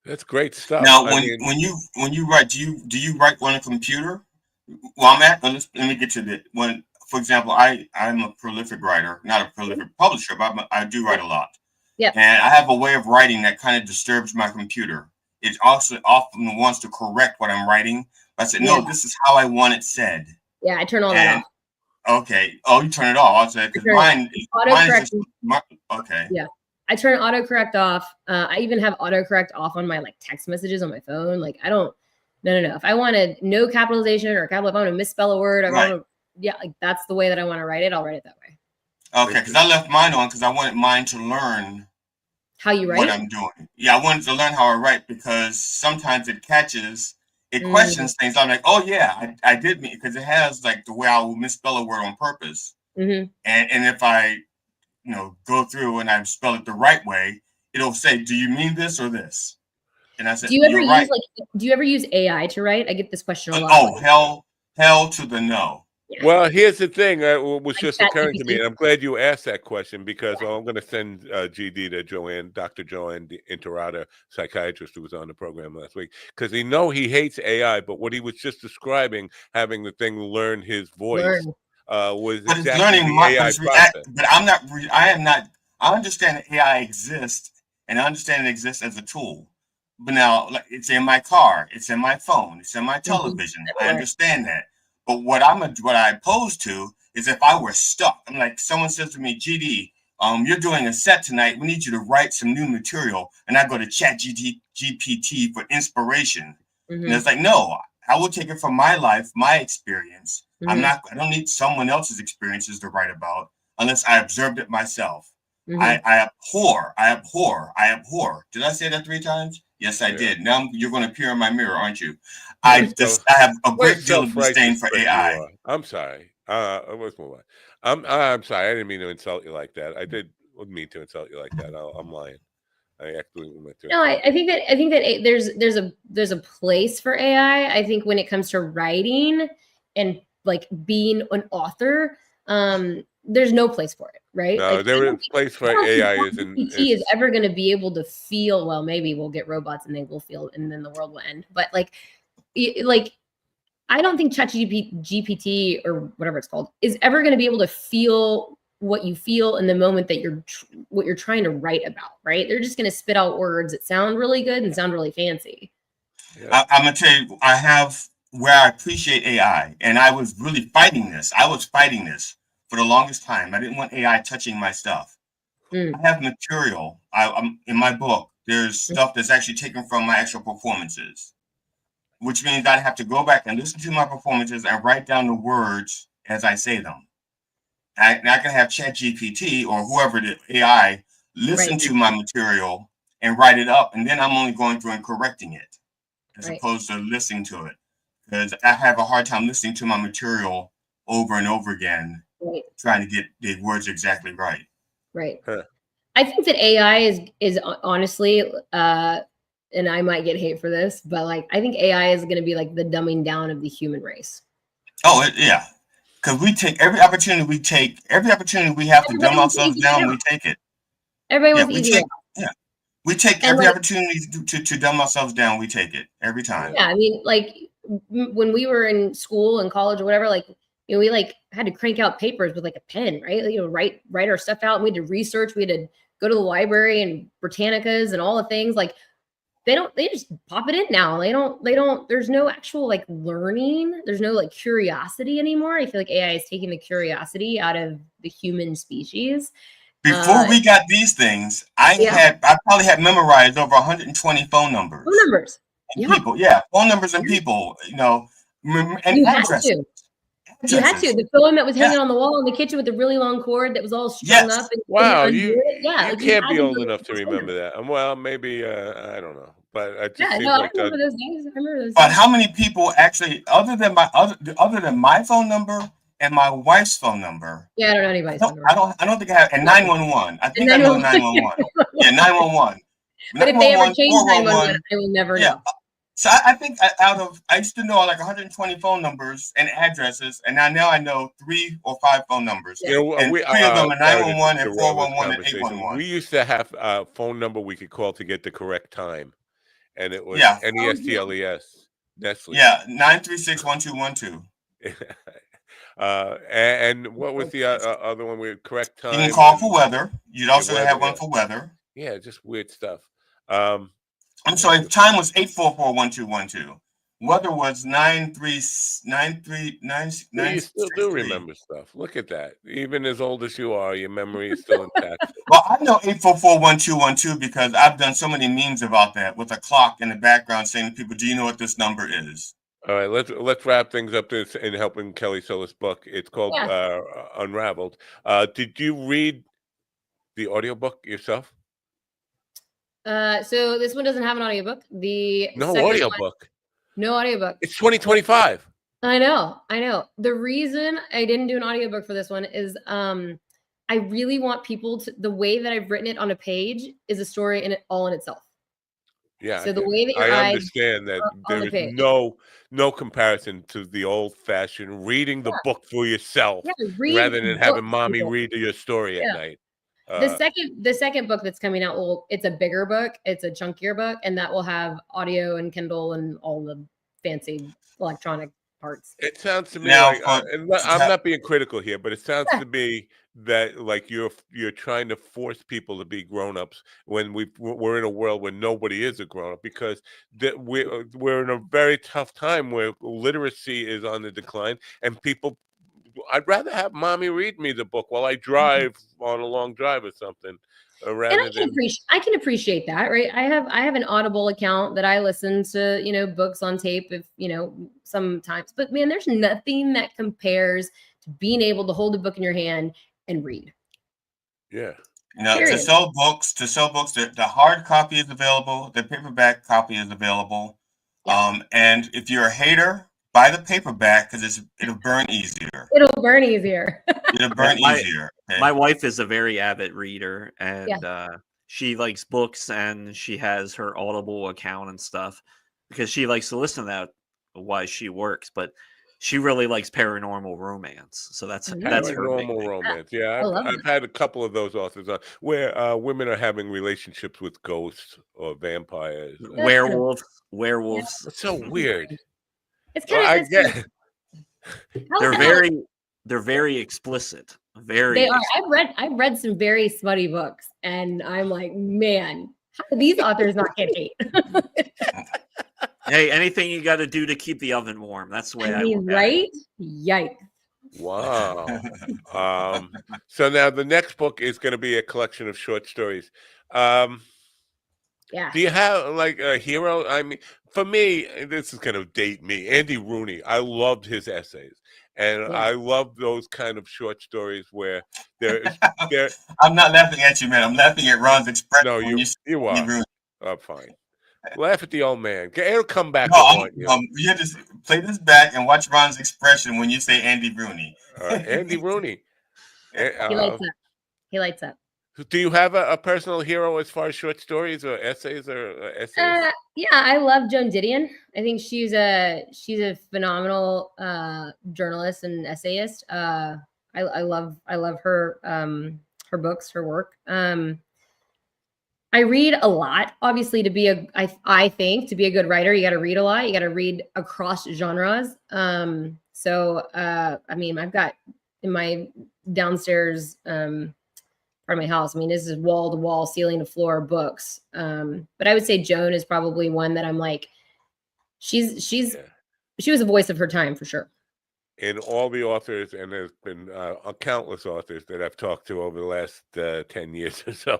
That's great stuff. Now, when you write, do you write on a computer? Well, let me get to the one. For example, I'm a prolific writer, not a prolific publisher, but I do write a lot. Yeah. And I have a way of writing that kind of disturbs my computer. It also often wants to correct what I'm writing. But I said, no, this is how I want it said. Yeah, I turn all that off. Okay. Oh, you turn it off. I'll say, because mine is just, okay. Yeah. I turn autocorrect off. I even have autocorrect off on my like text messages on my phone. Like I don't, no. If I wanted no capitalization or capital, if I want to misspell a word, like that's the way that I want to write it. I'll write it that way. Okay, because I left mine on because I wanted mine to learn how you write what I'm doing. Yeah, I wanted to learn how I write because sometimes it questions things. I'm like, oh yeah, I did mean, because it has like the way I will misspell a word on purpose. And if I go through and I spell it the right way, it'll say, do you mean this or this? And I said, do you ever use AI to write? I get this question a lot. Oh, hell to the no. Yeah. Well, here's the thing. Was just occurring to me, and I'm glad you asked that question because I'm going to send GD to Dr. Joanne Interrata, psychiatrist who was on the program last week, because he hates AI, but what he was just describing, having the thing learn his voice. was But it's exactly learning the AI process. but I'm not. I am not. I understand that AI exists, and I understand it exists as a tool. But now, like, it's in my car, it's in my phone, it's in my television. I understand that. But what I oppose to is if I were stuck. I'm like, someone says to me, GD, you're doing a set tonight. We need you to write some new material, and I go to GPT for inspiration. And it's like, no, I will take it from my life, my experience. I don't need someone else's experiences to write about unless I observed it myself. I abhor. Did I say that 3 times? Yes, I did. Now you're going to appear in my mirror, aren't you? I have a great deal of disdain for AI. I'm sorry. Let's move on. I'm sorry. I didn't mean to insult you like that. I didn't mean to insult you like that. I'm lying. I actually meant to. No, I think that there's a place for AI. I think when it comes to writing and like being an author, there's no place for it, right? No, like, there is a place for AI. GPT is ever going to be able to feel. Well, maybe we'll get robots and they will feel, and then the world will end. But like I don't think ChatGPT or whatever it's called is ever going to be able to feel what you feel in the moment that what you're trying to write about, right? They're just going to spit out words that sound really good and sound really fancy. I'm gonna tell you, I have where I appreciate AI, and I was really fighting this. I was fighting this for the longest time. I didn't want AI touching my stuff. I have material. I'm in my book. There's stuff that's actually taken from my actual performances, which means I'd have to go back and listen to my performances and write down the words as I say them. I can have ChatGPT or whoever the AI listen to my material and write it up, and then I'm only going through and correcting it as opposed to listening to it, because I have a hard time listening to my material over and over again, trying to get the words exactly right. Right. I think that AI is honestly, and I might get hate for this, but like I think AI is going to be like the dumbing down of the human race. Oh yeah, because we take every opportunity we have to dumb ourselves down. We take it. Everybody wants easy. We take every opportunity to dumb ourselves down. We take it every time. Yeah, I mean, like when we were in school and college or whatever, like we like had to crank out papers with like a pen, right? Write our stuff out. And we had to research. We had to go to the library and Britannicas and all the things. Like they just pop it in now. They don't. There's no actual like learning. There's no like curiosity anymore. I feel like AI is taking the curiosity out of the human species. Before we got these things, I probably had memorized over 120 phone numbers. Phone numbers. People, phone numbers and people, and you addresses. You had to. The phone that was hanging on the wall in the kitchen with the really long cord that was all strung up. And wow, you like, can't be old enough to remember that. Well, maybe I don't know, but it just seems like I remember those days. But how many people actually, other than my phone number and my wife's phone number? Yeah, I don't know anybody's phone number. I don't think I have. And 911. I think I know 911. Yeah, 911. But if they ever change 911, I will never know. So I think I used to know like 120 phone numbers and addresses, and now I know 3 or 5 phone numbers. Yeah, and 3 of them are 911 and 411 and 811. We used to have a phone number we could call to get the correct time, and it was NESTLES. Nestle. Yeah, 936-1212. And what was the other one? We had correct time. You can call for weather. You'd also have one for weather. Yeah, just weird stuff. I'm sorry. Time was 844-1212. Weather was 93939. You still do remember stuff. Look at that. Even as old as you are, your memory is still intact. Well, I know 844-1212 because I've done so many memes about that with a clock in the background saying to people, "Do you know what this number is?" All right, let's wrap things up in helping Kelly sell this book. It's called Unraveled. Did you read the audiobook yourself? So this one doesn't have an audiobook. No audiobook. No audiobook. It's 2025. I know. The reason I didn't do an audiobook for this one is I really want people to, the way that I've written it on a page is a story in itself. Yeah. So the way that your I understand that there is no comparison to the old-fashioned reading the book for yourself rather than having mommy read your story at night. The second book that's coming out it's a bigger book, it's a chunkier book, and that will have audio and Kindle and all the fancy electronic parts. It sounds to me Now, like I'm not being critical here, but it sounds to me that like you're trying to force people to be grown-ups when we're in a world where nobody is a grown-up, because we're in a very tough time where literacy is on the decline, and people. I'd rather have mommy read me the book while I drive on a long drive or something, And rather than. I can appreciate that, right? I have an Audible account that I listen to, books on tape if, sometimes. But man, there's nothing that compares to being able to hold a book in your hand and read. Yeah. To sell books, the hard copy is available, the paperback copy is available. And if you're a hater, buy the paperback because it'll burn easier. It'll burn easier. It'll burn easier. Okay? My wife is a very avid reader, and she likes books, and she has her Audible account and stuff because she likes to listen to that while she works. But she really likes paranormal romance, so that's her paranormal romance. Yeah, I've had a couple of those authors on where women are having relationships with ghosts or vampires, werewolves. Yeah. It's so weird. It's kind of. They're very explicit. They are. I've read some very smutty books, and I'm like, man, how do these authors not get hate? Hey, anything you got to do to keep the oven warm. That's the way I look at it. Yikes. Wow. So now the next book is going to be a collection of short stories. Yeah. Do you have like a hero? I mean, for me, this is going to date me. Andy Rooney. I loved his essays. And I love those kind of short stories where there. I'm not laughing at you, man. I'm laughing at Ron's expression. No, you are. I'm fine. Laugh at the old man. It'll come back. You just play this back and watch Ron's expression when you say Andy Rooney. Andy Rooney. He lights up. He lights up. Do you have a personal hero as far as short stories or essays or essays? Yeah, I love Joan Didion. I think she's a phenomenal journalist and essayist. I love her her books, her work. I read a lot. Obviously, I think to be a good writer, you got to read a lot. You got to read across genres. So I mean, I've got in my downstairs part of my house. I mean, this is wall to wall, ceiling to floor books. But I would say Joan is probably one that I'm like, she was a voice of her time for sure. In all the authors, and there's been countless authors that I've talked to over the last 10 years or so,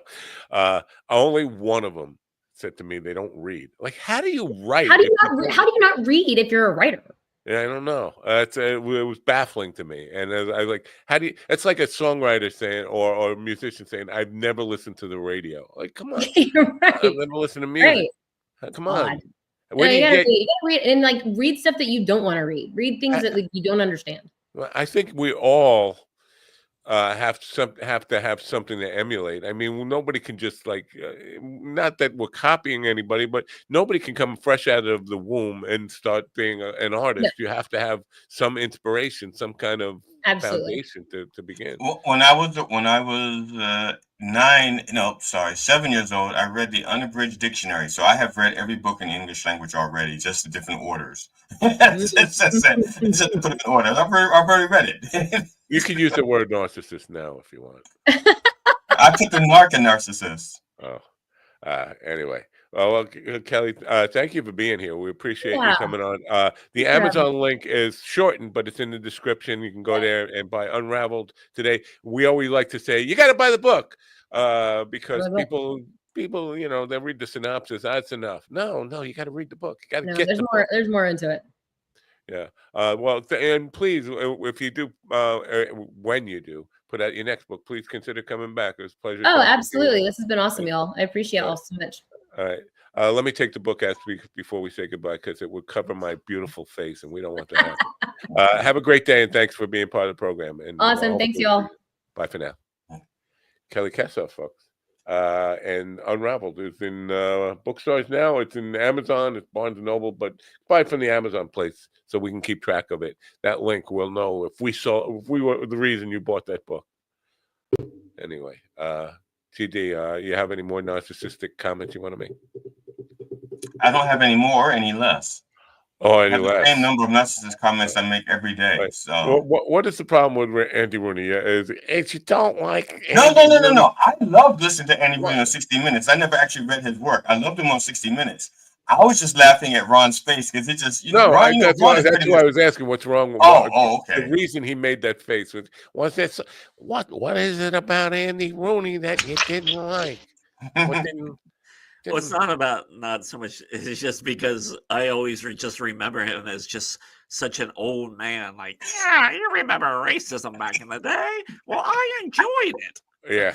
only one of them said to me they don't read. Like, how do you write? How do you not read if you're a writer? Yeah, I don't know. It was baffling to me, and I like, how do you? It's like a songwriter saying, or a musician saying, "I've never listened to the radio." Like, come on, I've never listened to music. Right. Come on. No, you gotta read and like read stuff that you don't want to read. Read things that like, you don't understand. I think we all have to have something to emulate. I mean, nobody can just like, not that we're copying anybody, but nobody can come fresh out of the womb and start being an artist. No. You have to have some inspiration, some kind of foundation to begin. When I was 7 years old, I read the unabridged dictionary. So I have read every book in English language already, just in different orders. Just to put it in order. I've already read it. You can use the word narcissist now if you want. I put the narc in narcissist. Oh, anyway. Well, Kelly, thank you for being here. We appreciate you coming on. The Amazon link is shortened, but it's in the description. You can go there and buy Unraveled today. We always like to say, you got to buy the book because people, they read the synopsis. That's enough. No, you got to read the book. You got to get the book. There's more into it. Yeah. Well, and please, if you do, when you do put out your next book, please consider coming back. It was a pleasure. Oh, absolutely. This has been awesome, y'all. I appreciate all so much. All right. Let me take the book out before we say goodbye because it would cover my beautiful face, and we don't want that to happen. Have a great day, and thanks for being part of the program. And awesome. Thanks, y'all. Bye for now. Kelly Kessoff, folks. And Unraveled is in bookstores now. It's in Amazon. It's Barnes & Noble, but buy it from the Amazon place so we can keep track of it. That link will know if we were the reason you bought that book. Anyway, TD, you have any more narcissistic comments you want to make? I don't have any more or any less. Oh, I any have the same less. number of narcissist comments I make every day. Right. So What is the problem with Andy Rooney? Is you don't like no, Andy Rooney? no. I love listening to Andy What? Rooney on 60 Minutes. I never actually read his work. I loved him on 60 Minutes. I was just laughing at Ron's face because it just, No, Ron, that's Ron why is pretty I much. was asking what's wrong with the Okay. reason he made that face was this. What is it about Andy Rooney that you didn't like? What didn't? Well, it's not about not so much. It's just because I always just remember him as just such an old man. Like, yeah, you remember racism back in the day? Well, I enjoyed it. Yeah.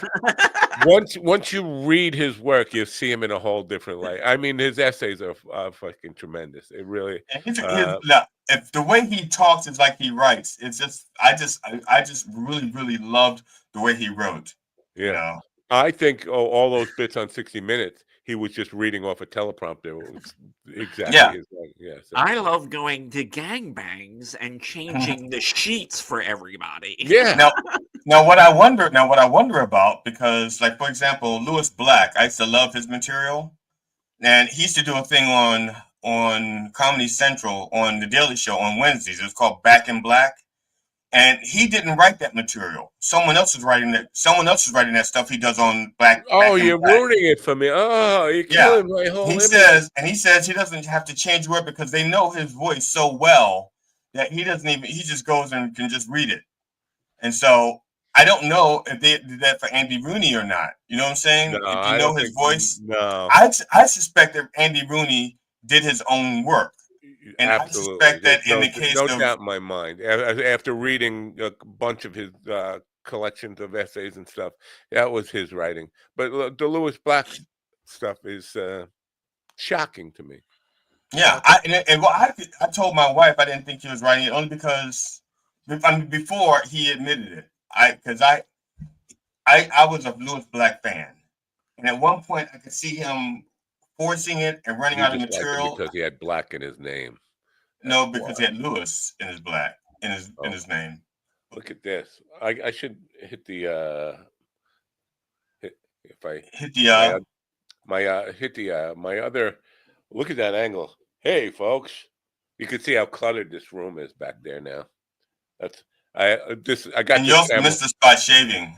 Once you read his work, you see him in a whole different light. I mean, his essays are fucking tremendous. It really. If the way he talks is like he writes, it's just I just really loved the way he wrote. Yeah. You know? I think all those bits on 60 Minutes, he was just reading off a teleprompter. It was exactly his way. Yeah. So. I love going to gangbangs and changing the sheets for everybody. Yeah. Now what I wonder about, because like for example, Lewis Black, I used to love his material, and he used to do a thing on Comedy Central on the Daily Show on Wednesdays. It was called Back in Black. And he didn't write that material. Someone else is writing that. Someone else is writing that stuff he does on Back. Oh, you're ruining it for me. Oh, you're killing my whole image. He says he doesn't have to change word because they know his voice so well that he doesn't even. He just goes and can just read it. And so I don't know if they did that for Andy Rooney or not. You know what I'm saying? No, if you know his voice, no. I suspect that Andy Rooney did his own work. And absolutely. I suspect that in the case no of doubt in my mind. After reading a bunch of his collections of essays and stuff, that was his writing. But the Lewis Black stuff is shocking to me. Yeah, I told my wife I didn't think he was writing it only because before he admitted it. I was a Lewis Black fan, and at one point I could see him forcing it and running out of material because he had black in his name. No, because he had Lewis in his black in his name. Look at this. I should hit the my other. Look at that angle. Hey, folks, you can see how cluttered this room is back there now. I got. And you also missed the spot shaving.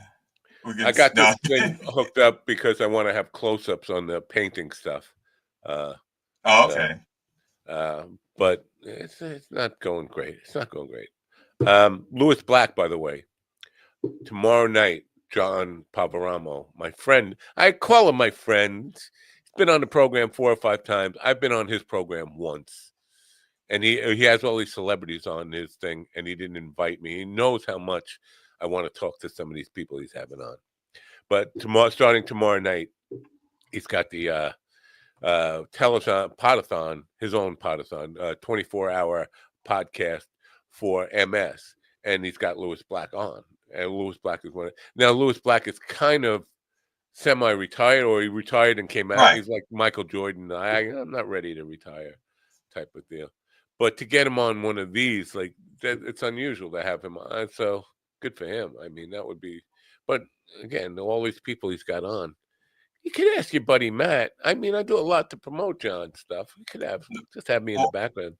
I got this thing hooked up because I want to have close-ups on the painting stuff. Okay. But it's not going great. It's not going great. Lewis Black, by the way, tomorrow night, John Pavaramo, my friend. I call him my friend. He's been on the program 4 or 5 times. I've been on his program once. And he has all these celebrities on his thing, and he didn't invite me. He knows how much I want to talk to some of these people he's having on. But starting tomorrow night, he's got the podathon, his own podathon, 24-hour podcast for MS, and he's got Lewis Black on. And Lewis Black is one. Now Lewis Black is kind of semi-retired, or he retired and came out. Right. He's like Michael Jordan. I'm not ready to retire, type of deal. But to get him on one of these, like it's unusual to have him on. So good for him. I mean, that would be. But again, all these people he's got on. You could ask your buddy Matt. I mean, I do a lot to promote John's stuff. You could just have me in the background.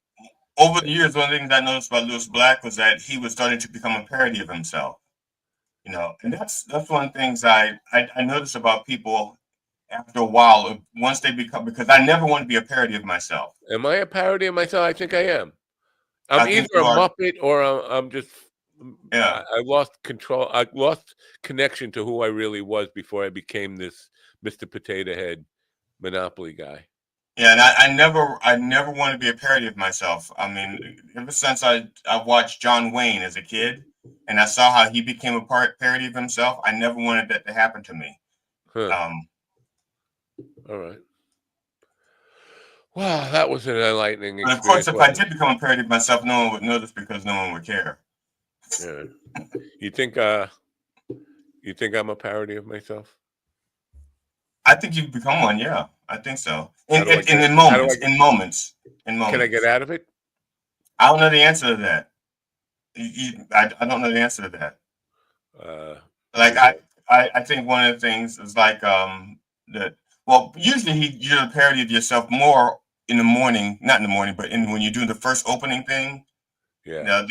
Over the years, one of the things I noticed about Lewis Black was that he was starting to become a parody of himself. You know, and that's one of the things I noticed about people after a while, once they become, because I never want to be a parody of myself. Am I a parody of myself? I think I am. I'm either a Muppet or I'm just. Yeah. I lost control. I lost connection to who I really was before I became this Mr. Potato Head Monopoly guy. Yeah, and I never want to be a parody of myself. I mean, ever since I watched John Wayne as a kid, and I saw how he became a parody of himself, I never wanted that to happen to me. Huh. All right. Wow, that was an enlightening experience. But of course, if I did become a parody of myself, no one would notice because no one would care. Yeah. You think I'm a parody of myself? I think you've become one. Yeah, I think so. In moments. Can I get out of it? I don't know the answer to that. I don't know the answer to that. I think one of the things is like that. Well, usually you're a parody of yourself more in the morning, not in the morning, but when you're doing the first opening thing, Yeah. you know,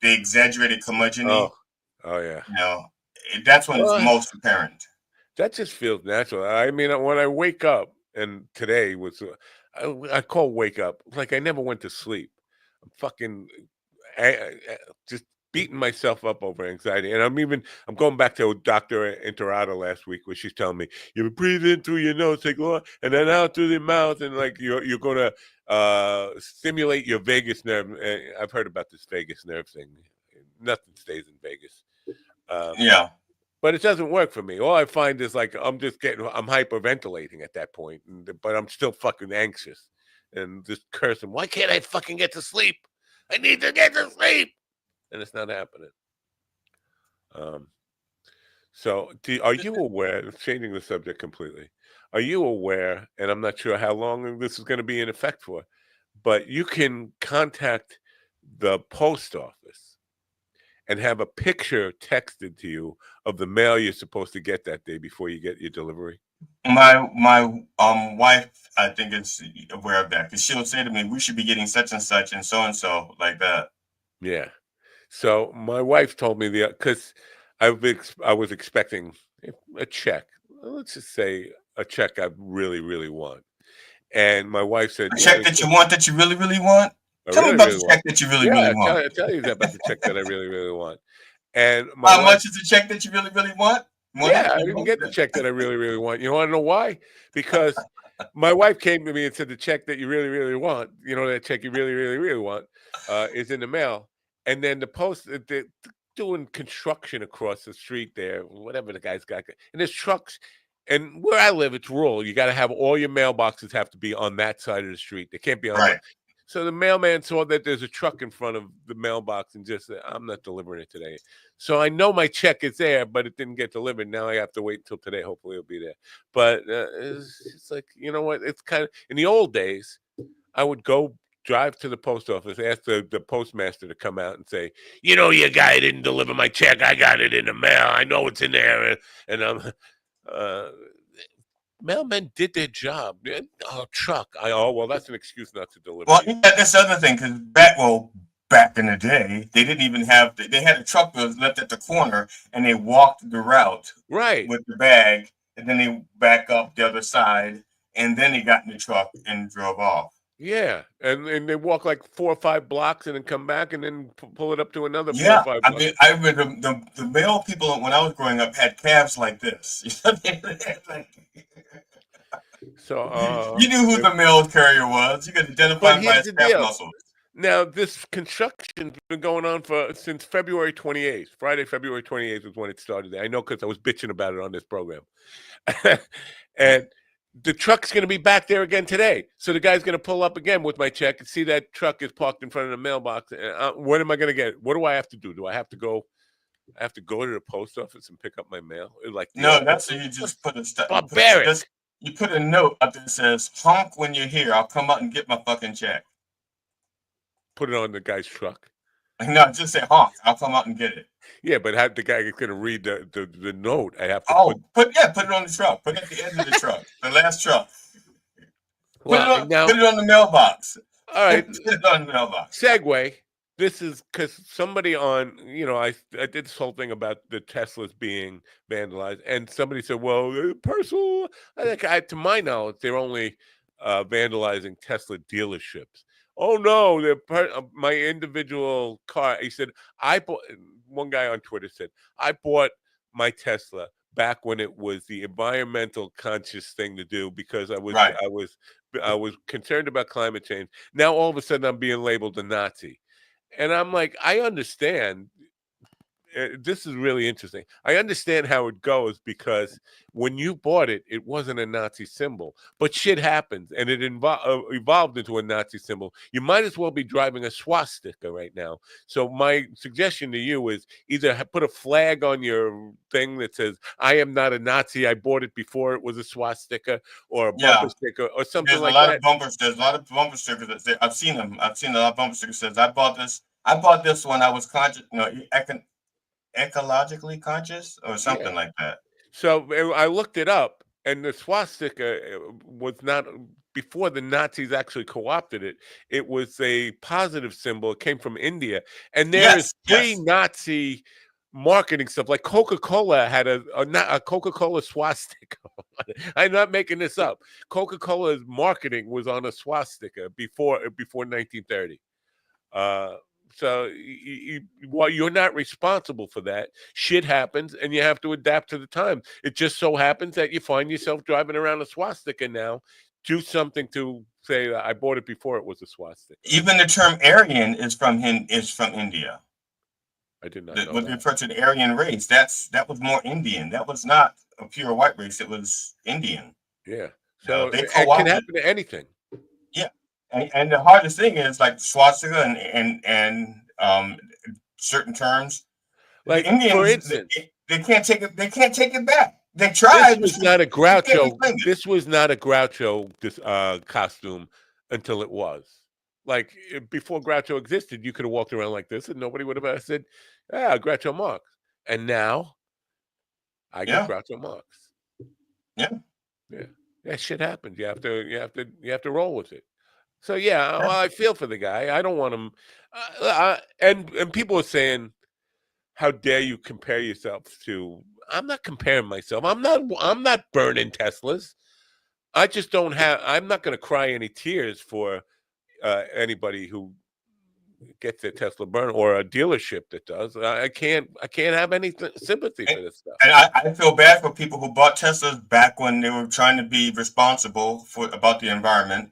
they exaggerated curmudgeon-y. Oh yeah. You know, that's when it's Well, most apparent. that just feels natural. I mean, when I wake up, and today was, I call wake up like I never went to sleep. I'm fucking just beating myself up over anxiety, and I'm going back to Dr. Interada last week, where she's telling me you breathe in through your nose, take long, and then out through the mouth, and like you're gonna stimulate your vagus nerve. I've heard about this vagus nerve thing. Nothing stays in Vegas. Yeah. But it doesn't work for me. All I find is like I'm hyperventilating at that point, but I'm still fucking anxious and just cursing. Why can't I fucking get to sleep? I need to get to sleep, and it's not happening. So, are you aware? Changing the subject completely. Are you aware? And I'm not sure how long this is going to be in effect for, but you can contact the post office and have a picture texted to you of the mail you're supposed to get that day before you get your delivery. My wife, I think, is aware of that, because she'll say to me, "We should be getting such and such and so like that." Yeah. So my wife told me because I was expecting a check. Let's just say a check I really, really want. And my wife said, A "Yeah, check that you want, that you really, really want? I Tell me really, about really the want." check that you really, Yeah, really want. I'll tell you about the check that I really, really want. And my How wife, much is the check that you really, really want? yeah, I didn't get the check that I really, really want. You want to know why? Because my wife came to me and said the check that you really, really want, that check you really, really, really want, is in the mail. And then the post, they're doing construction across the street there, whatever the guy's got. And there's trucks. And where I live, it's rural. You got to have all your mailboxes have to be on that side of the street. They can't be on the. Right. So the mailman saw that there's a truck in front of the mailbox and just said, "I'm not delivering it today." So I know my check is there, but it didn't get delivered. Now I have to wait until today. Hopefully it'll be there. But it's like, you know what? It's kind of, in the old days, I would go drive to the post office, ask the postmaster to come out and say, your guy didn't deliver my check. I got it in the mail. I know it's in there. And mailmen did their job. Oh, truck. Well, that's an excuse not to deliver. Well, that's the other thing, because back in the day, they didn't even have, they had a truck that was left at the corner, and they walked the route right with the bag, and then they back up the other side, and then they got in the truck and drove off. Yeah, and they walk like 4 or 5 blocks and then come back and then pull it up to another 4 Yeah, or 5 I blocks. mean, I remember the mail people when I was growing up had calves like this. So you knew who the mail carrier was. You could identify him by his calf muscles. Now, this construction's been going on since February 28th. Friday, February 28th was when it started. I know because I was bitching about it on this program. And the truck's going to be back there again today. So the guy's going to pull up again with my check and see that truck is parked in front of the mailbox. When am I going to get it? What do I have to do? Do I have to go? I have to go to the post office and pick up my mail? No, that's what you just put a barbaric. You put a note up that says, "Honk when you're here. I'll come out and get my fucking check." Put it on the guy's truck. No, just say honk. I'll come out and get it. Yeah, but how the guy is going to read the note? I have to put it on the truck. Put it at the end of the truck. The last truck. Put it on the mailbox. All right. Put it on the mailbox. Segue. This is because somebody on, I did this whole thing about the Teslas being vandalized, and somebody said, well, personal. I think, to my knowledge, they're only vandalizing Tesla dealerships. Oh no, they're my individual car. He said, one guy on Twitter said, I bought my Tesla back when it was the environmental conscious thing to do because I was concerned about climate change. Now all of a sudden I'm being labeled a Nazi. And I'm like, I understand. This is really interesting. I understand how it goes because when you bought it, it wasn't a Nazi symbol. But shit happens, and it evolved into a Nazi symbol. You might as well be driving a swastika right now. So my suggestion to you is either put a flag on your thing that says, I am not a Nazi. I bought it before it was a swastika, or a bumper sticker or something like that. There's a lot of bumper stickers that say, I've seen them. I've seen a lot of bumper stickers that says, I bought this when I was conscious, ecologically conscious or something like that. So I looked it up, and the swastika was not before the Nazis actually co-opted it, it was a positive symbol. It came from India, and there is pre-Nazi marketing stuff. Like Coca-Cola had a Coca-Cola swastika. I'm not making this up. Coca-Cola's marketing was on a swastika before 1930. So while you're not responsible for that, shit happens, and you have to adapt to the time. It just so happens that you find yourself driving around a swastika now. Do something to say that I bought it before it was a swastika. Even the term Aryan is from India. I did not know what that. referred to the Aryan race. That was more Indian. That was not a pure white race. It was Indian. Yeah. So they it can happen to anything. Yeah. And the hardest thing is like swastika and certain terms. Like, the Indians, for instance, they can't take it. They can't take it back. They tried. This was not a Groucho. This was not a Groucho costume until it was. Like before Groucho existed, you could have walked around like this, and nobody would have said, "Ah, Groucho Marx." And now, I get Groucho Marx. Yeah. That shit happens. You have to roll with it. So yeah, well, I feel for the guy. I don't want him. And people are saying, "How dare you compare yourself to?" I'm not comparing myself. I'm not burning Teslas. I just don't have. I'm not going to cry any tears for anybody who gets their Tesla burned or a dealership that does. I can't have any sympathy for this stuff. And I feel bad for people who bought Teslas back when they were trying to be responsible about the environment.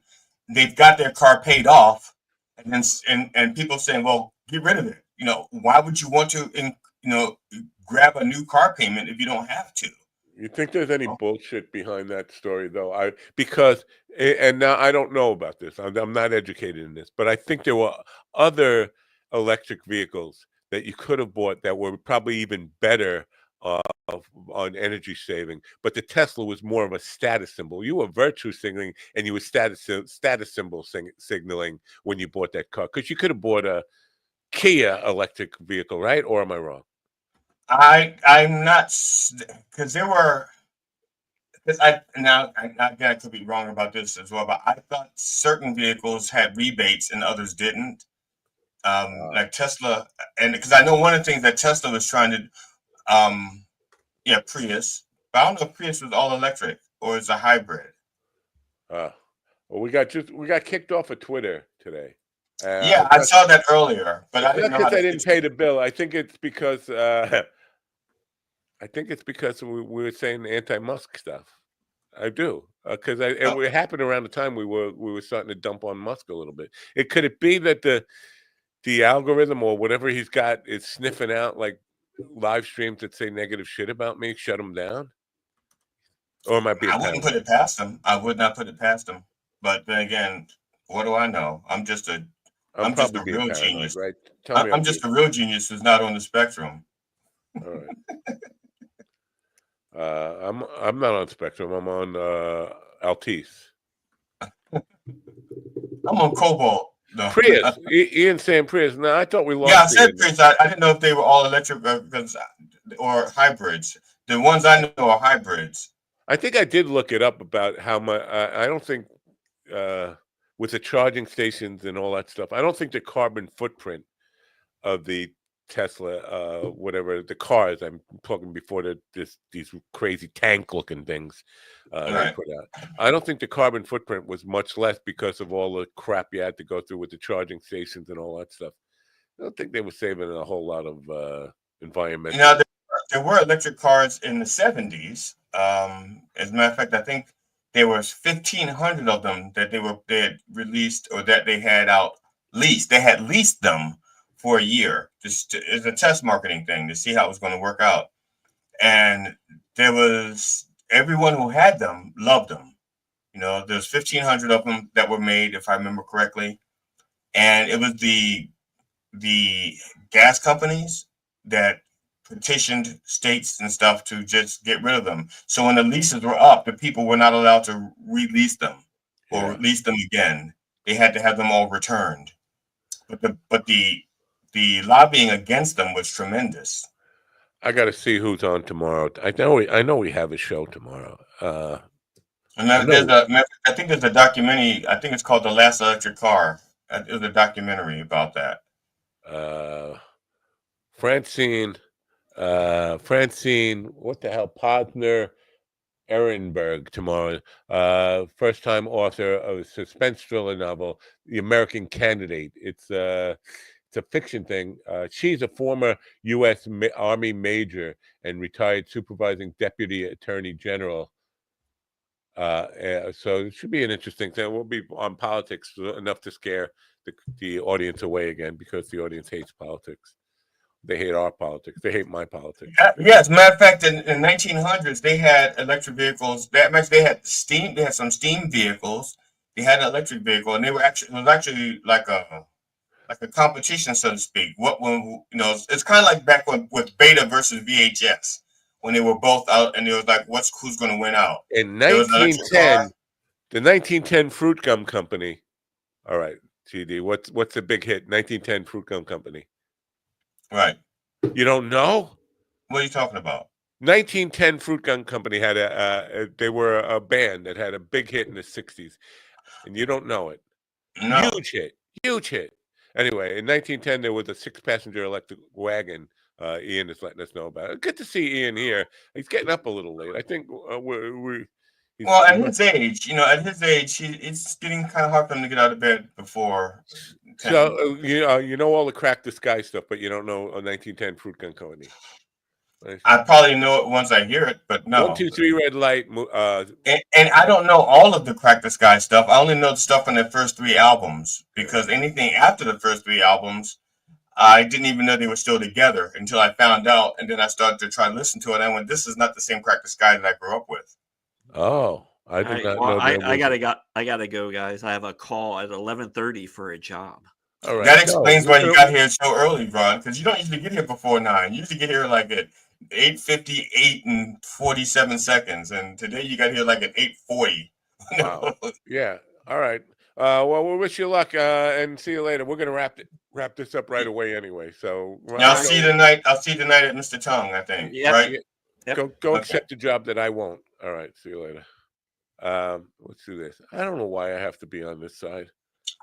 They've got their car paid off, and then people saying, "Well, get rid of it." Why would you want to grab a new car payment if you don't have to? You think there's any bullshit behind that story, though? Because now I don't know about this. I'm not educated in this, but I think there were other electric vehicles that you could have bought that were probably even better on energy saving. But the Tesla was more of a status symbol. You were virtue signaling, and you were status symbol signaling when you bought that car, because you could have bought a Kia electric vehicle, right? Or am I wrong? I'm not, because there were, I could be wrong about this as well, but I thought certain vehicles had rebates and others didn't. Like Tesla, and because I know one of the things that Tesla was trying to, Prius, but I don't know if Prius was all electric or it's a hybrid. Well, we got kicked off of Twitter today. I saw that earlier, but I didn't know because I didn't pay the bill. I think it's because we were saying anti-Musk stuff. I do, because it happened around the time we were starting to dump on Musk a little bit. Could it be that the algorithm or whatever he's got is sniffing out like live streams that say negative shit about me? Shut them down. Or am I being? I wouldn't put it past them. I would not put it past them. But then again, what do I know? I'm just a real genius, right? I'm just a real genius who's not on the spectrum. All right. I'm not on Spectrum. I'm on Altice. I'm on Cobalt. No. Prius. Ian saying Prius. No, I thought we lost. Yeah, I said Prius. I didn't know if they were all electric or hybrids. The ones I know are hybrids. I think I did look it up about how much. I don't think with the charging stations and all that stuff, I don't think the carbon footprint of the Tesla, whatever the cars, I'm talking before these crazy tank looking things they put out. I don't think the carbon footprint was much less because of all the crap you had to go through with the charging stations and all that stuff. I don't think they were saving a whole lot of environmental. There were electric cars in the 70s. As a matter of fact, I think there was 1,500 of them that they had released, or that they had out leased. They had leased them for a year, just as a test marketing thing to see how it was going to work out. And everyone who had them loved them. There's 1,500 of them that were made, if I remember correctly. And it was the gas companies that petitioned states and stuff to just get rid of them. So when the leases were up, the people were not allowed to release them or lease them again. They had to have them all returned. But the lobbying against them was tremendous. I got to see who's on tomorrow. I know we have a show tomorrow. And I know. I think there's a documentary. I think it's called "The Last Electric Car." There's a documentary about that. Francine, what the hell? Podner Ehrenberg tomorrow. First-time author of a suspense thriller novel, The American Candidate. It's a fiction thing. She's a former U.S. Army major and retired supervising deputy attorney general. So it should be an interesting thing. We'll be on politics enough to scare the audience away again, because the audience hates politics. They hate our politics. They hate my politics. Yeah, as a matter of fact, in 1900s, they had electric vehicles. They had steam. They had some steam vehicles. They had an electric vehicle, and they were actually it was actually like a competition, so to speak. It's kind of like back with Beta versus VHS when they were both out, and it was like, who's going to win out? In There was an electric car. 1910, the 1910 Fruit Gum Company. All right, GD, what's the big hit? 1910 Fruit Gum Company. Right. You don't know? What are you talking about? 1910 Fruit Gum Company had they were a band that had a big hit in the 60s, and you don't know it. No. Huge hit. Anyway, in 1910, there was a 6-passenger electric wagon. Ian is letting us know about it. Good to see Ian here. He's getting up a little late. I think Well, at his age, it's getting kind of hard for him to get out of bed before 10. So you know all the Crack the Sky stuff, but you don't know a 1910 Fruit Gun Company. I probably know it once I hear it, but no. 1, 2, 3 Red Light. And I don't know all of the Crack the Sky stuff. I only know the stuff on their first 3 albums, because anything after the first 3 albums, I didn't even know they were still together until I found out, and then I started to try to listen to it. And I went, "This is not the same Crack the Sky that I grew up with." Oh, I did not know. I gotta go, guys. I have a call at 11:30 for a job. All right. That explains why you got here so early, Ron, because you don't usually get here before 9. You usually get here like at 8:58 and 47 seconds, and today you got here like at 8:40. Wow. Yeah. All right. Well, we'll wish you luck, and see you later. We're gonna wrap this up right away anyway. So I'll see you tonight. I'll see you tonight at Mr. Tongue, I think. Yep. Right? Yep. Go accept a job that I won't. All right. See you later. Let's do this. I don't know why I have to be on this side.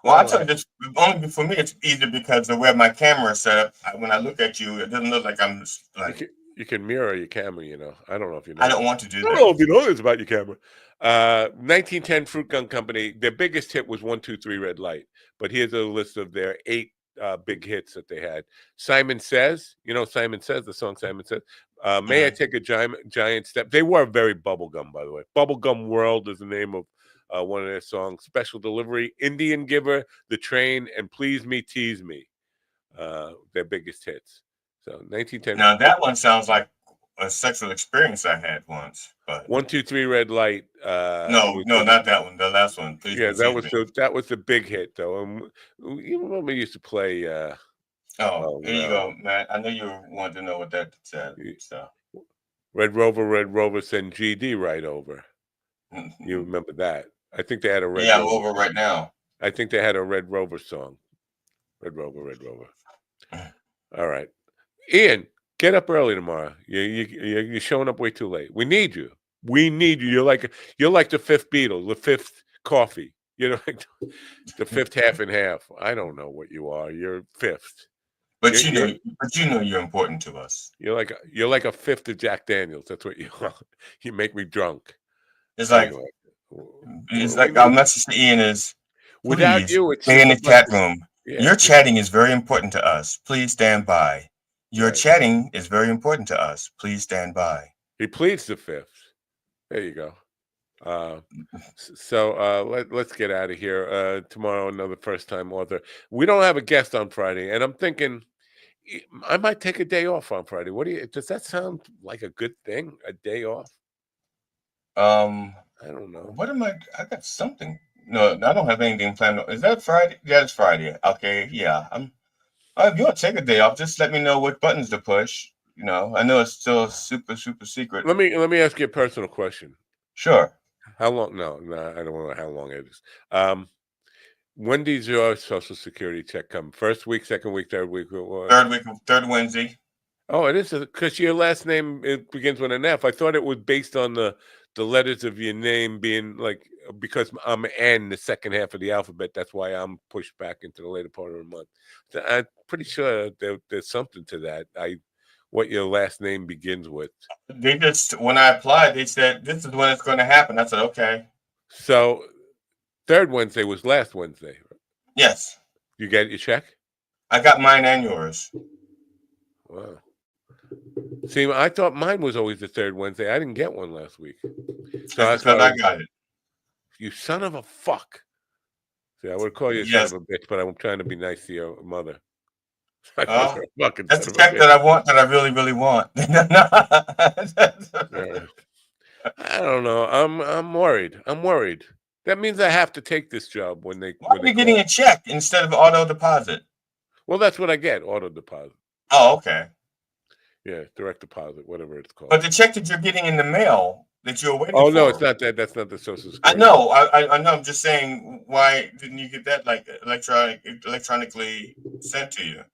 Well, I'll tell you this. Only for me, it's easier because the way my camera is set up. When I look at you, it doesn't look like I'm like. You can mirror your camera, you know. I don't know if you know. I don't want to do that. I don't know if you know this about your camera. 1910 Fruit Gun Company, their biggest hit was 1, 2, 3 Red Light. But here's a list of their 8 big hits that they had. Simon Says, Simon Says, the song Simon Says. May I Take a Giant Step? They were very bubblegum, by the way. Bubblegum World is the name of one of their songs. Special Delivery, Indian Giver, The Train, and Please Me, Tease Me. Their biggest hits. So 1910. Now that one sounds like a sexual experience I had once. But 1, 2, 3 Red Light. No, not that one. The last one. Please. Yeah, that was the big hit though. You remember we used to play. Here you go, Matt. I know you wanted to know what that said. So. Red Rover, send GD right over. You remember that? I think they had a Red. Yeah, Rover. I'm over right now. I think they had a Red Rover song. Red Rover. All right, Ian, get up early tomorrow. You're showing up way too late. We need you. You're like the 5th Beatle, the 5th Coffee. You're like the 5th half and half. I don't know what you are. You're 5th. But you know you're important to us. You're like a 5th of Jack Daniels. That's what you are. You make me drunk. It's like our message to Ian is, without you, it's stay in the chat room. Yeah, your chatting is very important to us. Please stand by. Your chatting is very important to us. Please stand by. He pleads the 5th. There you go. Let's get out of here. Tomorrow, another first-time author. We don't have a guest on Friday, and I'm thinking I might take a day off on Friday. Does that sound like a good thing? A day off? I don't know. What am I got something. No, I don't have anything planned. Is that Friday? Yeah, it's Friday. Okay, yeah. If you want to take a day off, just let me know what buttons to push. I know it's still super, super secret. Let me ask you a personal question. Sure. How long? No, I don't know how long it is. When does your Social Security check come? First week, second week, third week? Third Wednesday. Oh, it is because your last name begins with an F. I thought it was based on the the letters of your name being like, because I'm N, the second half of the alphabet. That's why I'm pushed back into the later part of the month. So I'm pretty sure there's something to that. What your last name begins with. They just, when I applied, they said, this is when it's going to happen. I said, okay. So third Wednesday was last Wednesday. Yes. You get your check? I got mine and yours. Wow. See, I thought mine was always the third Wednesday. I didn't get one last week. So that's because I got it. You son of a fuck. See, I would call you a son of a bitch, but I'm trying to be nice to your mother. That's the check that I want, that I really, really want. I don't know. I'm worried. I'm worried. That means I have to take this job when they. Why are you getting a check instead of auto deposit? Well, that's what I get, auto deposit. Oh, okay. Yeah, direct deposit, whatever it's called. But the check that you're getting in the mail that you're waiting for. Oh no, it's not that. That's not the Social Security. I know. I know. I'm just saying, why didn't you get that like electronically sent to you?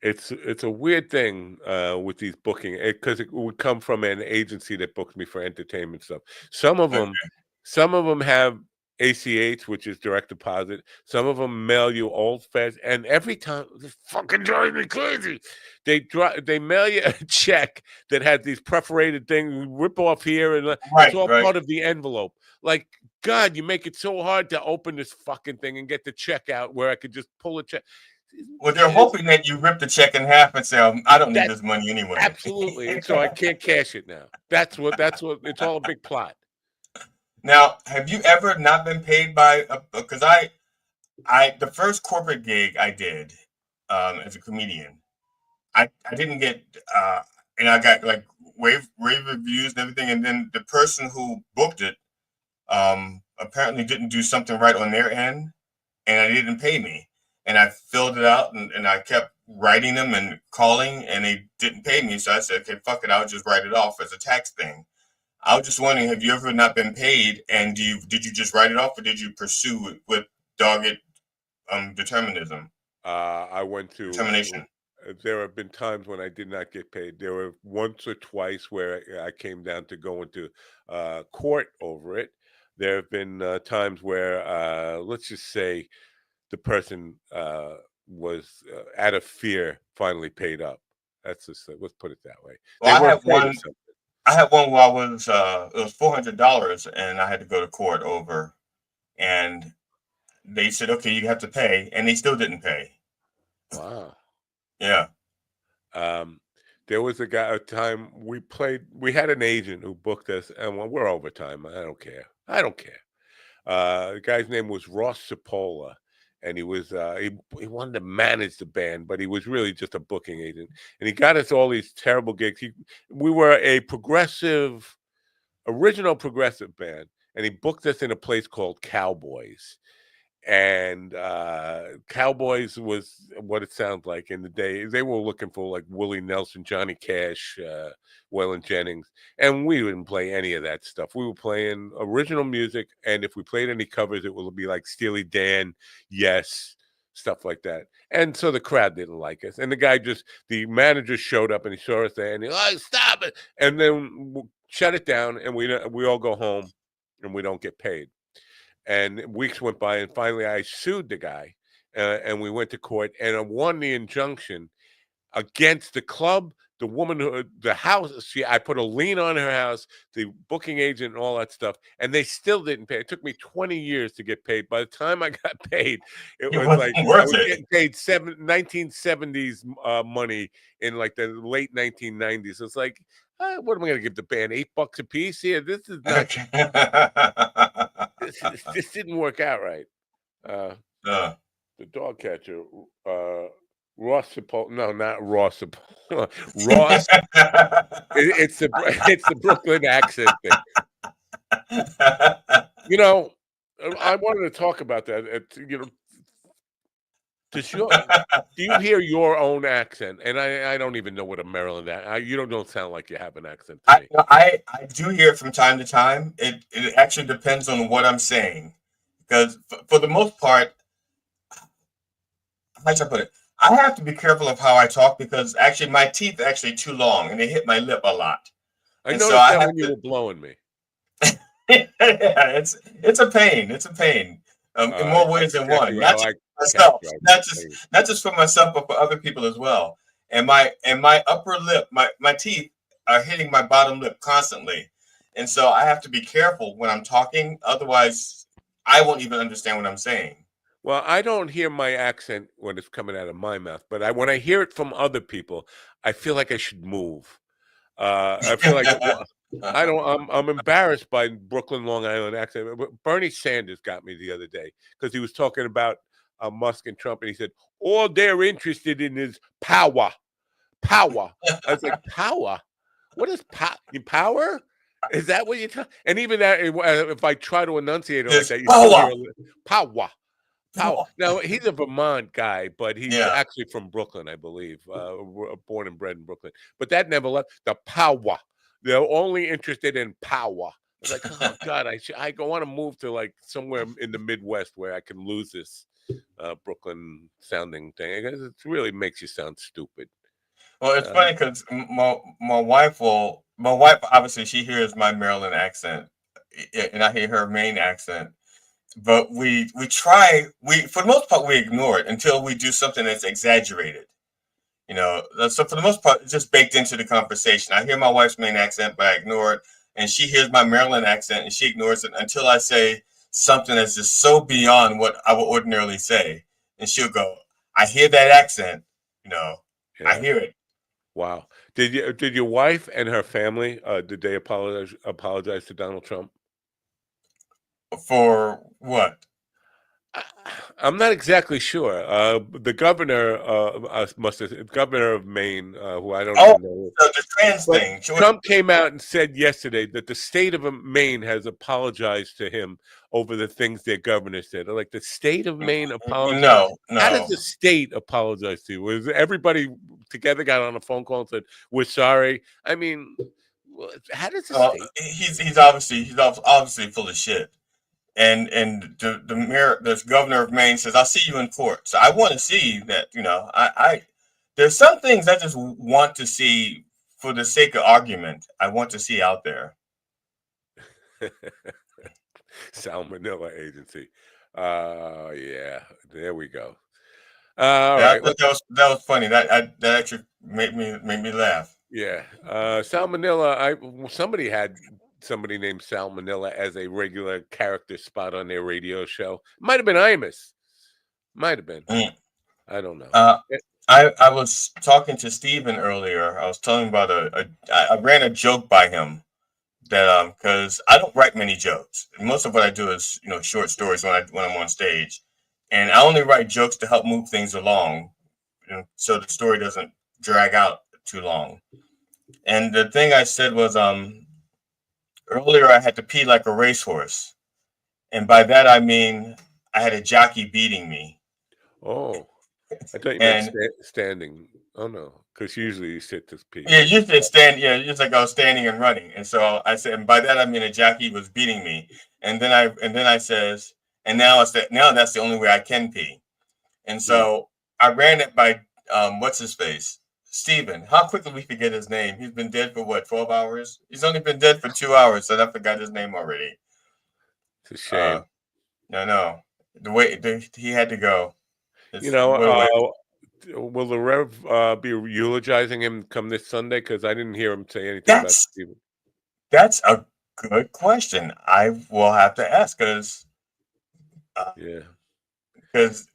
It's a weird thing with these booking, because it would come from an agency that books me for entertainment stuff. Some of them have ACH, which is direct deposit. Some of them mail you old fashioned, and every time this fucking drives me crazy. They mail you a check that has these perforated things, rip off here, and it's all part of the envelope. Like, God, you make it so hard to open this fucking thing and get the check out where I could just pull a check. Well, they're hoping that you rip the check in half and say, I don't need this money anyway. Absolutely. And so I can't cash it now. That's what it's all a big plot. Now, have you ever not been paid by, because the first corporate gig I did as a comedian, I didn't get, and I got like rave reviews and everything. And then the person who booked it apparently didn't do something right on their end, and they didn't pay me. And I filled it out, and I kept writing them and calling, and they didn't pay me. So I said, okay, fuck it. I'll just write it off as a tax thing. I was just wondering, have you ever not been paid, and did you just write it off, or did you pursue it with dogged determinism? I went to determination. There have been times when I did not get paid. There were once or twice where I came down to go into court over it. There have been times where, let's just say, the person was out of fear finally paid up. That's just, let's put it that way. Well, I had one where I was it was $400, and I had to go to court over, and they said, okay, you have to pay, and they still didn't pay. Wow. Yeah. There was a time we had an agent who booked us, and we're overtime. I don't care. The guy's name was Ross Cipolla. And he was he wanted to manage the band, but he was really just a booking agent. And he got us all these terrible gigs. We were a original progressive band, and he booked us in a place called Cowboys. And Cowboys was what it sounds like in the day. They were looking for like Willie Nelson, Johnny Cash, Waylon Jennings, and we didn't play any of that stuff. We were playing original music, and if we played any covers, it would be like Steely Dan, Yes, stuff like that. And so the crowd didn't like us. And the manager showed up, and he saw us there, and he like, stop it, and then shut it down, and we all go home, and we don't get paid. And weeks went by, and finally I sued the guy, and we went to court, and I won the injunction against the club, the woman, the house. I put a lien on her house, the booking agent, and all that stuff, and they still didn't pay. It took me 20 years to get paid. By the time I got paid, it was like I was getting paid 1970s money in like the late 1990s. It's like, what am I going to give the band? $8 a piece? Here, this is not. This didn't work out right. The dog catcher, Ross Cipolla. No, not Ross Cipolla. Ross. It's the Brooklyn accent thing. You know, I wanted to talk about that. You know, do you hear your own accent? And I don't even know what a Maryland accent. You don't sound like you have an accent to me. I do hear it from time to time. It actually depends on what I'm saying, because for the most part, how should I put it? I have to be careful of how I talk, because actually my teeth are actually too long and they hit my lip a lot. I noticed that when you were blowing me. it's a pain. It's a pain. In more ways That's than exactly one. what I Not just like for myself, categorize not as a just pain. not just for myself, but for other people as well. And my upper lip, my teeth are hitting my bottom lip constantly, and so I have to be careful when I'm talking. Otherwise, I won't even understand what I'm saying. Well, I don't hear my accent when it's coming out of my mouth, but when I hear it from other people, I feel like I should move. I feel like I don't. I'm embarrassed by Brooklyn, Long Island accent. But Bernie Sanders got me the other day because he was talking about Musk and Trump, and he said all they're interested in is power, power. I was like, power. What is power? Is that what you're talking? And even that, if I try to enunciate it like It's that, you still hear power. power. Power. Now he's a Vermont guy, but he's Yeah. actually from Brooklyn, I believe, born and bred in Brooklyn. But that never left the power. They're only interested in power. I was like, oh God, I want to move to like somewhere in the Midwest where I can lose this Brooklyn sounding thing. It really makes you sound stupid. Well, it's funny because my wife obviously she hears my Maryland accent, and I hear her Maine accent. But we for the most part we ignore it until we do something that's exaggerated. So for the most part, it's just baked into the conversation. I hear my wife's Maine accent, but I ignore it, and she hears my Maryland accent, and she ignores it until I say something that's just so beyond what I would ordinarily say, and she'll go, "I hear that accent, I hear it." Wow. Did your wife and her family did they apologize to Donald Trump? For what? I'm not exactly sure. The governor must have governor of Maine, who I don't even know. The trans But thing. Trump came out and said yesterday that the state of Maine has apologized to him over the things their governor said. Like the state of Maine apologized. No. How does the state apologize to you? Was everybody together got on a phone call and said, "We're sorry"? I mean, how does the state? He's obviously full of shit. And the mayor, the governor of Maine says, "I'll see you in court." So I want to see that. I there's some things I just want to see for the sake of argument. I want to see out there. Salmonella Agency. Yeah, there we go. All Yeah, right. that was funny. That actually made me laugh. Yeah, Salmonella. Somebody had somebody named Salmonella as a regular character spot on their radio show. Might have been Imus. Might have been. I don't know. I was talking to Steven earlier. I was telling him about I ran a joke by him that because I don't write many jokes. Most of what I do is short stories when I'm on stage, and I only write jokes to help move things along, so the story doesn't drag out too long. And the thing I said was earlier I had to pee like a racehorse, and by that I mean I had a jockey beating me. Oh, I thought you and meant standing. Oh no, because usually you sit to pee. Yeah, you said stand. Yeah, just like I was standing and running, and so I said, and by that I mean a jockey was beating me, and then I says, and now that's the only way I can pee, and so I ran it by what's his face, Steven. How quickly we forget his name? He's been dead for what, 12 hours? He's only been dead for 2 hours, so I forgot his name already. It's a shame. No, the way he had to go. Will the Rev be eulogizing him come this Sunday? Because I didn't hear him say anything about Steven. That's a good question. I will have to ask because. Because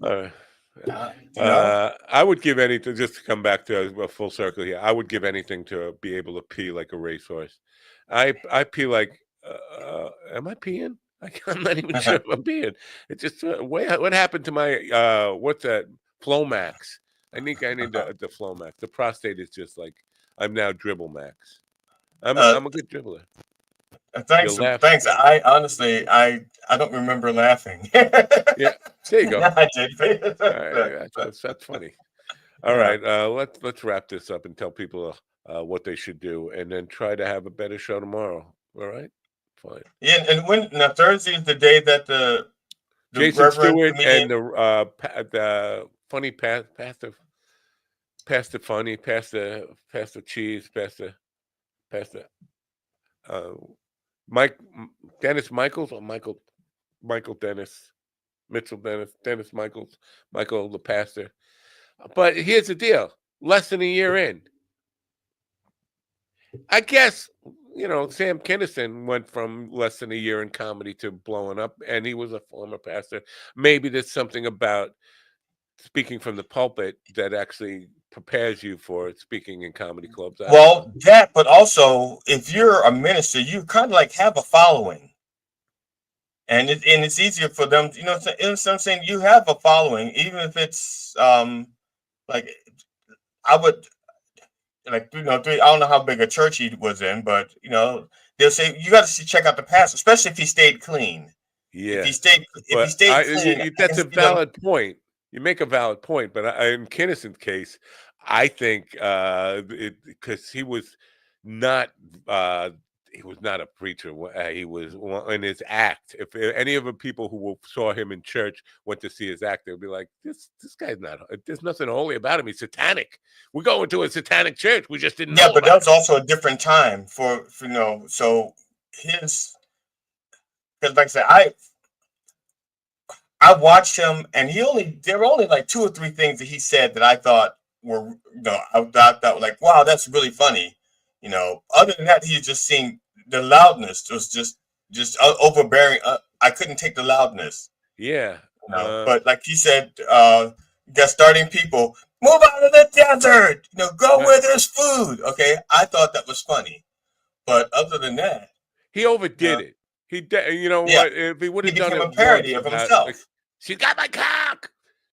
I would give anything, just to come back to a full circle here. I would give anything to be able to pee like a racehorse. I pee like. Am I peeing? I'm not even sure if I'm peeing. It's just what happened to my what's that? Flomax. I think I need the Flomax. The prostate is just like I'm now dribble max. I'm a good dribbler. Thanks. I honestly, I don't remember laughing. Yeah, there you go. I did. All right, that's funny. All right, let's wrap this up and tell people what they should do, and then try to have a better show tomorrow. All right, fine. Yeah, and now Thursday is the day that the Jason Reverend Stewart comedian, and the funny pastor funny, pastor cheese, pastor Dennis Michaels or Michael Dennis, Mitchell Dennis Michaels, Michael the pastor. But here's the deal: less than a year in, I guess, Sam Kinison went from less than a year in comedy to blowing up, and he was a former pastor. Maybe there's something about speaking from the pulpit that actually prepares you for speaking in comedy clubs. Well, that, but also if you're a minister, you kind of like have a following, and it's easier for them. So I'm saying you have a following, even if it's like I would like I don't know how big a church he was in, but they'll say you got to check out the pastor, especially if he stayed clean. Yeah, if he stayed clean, that's a valid point. You make a valid point, but in Kinison's case, I think because he was not a preacher. He was in his act. If any of the people who saw him in church went to see his act, they'd be like, "This guy's not. There's nothing holy about him. He's satanic. We're going to a satanic church. We just didn't know." Yeah, but that was also a different time for So his, because like I said, I watched him, and there were only like 2 or 3 things that he said that I thought were, I thought like, wow, that's really funny. Other than that, he just seemed, the loudness was just overbearing. I couldn't take the loudness. Yeah. But like he said, got starting people, move out of the desert, go where there's food. Okay. I thought that was funny. But other than that, he overdid it. He did. You know what? If he would have done it a parody of himself. Like, she's got my cock.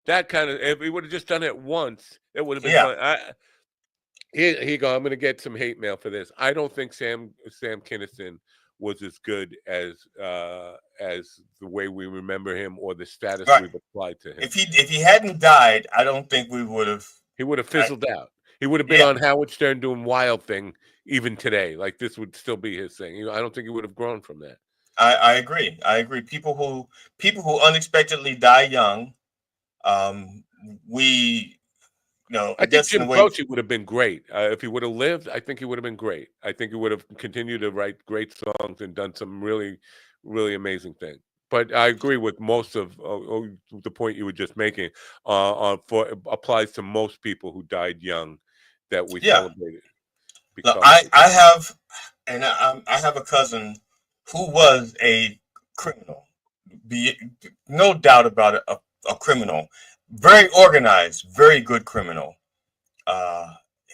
That kind of. If he would have just done it once, it would have been fun. Here you go. I'm going to get some hate mail for this. I don't think Sam Kinison was as good as the way we remember him or the status we've applied to him. If he hadn't died, I don't think we would have. He would have fizzled out. He would have been on Howard Stern doing Wild Thing even today. Like this would still be his thing. I don't think he would have grown from that. I agree. People who unexpectedly die young. I think Jim Croce would have been great if he would have lived. I think he would have been great. I think he would have continued to write great songs and done some really, really amazing things. But I agree with most of the point you were just making. Applies to most people who died young that we celebrated. Look, I have a cousin who was a criminal, no doubt about it, a criminal, very organized, very good criminal.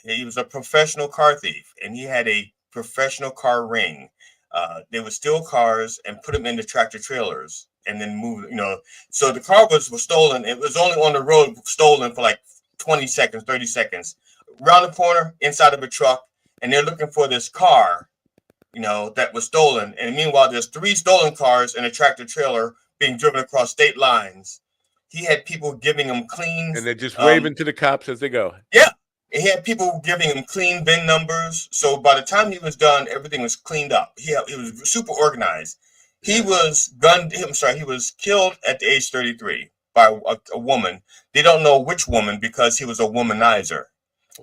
He was a professional car thief, and he had a professional car ring. They would steal cars and put them into tractor trailers and then move, So the car was stolen. It was only on the road stolen for like 20 seconds, 30 seconds. Around the corner, inside of a truck, and they're looking for this car, that was stolen. And meanwhile, there's 3 stolen cars in a tractor trailer being driven across state lines. He had people giving him clean. And they're just waving to the cops as they go. Yeah. He had people giving him clean VIN numbers. So by the time he was done, everything was cleaned up. He was super organized. He was he was killed at the age 33 by a woman. They don't know which woman because he was a womanizer.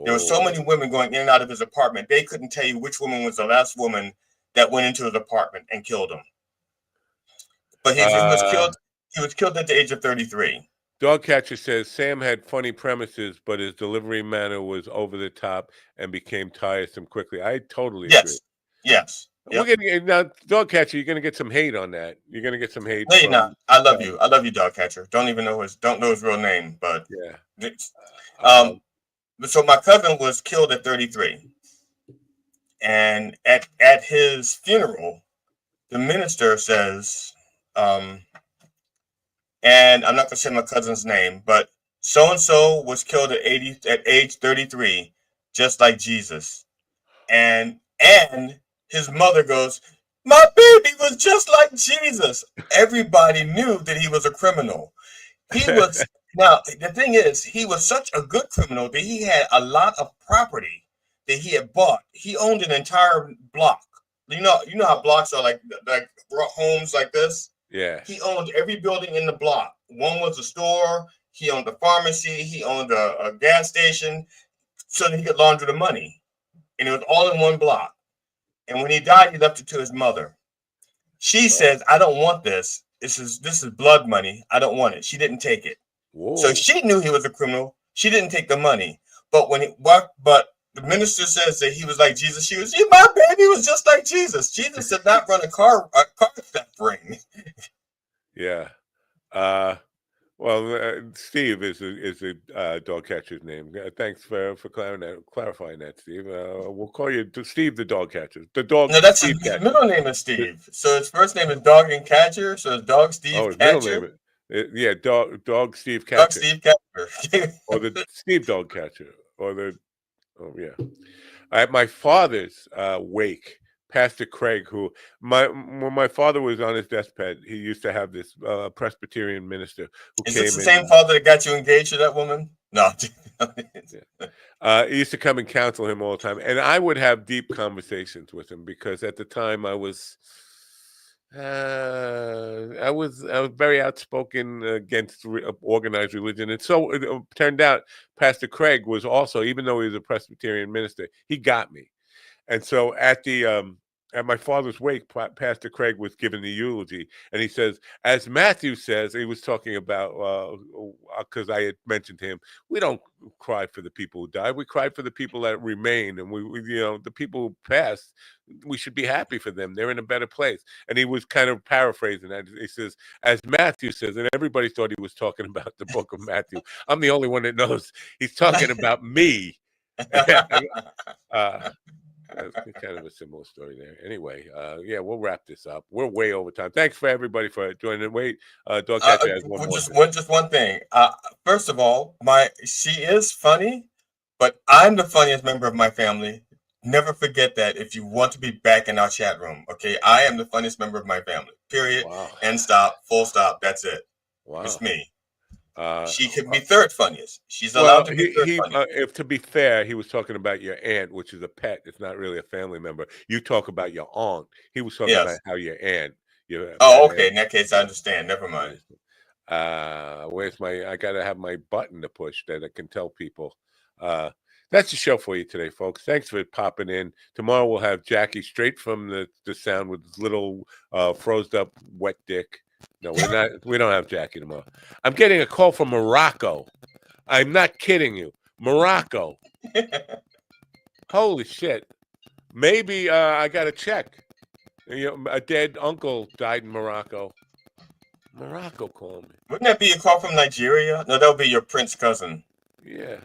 There were so many women going in and out of his apartment. They couldn't tell you which woman was the last woman that went into his apartment and killed him. But he was killed. He was killed at the age of 33. Dogcatcher says Sam had funny premises, but his delivery manner was over the top and became tiresome quickly. I totally agree. Yes. We're getting now, Dogcatcher. You're going to get some hate on that. You're going to get some hate. No, you're not. I love you. I love you, Dogcatcher. Don't know his real name, but yeah. So my cousin was killed at 33, and at his funeral, the minister says, and I'm not gonna say my cousin's name, but so and so was killed at age 33, just like Jesus, and his mother goes, my baby was just like Jesus. Everybody knew that he was a criminal. He was. Now, the thing is, he was such a good criminal that he had a lot of property that he had bought. He owned an entire block. You know how blocks are like homes like this? Yeah. He owned every building in the block. One was a store. He owned a pharmacy. He owned a gas station so that he could launder the money. And it was all in one block. And when he died, he left it to his mother. She says, I don't want this. This is blood money. I don't want it. She didn't take it. Whoa. So she knew he was a criminal. She didn't take the money. But the minister says that he was like Jesus. She was, my baby was just like Jesus. Jesus did not run a car theft ring. Yeah. Steve is a dog catcher's name. Thanks for clarifying that, Steve. We'll call you Steve the dog catcher. The dog. No, that's Steve his middle name is Steve. So his first name is Dog and Catcher. So it's Dog Steve his Catcher. middle name. Dog Steve Catcher. Dog Steve Catcher. Or the Steve Dog Catcher. Or the At my father's wake, Pastor Craig, when my father was on his deathbed, he used to have this Presbyterian minister who Is came this the same father that got you engaged to that woman? No. He used to come and counsel him all the time, and I would have deep conversations with him because at the time I was very outspoken against organized religion, and so it turned out Pastor Craig was also, even though he was a Presbyterian minister, he got me. And so at my father's wake, Pastor Craig was giving the eulogy, and he says, as Matthew says, he was talking about, because I had mentioned to him, we don't cry for the people who died, we cry for the people that remain, and we the people who passed, we should be happy for them. They're in a better place. And he was kind of paraphrasing that. He says, as Matthew says, and everybody thought he was talking about the book of Matthew. I'm the only one that knows he's talking about me. That's kind of a similar story there. Anyway, we'll wrap this up. We're way over time. Thanks for everybody for joining. Wait, Dog Catcher has one more. Just one thing. First of all, she is funny, but I'm the funniest member of my family. Never forget that if you want to be back in our chat room. Okay, I am the funniest member of my family. Period. Wow. End stop. Full stop. That's it. Wow. It's me. She could be third funniest. She's allowed to be third funniest. If to be fair, he was talking about your aunt, which is a pet. It's not really a family member. You talk about your aunt. He was talking about how your aunt. Okay. In that case, I understand. Never mind. I gotta have my button to push that I can tell people. That's the show for you today, folks. Thanks for popping in. Tomorrow we'll have Jackie straight from the sound with his little froze up wet dick. No, we're not. We don't have Jackie tomorrow. I'm getting a call from Morocco. I'm not kidding you. Morocco. Holy shit. Maybe I got to check. A dead uncle died in Morocco. Morocco called me. Wouldn't that be a call from Nigeria? No, that would be your Prince cousin. Yeah.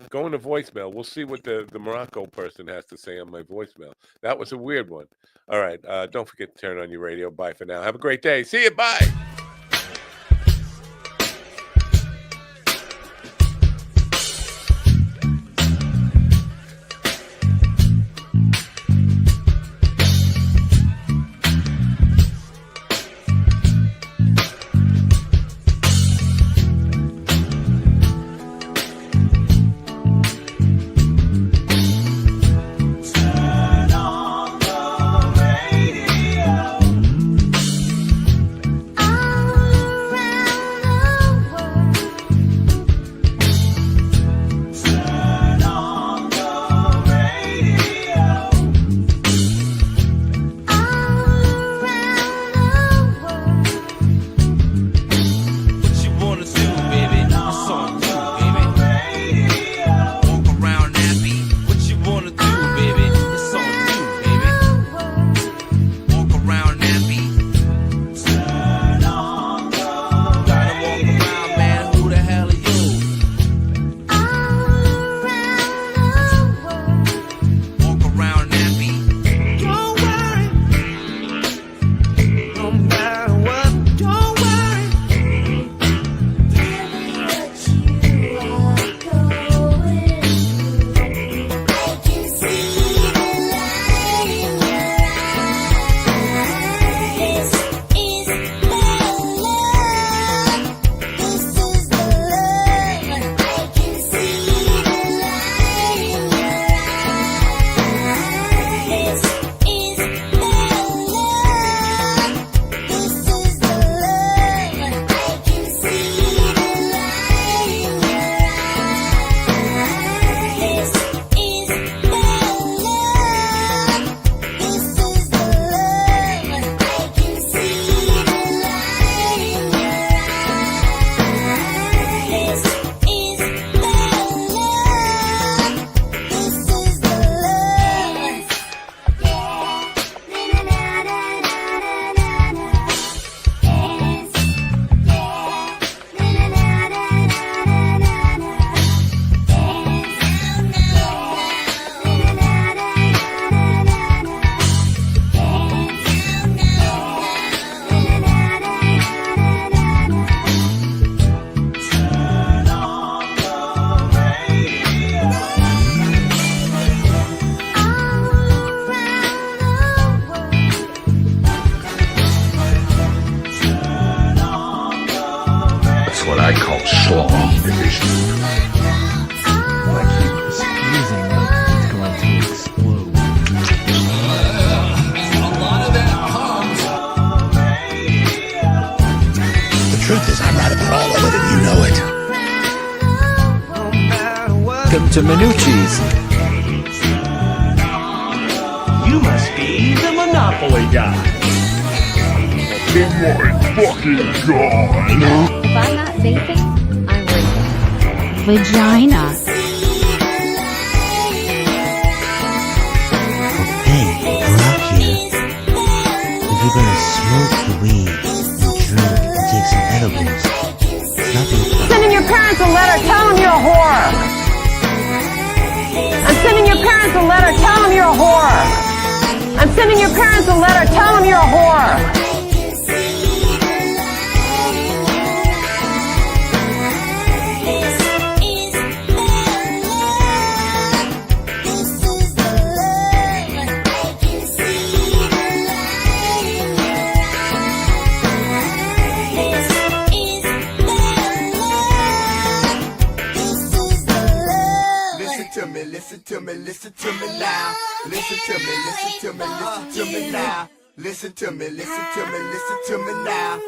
Going to voicemail. We'll see what the Morocco person has to say on my voicemail. That was a weird one. All right. Don't forget to turn on your radio. Bye for now. Have a great day. See you. Bye. I to Minucci's. You must be the Monopoly guy. Oh my fucking god. If I'm not vaping, I'm raping. Vagina. Hey, we're out here. If you're gonna smoke the weed and drink and take some edibles, stop your Sending your parents a letter, tell them you're a whore. I'm sending your parents a letter, tell them you're a whore. I'm sending your parents a letter, tell them you're a whore. Listen to me, listen to me now. Listen to me, listen to me, listen to me now. Listen to me, listen to me, listen to me now.